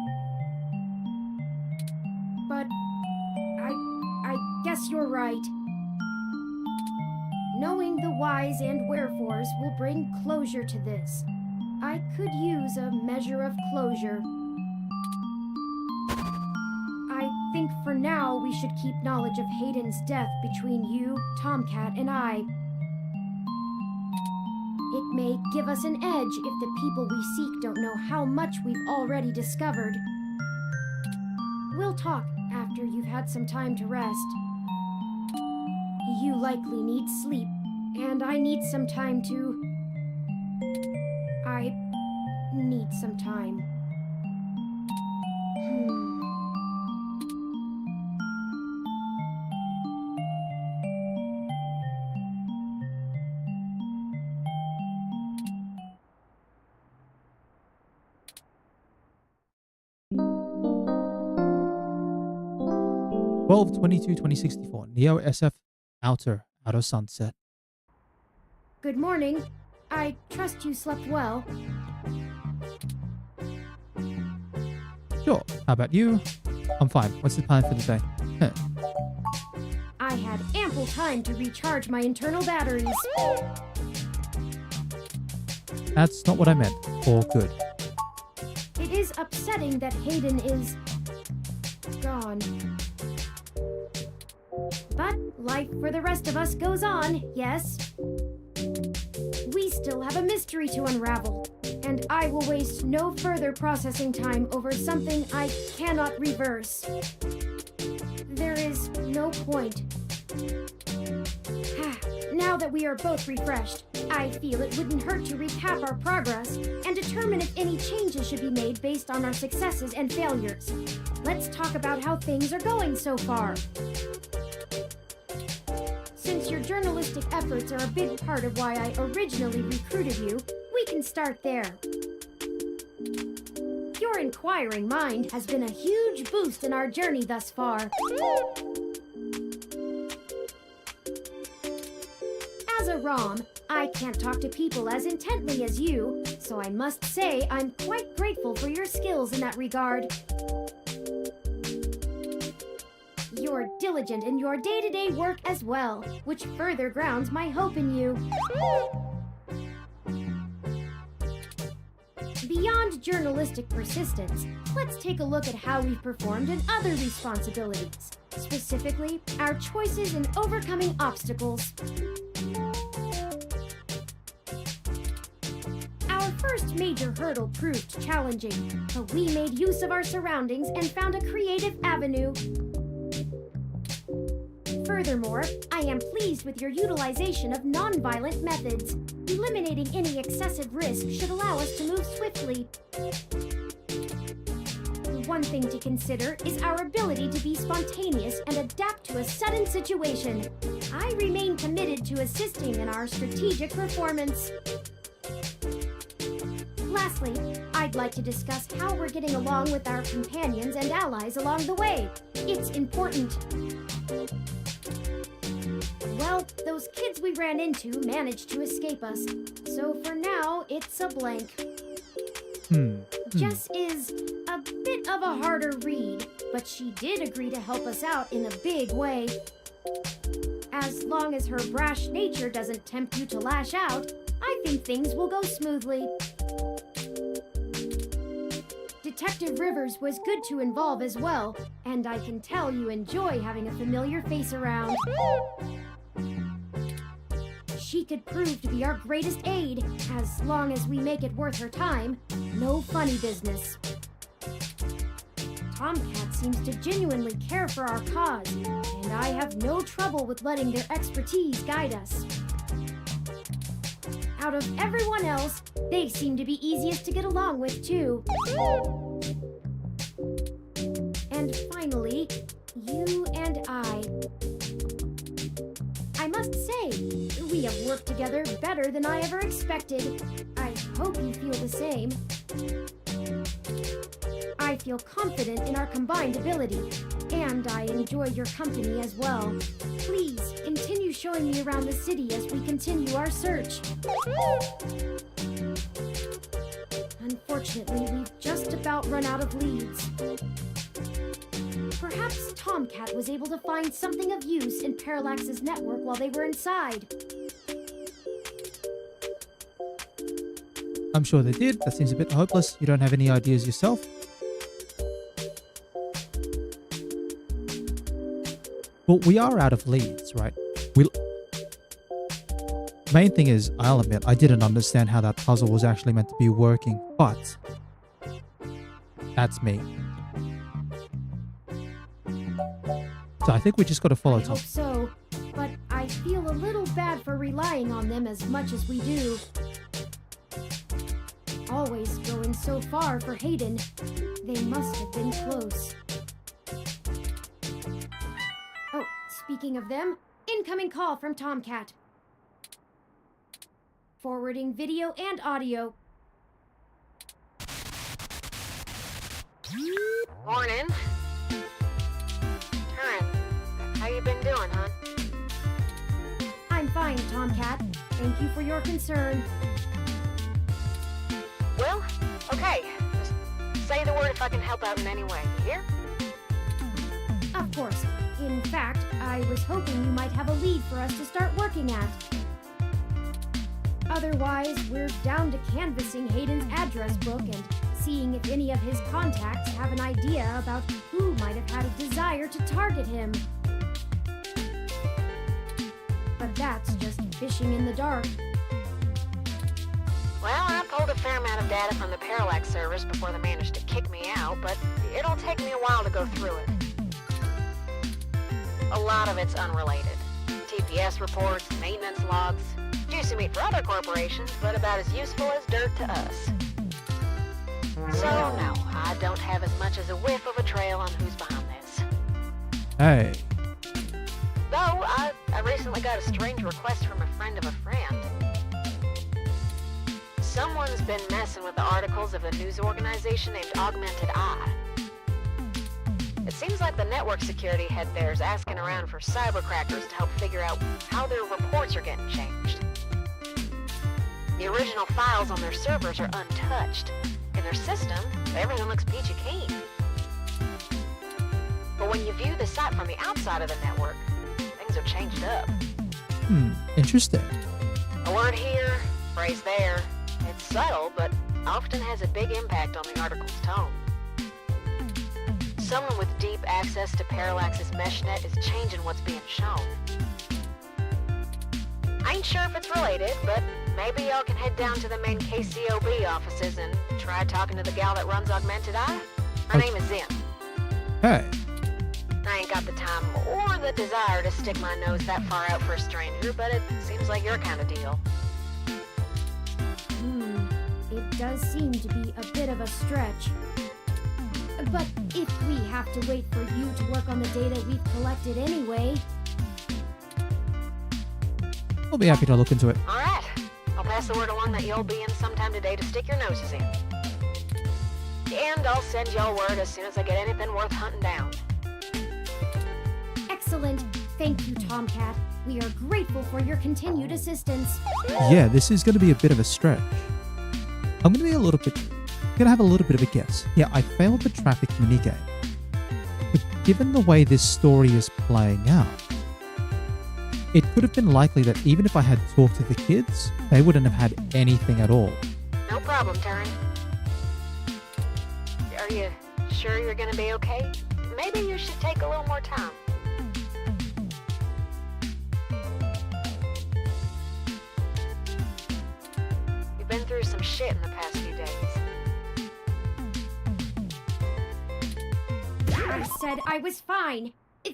But I guess you're right. Knowing the whys and wherefores will bring closure to this. I could use a measure of closure. I think for now we should keep knowledge of Hayden's death between you, Tomcat, and I. It may give us an edge if the people we seek don't know how much we've already discovered. We'll talk after you've had some time to rest. You likely need sleep, and I need some time to... I need some time. Hmm. 12/22/2064. Neo SF Outer Sunset. Good morning. I trust you slept well. Sure. How about you? I'm fine. What's the plan for the day? I had ample time to recharge my internal batteries. That's not what I meant. All good. It is upsetting that Hayden is... gone. But life for the rest of us goes on, yes? We still have a mystery to unravel, and I will waste no further processing time over something I cannot reverse. There is no point. Now that we are both refreshed, I feel it wouldn't hurt to recap our progress and determine if any changes should be made based on our successes and failures. Let's talk about how things are going so far. Since your journalistic efforts are a big part of why I originally recruited you, we can start there. Your inquiring mind has been a huge boost in our journey thus far. As a ROM, I can't talk to people as intently as you, so I must say I'm quite grateful for your skills in that regard. You're diligent in your day-to-day work as well, which further grounds my hope in you. Beyond journalistic persistence, let's take a look at how we've performed in other responsibilities, specifically our choices in overcoming obstacles. Our first major hurdle proved challenging, but we made use of our surroundings and found a creative avenue. Furthermore, I am pleased with your utilization of non-violent methods. Eliminating any excessive risk should allow us to move swiftly. One thing to consider is our ability to be spontaneous and adapt to a sudden situation. I remain committed to assisting in our strategic performance. Lastly, I'd like to discuss how we're getting along with our companions and allies along the way. It's important. Well, those kids we ran into managed to escape us, so for now, it's a blank. Jess is a bit of a harder read, but she did agree to help us out in a big way. As long as her brash nature doesn't tempt you to lash out, I think things will go smoothly. Detective Rivers was good to involve as well, and I can tell you enjoy having a familiar face around. She could prove to be our greatest aid, as long as we make it worth her time. No funny business. Tomcat seems to genuinely care for our cause, and I have no trouble with letting their expertise guide us. Out of everyone else, they seem to be easiest to get along with, too. And finally, you and I must say, we have worked together better than I ever expected. I hope you feel the same. I feel confident in our combined ability, and I enjoy your company as well. Please, continue showing me around the city as we continue our search. Unfortunately, we've just about run out of leads. Perhaps Tomcat was able to find something of use in Parallax's network while they were inside. I'm sure they did. That seems a bit hopeless. You don't have any ideas yourself? Well, we are out of leads, right? Main thing is, I'll admit, I didn't understand how that puzzle was actually meant to be working, but that's me. So I think we just got to follow Tom. I hope so, but I feel a little bad for relying on them as much as we do. Always going so far for Hayden. They must have been close. Oh, speaking of them, incoming call from Tomcat. Forwarding video and audio. Morning. How you been doing, hon? I'm fine, Tomcat. Thank you for your concern. Well, okay. Just say the word if I can help out in any way. Here? Of course. In fact, I was hoping you might have a lead for us to start working at. Otherwise, we're down to canvassing Hayden's address book and seeing if any of his contacts have an idea about who might have had a desire to target him. that's just fishing in the dark. Well, I pulled a fair amount of data from the Parallax servers before they managed to kick me out, but it'll take me a while to go through it. A lot of it's unrelated. TPS reports, maintenance logs, juicy meat for other corporations, but about as useful as dirt to us. So, no, I don't have as much as a whiff of a trail on who's behind this. Hey. Though, I recently got a strange request from a friend of a friend. Someone's been messing with the articles of a news organization named Augmented Eye. It seems like the network security head there's asking around for cybercrackers to help figure out how their reports are getting changed. The original files on their servers are untouched. In their system, everything looks peachy keen. But when you view the site from the outside of the network, things are changed up. Interesting. A word here, phrase there. It's subtle, but often has a big impact on the article's tone. Someone with deep access to Parallax's meshnet is changing what's being shown. I ain't sure if it's related, but maybe y'all can head down to the main KCOB offices and try talking to the gal that runs Augmented Eye. Her name is Zim. Hey. I ain't got the time or the desire to stick my nose that far out for a stranger, but it seems like your kind of deal. It does seem to be a bit of a stretch. But if we have to wait for you to work on the data we've collected anyway... I'll be happy to look into it. Alright, I'll pass the word along that you'll be in sometime today to stick your noses in. And I'll send y'all word as soon as I get anything worth hunting down. Excellent. Thank you, Tomcat. We are grateful for your continued assistance. Yeah, this is going to be a bit of a stretch. I'm going to have a little bit of a guess. Yeah, I failed the traffic minigame. But given the way this story is playing out, it could have been likely that even if I had talked to the kids, they wouldn't have had anything at all. No problem, Turin. Are you sure you're gonna be okay? Maybe you should take a little more time. You've been through some shit in the past few days. I said I was fine.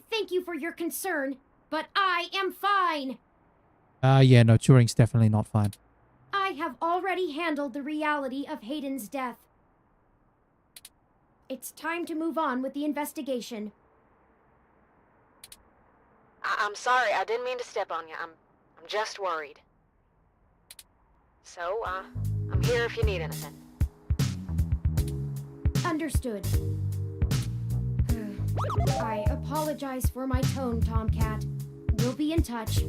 Thank you for your concern, but I am fine. Yeah, no, Turing's definitely not fine. I have already handled the reality of Hayden's death. It's time to move on with the investigation. I'm sorry, I didn't mean to step on you. I'm just worried. So, I'm here if you need anything. Understood. I apologize for my tone, Tomcat. We'll be in touch.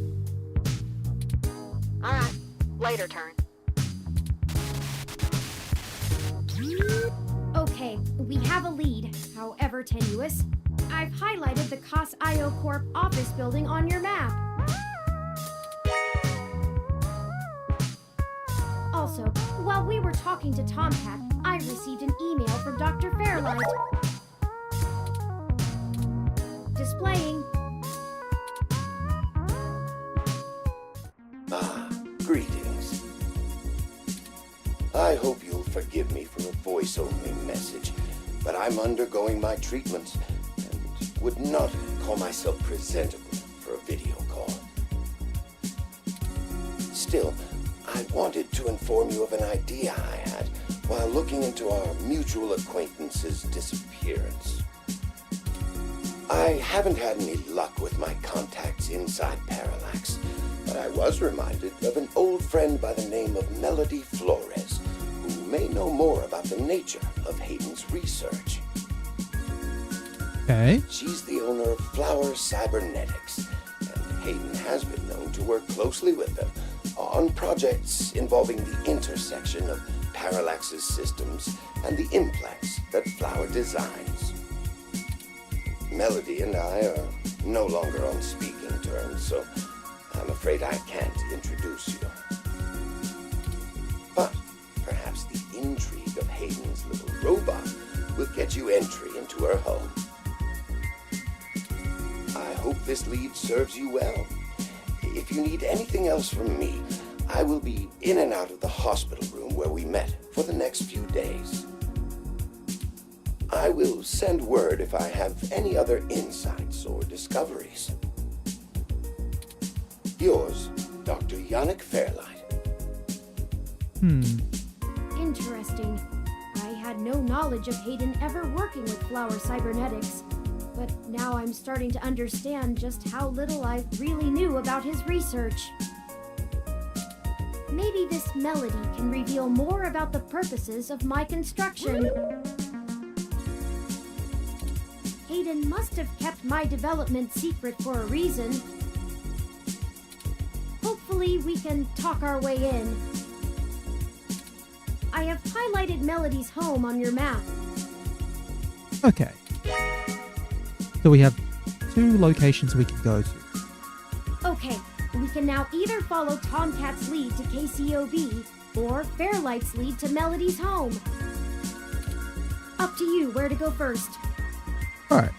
Alright, later, Turin. Okay, we have a lead, however tenuous. I've highlighted the COS IO Corp office building on your map. Also, while we were talking to Tomcat, I received an email from Dr. Fairlight. Displaying. Greetings. I hope you'll forgive me for a voice-only message, but I'm undergoing my treatments and would not call myself presentable for a video call. Still, I wanted to inform you of an idea I had while looking into our mutual acquaintance's disappearance. I haven't had any luck with my contacts inside Parallax, but I was reminded of an old friend by the name of Melody Flores, who may know more about the nature of Hayden's research. Okay. She's the owner of Flower Cybernetics, and Hayden has been known to work closely with them on projects involving the intersection of Parallax's systems and the implants that Flower designs. Melody and I are no longer on speaking terms, so I'm afraid I can't introduce you. But perhaps the intrigue of Hayden's little robot will get you entry into her home. I hope this lead serves you well. if you need anything else from me, I will be in and out of the hospital room where we met for the next few days. I will send word if I have any other insights or discoveries. Yours, Dr. Yannick Fairlight. Interesting. I had no knowledge of Hayden ever working with flower cybernetics, but now I'm starting to understand just how little I really knew about his research. Maybe this melody can reveal more about the purposes of my construction. Hayden must have kept my development secret for a reason. Hopefully we can talk our way in. I have highlighted Melody's home on your map. Okay. So we have 2 locations we can go to. Okay, we can now either follow Tomcat's lead to KCOB or Fairlight's lead to Melody's home. Up to you where to go first. Alright.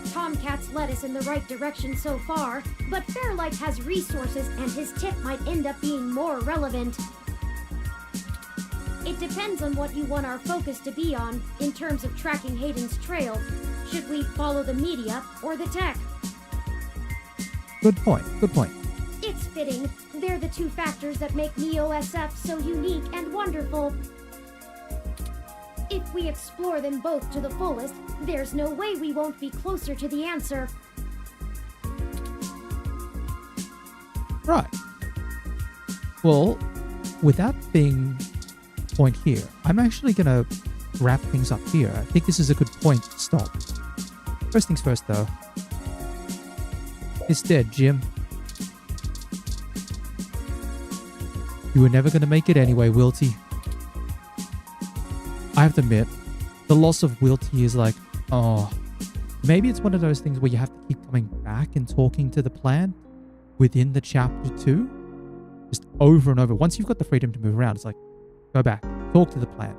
Tomcat's led us in the right direction so far, but Fairlight has resources and his tip might end up being more relevant. It depends on what you want our focus to be on in terms of tracking Hayden's trail. Should we follow the media or the tech? Good point. Good point. It's fitting. They're the 2 factors that make NEO-SF so unique and wonderful. If we explore them both to the fullest, there's no way we won't be closer to the answer. Right. Well, with that being point here, I'm actually going to wrap things up here. I think this is a good point to stop. First things first, though. It's dead, Jim. You were never going to make it anyway, Wilty. I have to admit, the loss of Wilty is like, oh, maybe it's one of those things where you have to keep coming back and talking to the plan within the chapter 2. Just over and over. Once you've got the freedom to move around, it's like, go back, talk to the plant.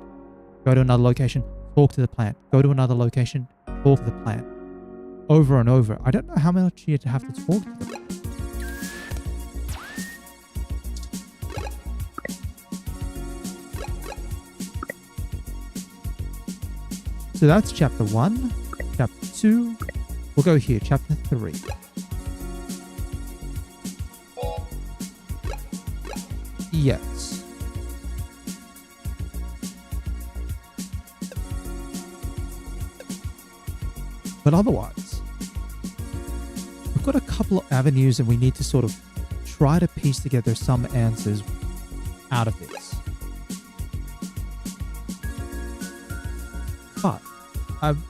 Go to another location, talk to the plant. Go to another location, talk to the plant. Over and over. I don't know how much you have to talk to them. So that's chapter 1. Chapter 2. We'll go here, chapter 3. Yes. But otherwise, we've got a couple of avenues and we need to sort of try to piece together some answers out of this. But I'm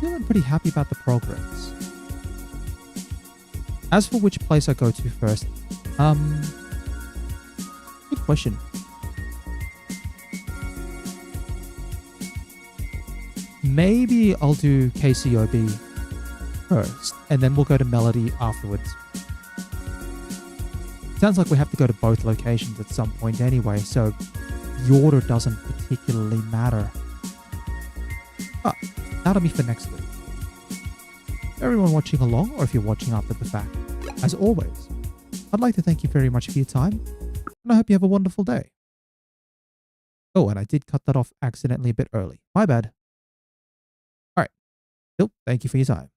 feeling pretty happy about the progress. As for which place I go to first, good question. Maybe I'll do KCOB first, and then we'll go to Melody afterwards. Sounds like we have to go to both locations at some point anyway, so the order doesn't particularly matter. But that'll be for next week. Everyone watching along, or if you're watching after the fact, as always, I'd like to thank you very much for your time, and I hope you have a wonderful day. Oh, and I did cut that off accidentally a bit early. My bad. Alright. Still, thank you for your time.